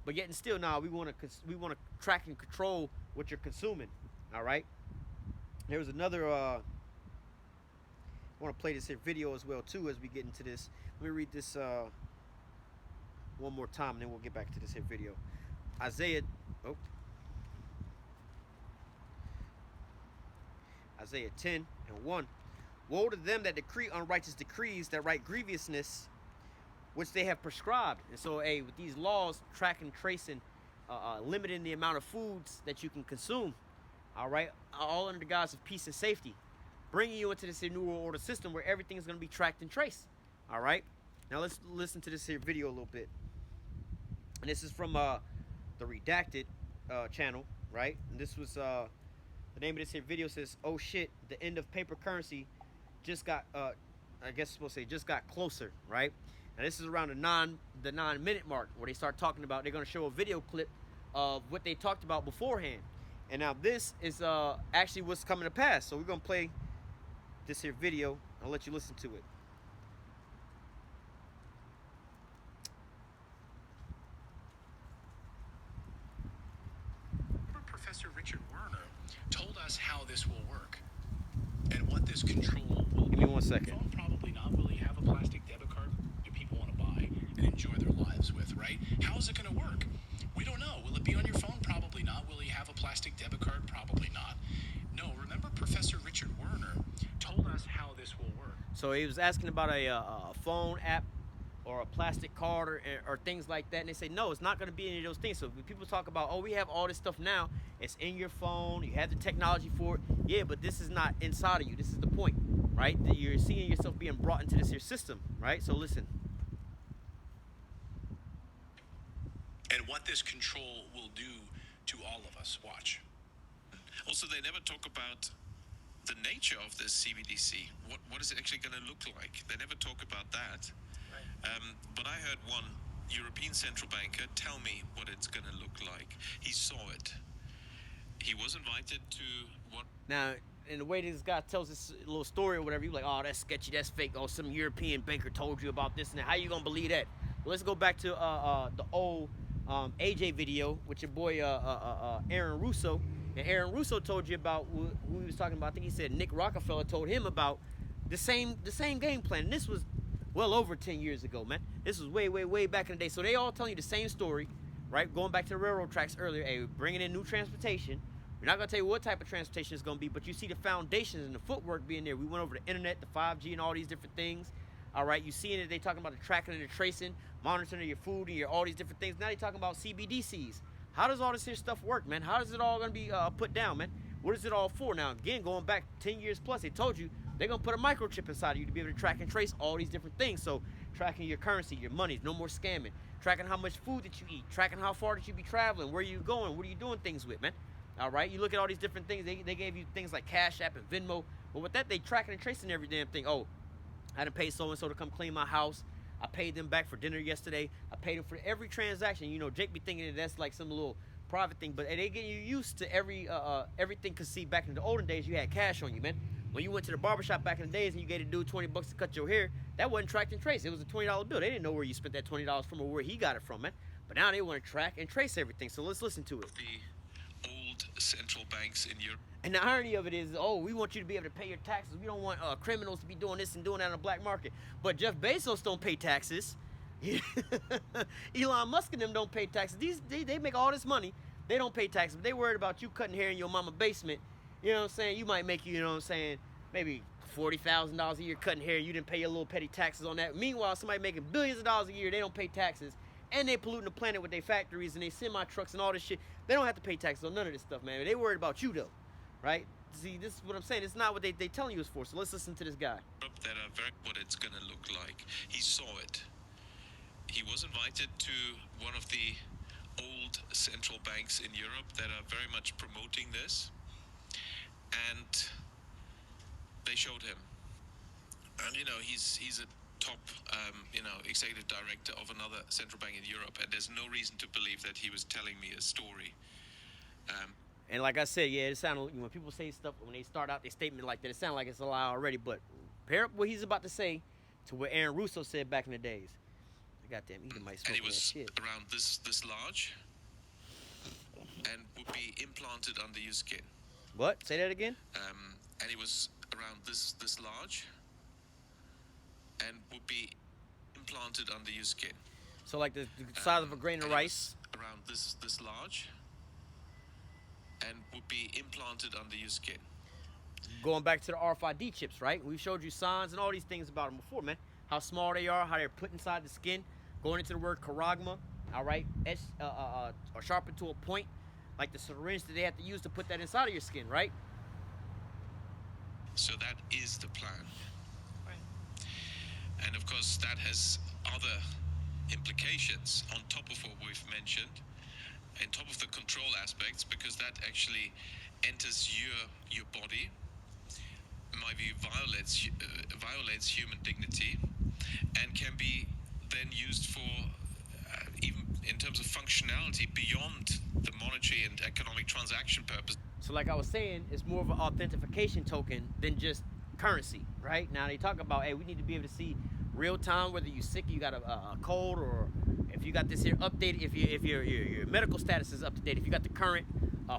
Speaker 1: But yet and still, now we want to track and control what you're consuming. All right. There was another. I want to play this here video as well too as we get into this. Let me read this one more time, and then we'll get back to this here video. Isaiah 10:1. Woe to them that decree unrighteous decrees, that write grievousness, which they have prescribed. And so, with these laws, tracking, tracing, limiting the amount of foods that you can consume, all right, all under the guise of peace and safety, bringing you into this new world order system where everything is going to be tracked and traced. All right. Now let's listen to this here video a little bit. And this is from the Redacted channel, right? And this was the name of this here video says, "Oh shit, the end of paper currency just got I guess supposed to say just got closer," right? Now this is around the 9-minute mark where they start talking about, they're going to show a video clip of what they talked about beforehand. And now this is actually what's coming to pass. So we're going to play this here video. I'll let you listen to it.
Speaker 2: Professor Richard Werner told us how this will work and what this control will do.
Speaker 1: Give me 1 second.
Speaker 2: Phone probably not. Will you have a plastic debit card that people want to buy and enjoy their lives with, right? How is it going to work? We don't know. Will it be on your phone? Probably not. Will you have a plastic debit card? Probably not. No, remember Professor Richard Werner told us how this will work.
Speaker 1: So he was asking about a phone app or a plastic card or things like that, and they say no, it's not going to be any of those things. So when people talk about, oh, we have all this stuff now, it's in your phone, you have the technology for it, yeah, but this is not inside of you. This is the point, right? That you're seeing yourself being brought into this here system, right? So listen.
Speaker 2: And what this control will do to all of us. Watch.
Speaker 3: Also, they never talk about the nature of this CBDC. What is it actually going to look like? They never talk about that. But I heard one European central banker tell me what it's going to look like. He saw it. He was invited to what?
Speaker 1: Now, in the way this guy tells this little story or whatever, you're like, oh, that's sketchy, that's fake. Oh, some European banker told you about this and that. How you going to believe that? Well, let's go back to the old AJ video with your boy Aaron Russo. And Aaron Russo told you about who he was talking about. I think he said Nick Rockefeller told him about the same game plan. And this was well over 10 years ago, man. This was way back in the day. So they all telling you the same story, right? Going back to the railroad tracks earlier, hey, bringing in new transportation. We're not going to tell you what type of transportation it's going to be, but you see the foundations and the footwork being there. We went over the internet, the 5G, and all these different things. All right, you seeing it, they talking about the tracking and the tracing, monitoring your food and all these different things. Now they talking about CBDCs. How does all this here stuff work, man? How is it all going to be put down, man? What is it all for? Now, again, going back 10 years plus, they told you they're going to put a microchip inside of you to be able to track and trace all these different things. So tracking your currency, your money, no more scamming. Tracking how much food that you eat. Tracking how far that you be traveling. Where are you going? What are you doing things with, man? All right, you look at all these different things. They gave you things like Cash App and Venmo. But with that, they tracking and tracing every damn thing. Oh, I done paid so-and-so to come clean my house. I paid them back for dinner yesterday. I paid them for every transaction. You know, Jake be thinking that that's like some little private thing, but they getting you used to everything. Cause see, back in the olden days, you had cash on you, man. When you went to the barbershop back in the days and you gave a dude $20 to cut your hair, that wasn't tracked and traced. It was a $20 bill. They didn't know where you spent that $20 from or where he got it from, man. But now they want to track and trace everything. So let's listen to it.
Speaker 3: The old central banks in Europe.
Speaker 1: And the irony of it is, oh, we want you to be able to pay your taxes. We don't want criminals to be doing this and doing that on the black market. But Jeff Bezos don't pay taxes. Elon Musk and them don't pay taxes. They make all this money. They don't pay taxes. But they worried about you cutting hair in your mama basement. You know what I'm saying? You might make, you know what I'm saying, maybe $40,000 a year cutting hair. You didn't pay your little petty taxes on that. Meanwhile, somebody making billions of dollars a year, they don't pay taxes. And they polluting the planet with their factories and they semi-trucks and all this shit. They don't have to pay taxes on none of this stuff, man. They worried about you, though. Right? See, this is what I'm saying. It's not what they telling you it's for. So let's listen to this guy.
Speaker 3: That are very what it's going to look like. He saw it. he was invited to one of the old central banks in Europe that are very much promoting this, and they showed him. And he's a top executive director of another central bank in Europe, and there's no reason to believe that he was telling me a story.
Speaker 1: And like I said, yeah, it sounded, when people say stuff, when they start out their statement like that, it sounds like it's a lie already. But pair up what he's about to say to what Aaron Russo said back in the days. Goddamn, he might
Speaker 3: And
Speaker 1: smoke
Speaker 3: he
Speaker 1: that
Speaker 3: was
Speaker 1: shit.
Speaker 3: around this large, and would be implanted under your skin.
Speaker 1: What? Say that again?
Speaker 3: And he was around this large, and would be implanted under your skin.
Speaker 1: So like the size of a grain of
Speaker 3: And he
Speaker 1: rice.
Speaker 3: was around this large, and would be implanted under your skin.
Speaker 1: Going back to the RFID chips, right? We've showed you signs and all these things about them before, man. How small they are, how they're put inside the skin. Going into the word charagma, all right? Or sharpened to a point, like the syringe that they have to use to put that inside of your skin, right?
Speaker 3: So that is the plan. And of course, that has other implications on top of what we've mentioned, on top of the control aspects, because that actually enters your body. In my view, violates human dignity, and can be then used for even in terms of functionality beyond the monetary and economic transaction purpose.
Speaker 1: So like I was saying, it's more of an authentication token than just currency, right? Now they talk about, hey, we need to be able to see real time whether you're sick, you got a cold, or if you got this here updated, if your medical status is up to date, if you got the current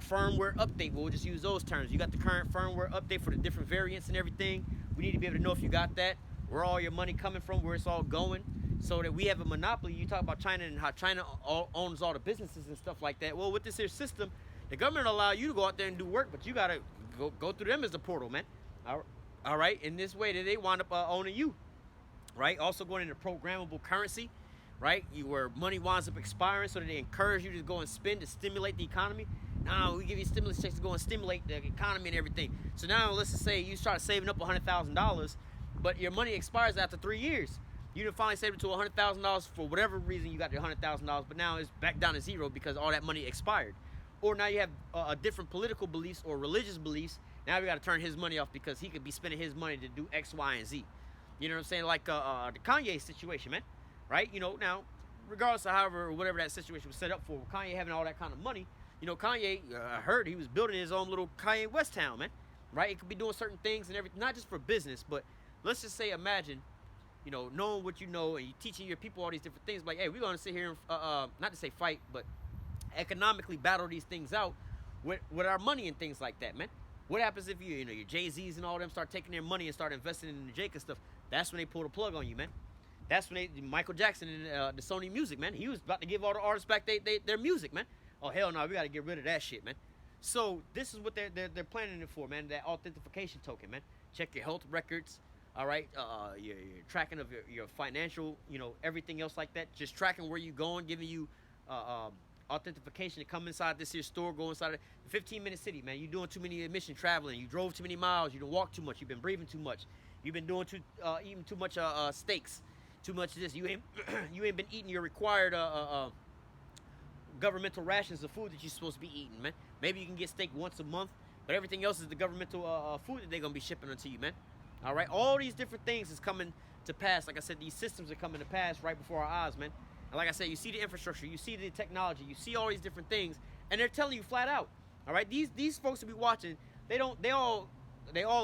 Speaker 1: firmware update, we'll just use those terms. You got the current firmware update for the different variants and everything. We need to be able to know if you got that, where all your money coming from, where it's all going, so that we have a monopoly. You talk about China and how China owns all the businesses and stuff like that. Well, with this here system, the government will allow you to go out there and do work, but you gotta go through them as the portal, man. All right. In this way, that they wind up owning you, right? Also going into programmable currency, right? Where money winds up expiring, so that they encourage you to go and spend to stimulate the economy. Now we give you stimulus checks to go and stimulate the economy and everything. So now let's just say you start saving up $100,000, but your money expires after 3 years. You done finally saved it to $100,000 for whatever reason you got your $100,000, but now it's back down to zero because all that money expired. Or now you have different political beliefs or religious beliefs. Now we got to turn his money off because he could be spending his money to do X, Y, and Z. You know what I'm saying? Like the Kanye situation, man. Right? You know, now, regardless of however or whatever that situation was set up for, Kanye having all that kind of money, you know, Kanye, I heard he was building his own little Kanye West town, man. Right? It could be doing certain things and everything, not just for business, but let's just say, imagine, you know, knowing what you know and you teaching your people all these different things. Like, hey, we're going to sit here and, not to say fight, but economically battle these things out with our money and things like that, man. What happens if your Jay-Z's and all them start taking their money and start investing in the Jake and stuff? That's when they pull the plug on you, man. That's when Michael Jackson and the Sony Music, man. He was about to give all the artists back their music, man. Oh, hell no, we got to get rid of that shit, man. So this is what they're planning it for, man. That authentication token, man. Check your health records, all right? Your tracking of your financial, everything else like that. Just tracking where you going, giving you authentication to come inside this here store, go inside it. 15-minute city, man. You doing too many emission traveling. You drove too many miles. You don't walk too much. You've been breathing too much. You've been doing eating too much steaks. Too much of this. You ain't been eating your required governmental rations of food that you're supposed to be eating, man. Maybe you can get steak once a month, but everything else is the governmental food that they're gonna be shipping unto you, man. All right, all these different things is coming to pass. Like I said, these systems are coming to pass right before our eyes, man. And like I said, you see the infrastructure, you see the technology, you see all these different things, and they're telling you flat out. All right, these folks that be watching, they all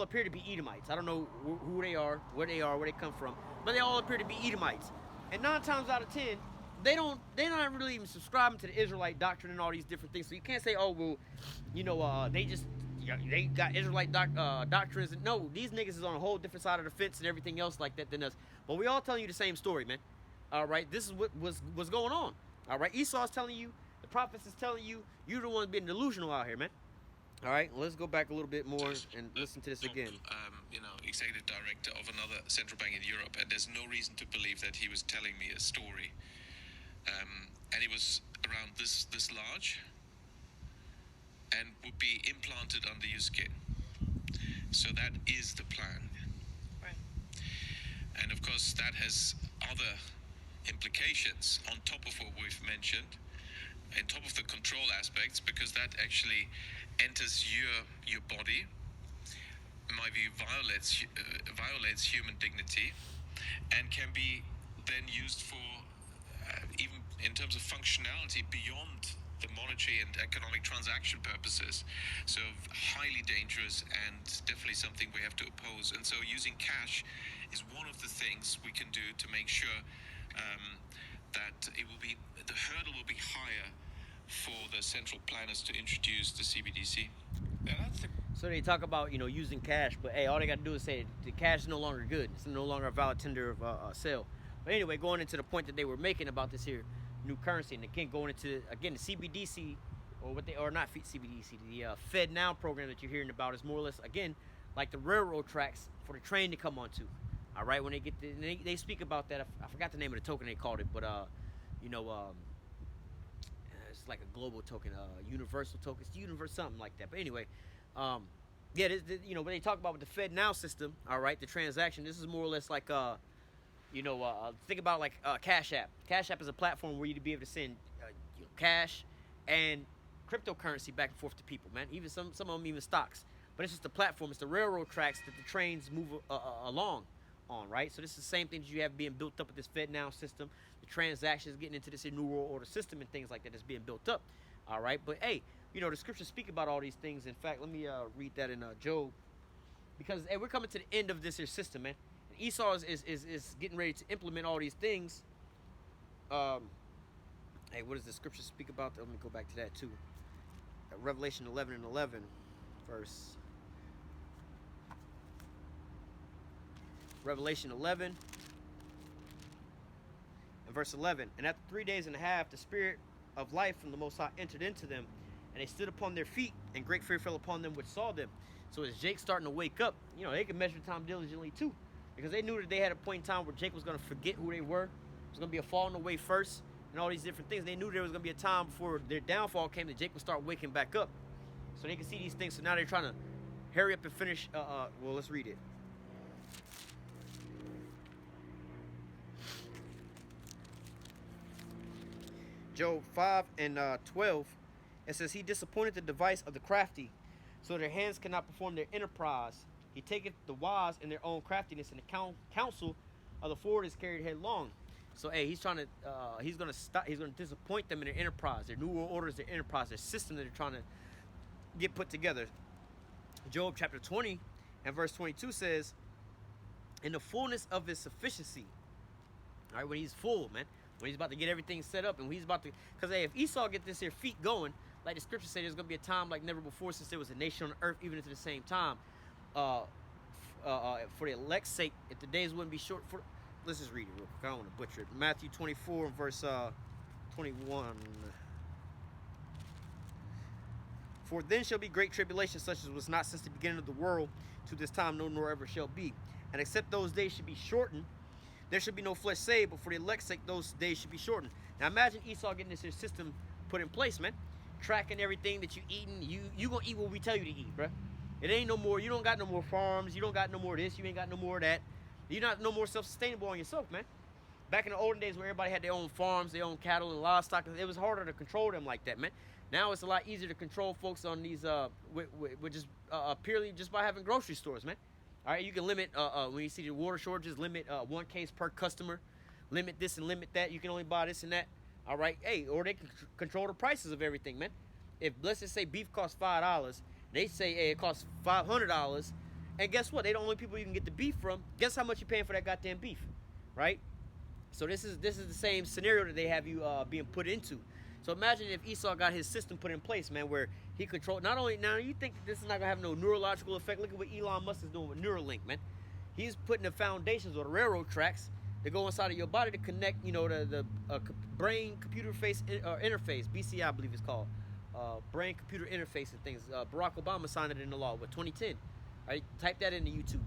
Speaker 1: appear to be Edomites. I don't know who they are, where they come from, but they all appear to be Edomites. And 9 times out of 10, they're not really even subscribing to the Israelite doctrine and all these different things. So you can't say, oh well, they got Israelite doctrines. No, these niggas is on a whole different side of the fence and everything else like that than us. But we all telling you the same story, man. All right, this is what was going on. All right, Esau's telling you, the prophets is telling you, you're the one being delusional out here, man. All right, let's go back a little bit more and listen to this again.
Speaker 3: Executive director of another central bank in Europe, and there's no reason to believe that he was telling me a story. And he was around this large, and would be implanted under your skin. So that is the plan.
Speaker 4: Right.
Speaker 3: And of course, that has other implications on top of what we've mentioned, on top of the control aspects, because that actually enters your body. In my view, violates human dignity, and can be then used for even in terms of functionality beyond the monetary and economic transaction purposes. So highly dangerous, and definitely something we have to oppose. And so using cash is one of the things we can do to make sure that the hurdle will be higher for the central planners to introduce the CBDC.
Speaker 2: And that's the
Speaker 1: So they talk about, using cash, but hey, all they got to do is say the cash is no longer good. It's no longer a valid tender of sale. But anyway, going into the point that they were making about this here new currency, and again going into the CBDC, or not CBDC, the Fed Now program that you're hearing about is more or less again like the railroad tracks for the train to come onto. All right, when they get they speak about that. I forgot the name of the token they called it, but it's like a global token, universal token, it's universe something like that. But anyway. Yeah, when they talk about with the Fed Now system, all right, the transaction, this is more or less like, think about like Cash App. Cash App is a platform where you'd be able to send cash and cryptocurrency back and forth to people, man. Even some of them even stocks. But it's just a platform. It's the railroad tracks that the trains move along on, right? So this is the same thing that you have being built up with this Fed Now system. The transactions getting into this new world order system and things like that is being built up, all right? But hey, the scriptures speak about all these things. In fact, let me read that in Job, because hey, we're coming to the end of this here system, man. And Esau is getting ready to implement all these things. Hey, what does the scripture speak about? Let me go back to that too. Revelation 11:11, verse. Revelation 11 and verse 11. And after 3 days and a half, the Spirit of life from the Most High entered into them, and they stood upon their feet, and great fear fell upon them which saw them. So as Jake's starting to wake up, they could measure time diligently too, because they knew that they had a point in time where Jake was going to forget who they were. It was going to be a falling away first, and all these different things. They knew there was going to be a time before their downfall came that Jake would start waking back up, so they could see these things. So now they're trying to hurry up and finish. Well, let's read it. Job 5:12, it says, he disappointed the device of the crafty, so their hands cannot perform their enterprise. He taketh the wise in their own craftiness, and the counsel of the forward is carried headlong. So hey, he's trying to he's gonna disappoint them in their enterprise, their new world orders, their enterprise, their system that they're trying to get put together. Job chapter 20 and verse 22 says, in the fullness of his sufficiency, all right, when he's full, man, when he's about to get everything set up, and he's about to, because hey, if Esau get this here feet going, like the scripture says, there's going to be a time like never before since there was a nation on earth, even at the same time. For the elect's sake, if the days wouldn't be short, let's just read it real quick. I don't want to butcher it. Matthew 24 verse 21. For then shall be great tribulation, such as was not since the beginning of the world to this time, no nor ever shall be. And except those days should be shortened, there should be no flesh saved, but for the elect's sake, those days should be shortened. Now imagine Esau getting this system put in place, man. Tracking everything that you eating. You gonna eat what we tell you to eat, bruh. It ain't no more. You don't got no more farms. You don't got no more of this. You ain't got no more of that. You're not no more self-sustainable on yourself, man. Back in the olden days where everybody had their own farms, their own cattle and livestock, it was harder to control them like that, man. Now it's a lot easier to control folks on these with just purely just by having grocery stores, man. All right, you can limit when you see the water shortages, limit one case per customer, limit this and limit that. You can only buy this and that. All right, hey, or they can control the prices of everything, man. If let's just say beef costs $5, they say hey, it costs $500, and guess what? They're the only people you can get the beef from. Guess how much you're paying for that goddamn beef, right? So this is the same scenario that they have you being put into. So imagine if Esau got his system put in place, man, where he controlled not only now. You think that this is not gonna have no neurological effect? Look at what Elon Musk is doing with Neuralink, man. He's putting the foundations or the railroad tracks that go inside of your body to connect, the brain computer face interface, BCI, I believe it's called, brain computer interface and things. Barack Obama signed it into law with 2010. Right, type that into YouTube.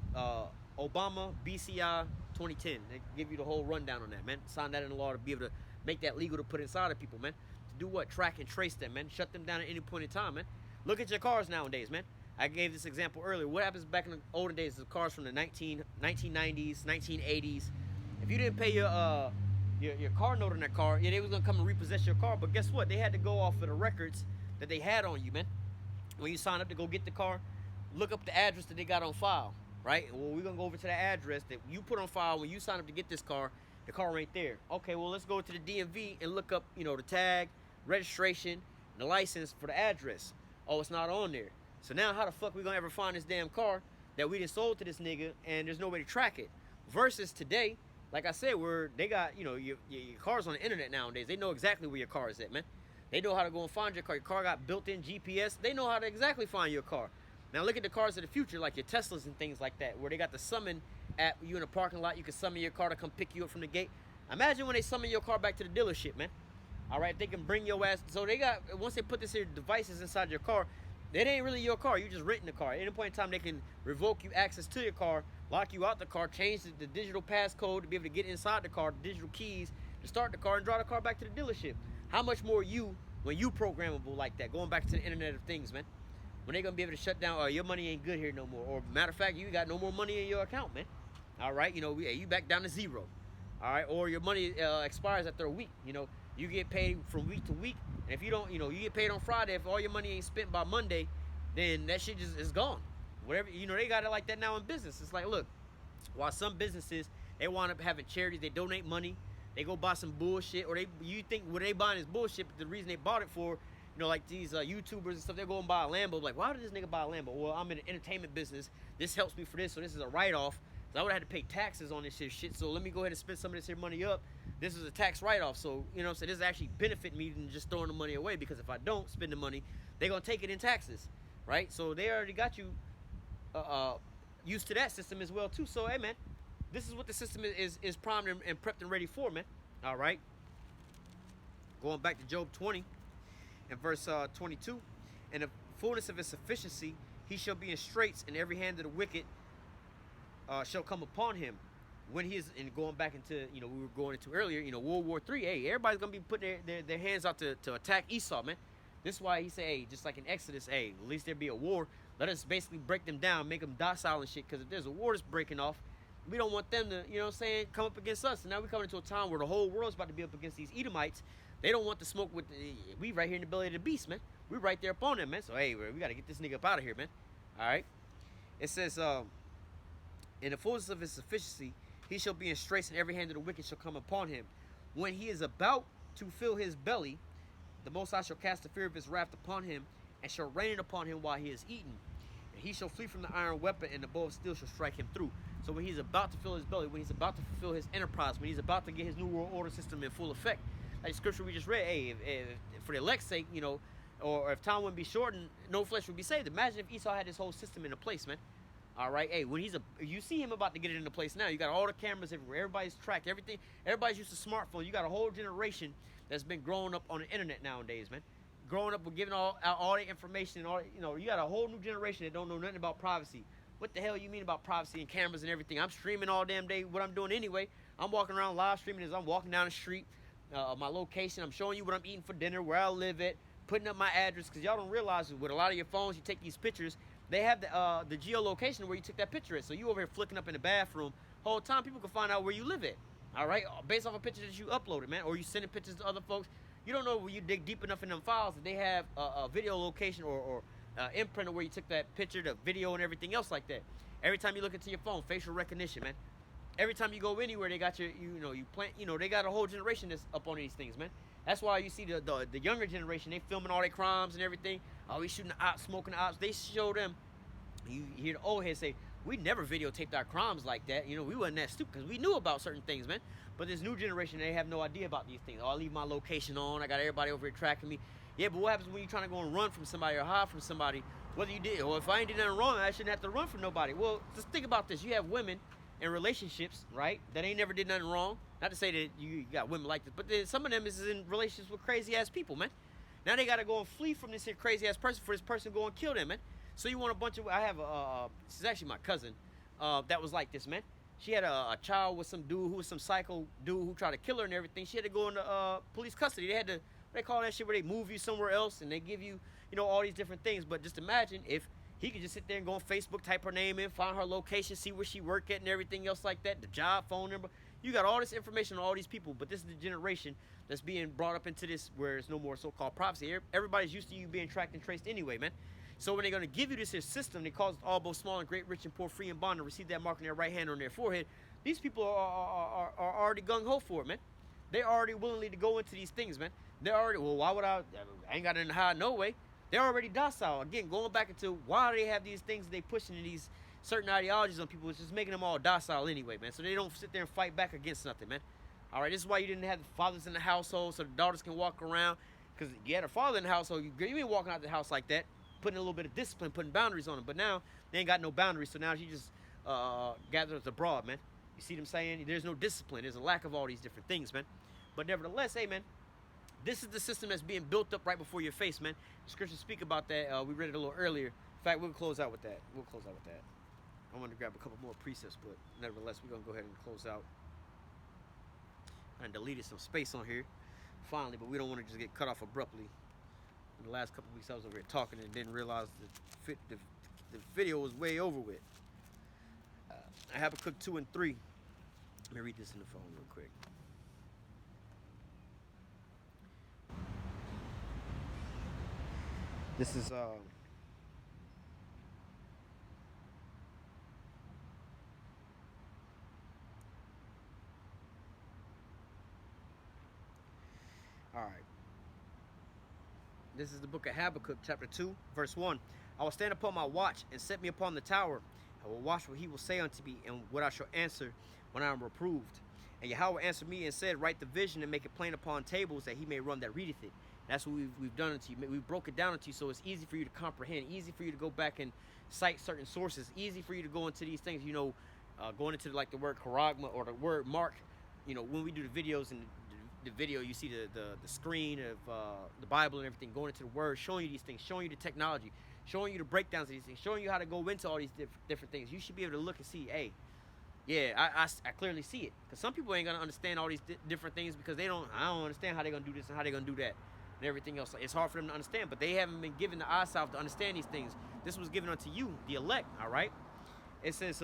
Speaker 1: Obama BCI 2010. They give you the whole rundown on that, man. Sign that into law to be able to make that legal to put inside of people, man. To do what? Track and trace them, man. Shut them down at any point in time, man. Look at your cars nowadays, man. I gave this example earlier. What happens back in the olden days? The cars from the 1990s, 1980s. If you didn't pay your car note on that car. Yeah, they was gonna come and repossess your car, but guess what? They had to go off of the records that they had on you, man. When you sign up to go get the car, look up the address that they got on file, right? Well, we're gonna go over to the address that you put on file when you sign up to get this car. The car ain't there. Okay, well, let's go to the DMV and look up, the tag, registration, and the license for the address. Oh, it's not on there. So now how the fuck we gonna ever find this damn car that we done sold to this nigga and there's no way to track it? Versus today, like I said, where they got, your car's on the internet nowadays. They know exactly where your car is at, man. They know how to go and find your car. Your car got built-in GPS. They know how to exactly find your car. Now look at the cars of the future, like your Teslas and things like that, where they got the summon app. You in a parking lot, you can summon your car to come pick you up from the gate. Imagine when they summon your car back to the dealership, man. All right, they can bring your ass. So they got, once they put this here devices inside your car, it ain't really your car. You just renting the car. At any point in time, they can revoke you access to your car, lock you out the car, change the digital passcode to be able to get inside the car, the digital keys to start the car and drive the car back to the dealership. How much more you, when you programmable like that, going back to the Internet of Things, man? When they gonna be able to shut down, your money ain't good here no more. Or matter of fact, you got no more money in your account, man. All right, you back down to zero. All right, or your money expires after a week. You get paid from week to week, and if you don't, you get paid on Friday. If all your money ain't spent by Monday, then that shit just is gone. Whatever, they got it like that now in business. It's like, look, while some businesses, they wind up having charities, they donate money, they go buy some bullshit, or you think what they buying is bullshit, but the reason they bought it for, like these YouTubers and stuff, they go and buy a Lambo. Like, why did this nigga buy a Lambo? Well, I'm in the entertainment business. This helps me for this, so this is a write-off. So I would have had to pay taxes on this shit. So let me go ahead and spend some of this here money up. This is a tax write-off. So, so this is actually benefit me than just throwing the money away, because if I don't spend the money, they're going to take it in taxes, right? So they already got you used to that system as well, too. So, hey, man, this is what the system is primed and prepped and ready for, man. All right? Going back to Job 20 and verse 22. In the fullness of his sufficiency, he shall be in straits, and every hand of the wicked shall come upon him. When he is, and going back into, we were going into earlier, World War III, hey, everybody's going to be putting their hands out to attack Esau, man. This is why he said, hey, just like in Exodus, hey, at least there be a war. Let us basically break them down, make them docile and shit, because if there's a war that's breaking off, we don't want them to, come up against us. And now we're coming into a time where the whole world's about to be up against these Edomites. They don't want to smoke with, we right here in the belly of the beast, man. We right there up on them, man. So, hey, we got to get this nigga up out of here, man. All right? It says, in the fullness of his sufficiency, he shall be in straits, and every hand of the wicked shall come upon him. When he is about to fill his belly, the Most High shall cast the fear of his wrath upon him, and shall rain it upon him while he is eating. And he shall flee from the iron weapon, and the bow of steel shall strike him through. So when he's about to fill his belly, when he's about to fulfill his enterprise, when he's about to get his new world order system in full effect, like the scripture we just read, hey, if for the elect's sake, or if time wouldn't be shortened, no flesh would be saved. Imagine if Esau had this whole system into place, man. All right, hey, when you see him about to get it into place now. You got all the cameras everywhere. Everybody's tracked. Everything. Everybody's used to smartphone. You got a whole generation that's been growing up on the internet nowadays, man. Growing up with giving out all the information and all. You got a whole new generation that don't know nothing about privacy. What the hell you mean about privacy and cameras and everything? I'm streaming all damn day. What I'm doing anyway. I'm walking around live streaming as I'm walking down the street. My location. I'm showing you what I'm eating for dinner, where I live at, putting up my address, because y'all don't realize with a lot of your phones, you take these pictures. They have the geolocation where you took that picture at. So you over here flicking up in the bathroom. Whole time people can find out where you live at. All right? Based off a picture that you uploaded, man. Or you sending pictures to other folks. You don't know where you dig deep enough in them files that they have a video location or imprint of where you took that picture, the video, and everything else like that. Every time you look into your phone, facial recognition, man. Every time you go anywhere, they got your, they got a whole generation that's up on these things, man. That's why you see the younger generation, they filming all their crimes and everything. Oh, we shooting the ops, smoking the ops. They show them. You hear the old heads say, we never videotaped our crimes like that. We wasn't that stupid because we knew about certain things, man. But this new generation, they have no idea about these things. Oh, I leave my location on. I got everybody over here tracking me. Yeah, but what happens when you're trying to go and run from somebody or hide from somebody? Whether you did, or if I ain't did nothing wrong, I shouldn't have to run from nobody. Well, just think about this. You have women in relationships, right, that ain't never did nothing wrong. Not to say that you got women like this, but some of them is in relationships with crazy-ass people, man. Now they got to go and flee from this here crazy-ass person for this person to go and kill them, man. So you want a bunch of, I have this is actually my cousin, that was like this, man. She had a child with some dude who was some psycho dude who tried to kill her and everything. She had to go into police custody. They had to, what they call that shit, where they move you somewhere else and they give you, all these different things. But just imagine if he could just sit there and go on Facebook, type her name in, find her location, see where she work at and everything else like that, the job, phone number. You got all this information on all these people, but this is the generation that's being brought up into this where it's no more so-called prophecy. Everybody's used to you being tracked and traced anyway, man. So when they're going to give you this here system, they cause all both small and great, rich and poor, free and bond, and receive that mark on their right hand or on their forehead. These people are already gung-ho for it, man. They're already willingly to go into these things, man. They're already, well, why would I ain't got nothing to hide, no way. They're already docile. Again, going back into why they have these things they pushing in these certain ideologies on people, it's just making them all docile anyway, man. So they don't sit there and fight back against nothing, man. All right, this is why you didn't have the fathers in the household so the daughters can walk around. Because you had a father in the household, you ain't walking out the house like that, putting a little bit of discipline, putting boundaries on them. But now, they ain't got no boundaries, so now she just gathers abroad, man. You see what I'm saying? There's no discipline. There's a lack of all these different things, man. But nevertheless, hey, man, this is the system that's being built up right before your face, man. The scriptures speak about that. We read it a little earlier. In fact, we'll close out with that. I wanted to grab a couple more precepts, but nevertheless, we're going to go ahead and close out. I deleted some space on here, finally, but we don't want to just get cut off abruptly. In the last couple weeks, I was over here talking and didn't realize the video was way over with. Habakkuk 2 and 3. Let me read this in the phone real quick. This is all right. This is the book of Habakkuk, chapter 2, verse 1. I will stand upon my watch and set me upon the tower. I will watch what he will say unto me and what I shall answer when I am reproved. And Yahweh answered me and said, write the vision and make it plain upon tables that he may run that readeth it. That's what we've done unto you. We've broke it down unto you so it's easy for you to comprehend, easy for you to go back and cite certain sources, easy for you to go into these things, you know, going into like the word charagma or the word mark. You know, when we do the videos and the video, you see the screen of the Bible and everything, going into the word, showing you these things, showing you the technology, showing you the breakdowns of these things, showing you how to go into all these different things. You should be able to look and see, hey, yeah, I clearly see it. Because some people ain't going to understand all these different things because I don't understand how they're going to do this and how they're going to do that and everything else. It's hard for them to understand, but they haven't been given the eyesight to understand these things. This was given unto you, the elect, all right? It says,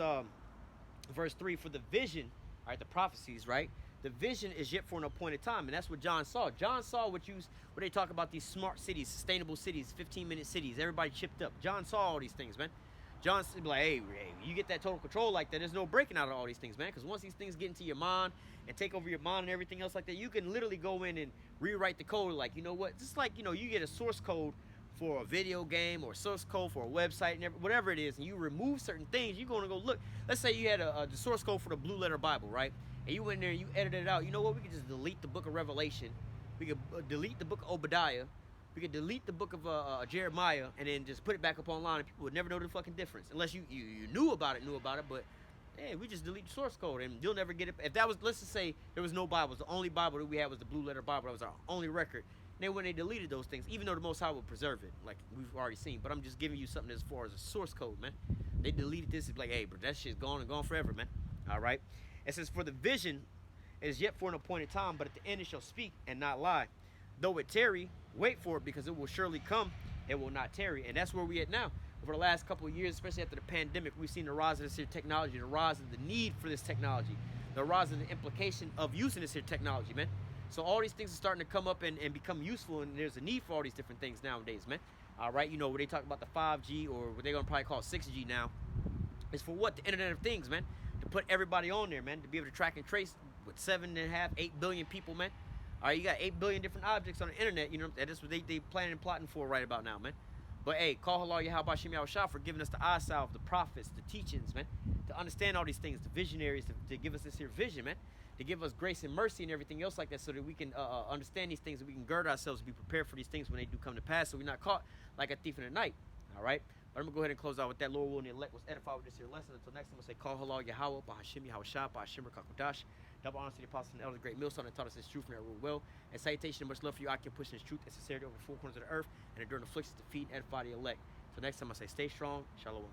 Speaker 1: verse 3, for the vision, all right, the prophecies, right? The vision is yet for an appointed time, and that's what John saw. John saw what they talk about, these smart cities, sustainable cities, 15-minute cities, everybody chipped up. John saw all these things, man. John said, like, hey, you get that total control like that, there's no breaking out of all these things, man, because once these things get into your mind and take over your mind and everything else like that, you can literally go in and rewrite the code like, you know what, just like, you know, you get a source code for a video game or source code for a website, and whatever it is, and you remove certain things, you're going to go look. Let's say you had the source code for the Blue Letter Bible, right? And you went in there and you edited it out. You know what? We could just delete the book of Revelation. We could delete the book of Obadiah. We could delete the book of Jeremiah and then just put it back up online, and people would never know the fucking difference. Unless you knew about it, but hey, we just delete the source code and you'll never get it. If that was, let's just say there was no Bibles, the only Bible that we had was the Blue Letter Bible. That was our only record. And then when they deleted those things, even though the Most High would preserve it, like we've already seen, but I'm just giving you something as far as a source code, man. They deleted this. It's like, hey, bro, that shit's gone and gone forever, man. All right. It says, for the vision is yet for an appointed time, but at the end it shall speak and not lie. Though it tarry, wait for it, because it will surely come. It will not tarry. And that's where we at now. Over the last couple of years, especially after the pandemic, we've seen the rise of this here technology, the rise of the need for this technology, the rise of the implication of using this here technology, man. So all these things are starting to come up and become useful, and there's a need for all these different things nowadays, man. All right, you know, where they talk about the 5G, or what they're going to probably call 6G now, is for what? The Internet of Things, man. To put everybody on there, man, to be able to track and trace with 7.5, 8 billion people, man. All right, you got 8 billion different objects on the internet, you know, that's what they planning and plotting for right about now, man. But hey, call Halal Yahweh Shem Yahushua for giving us the eyesight of the prophets, the teachings, man, to understand all these things, the visionaries, to give us this here vision, man, to give us grace and mercy and everything else like that, so that we can understand these things, and we can gird ourselves to be prepared for these things when they do come to pass, so we're not caught like a thief in the night. All right, but I'm gonna go ahead and close out with that. Lord willing, the elect was edified with this here lesson. Until next time, I'm gonna say, call Halal Yahweh Bahashim Yahushua Bahashim Rakakodash. Double honor to the apostle and elder, great millstone, that taught us his truth and that rule well. And salutation and much love for you. I can push his truth and sincerity over the four corners of the earth, and enduring afflictions to feed and edify the elect. So next time, I say, stay strong. Shalom.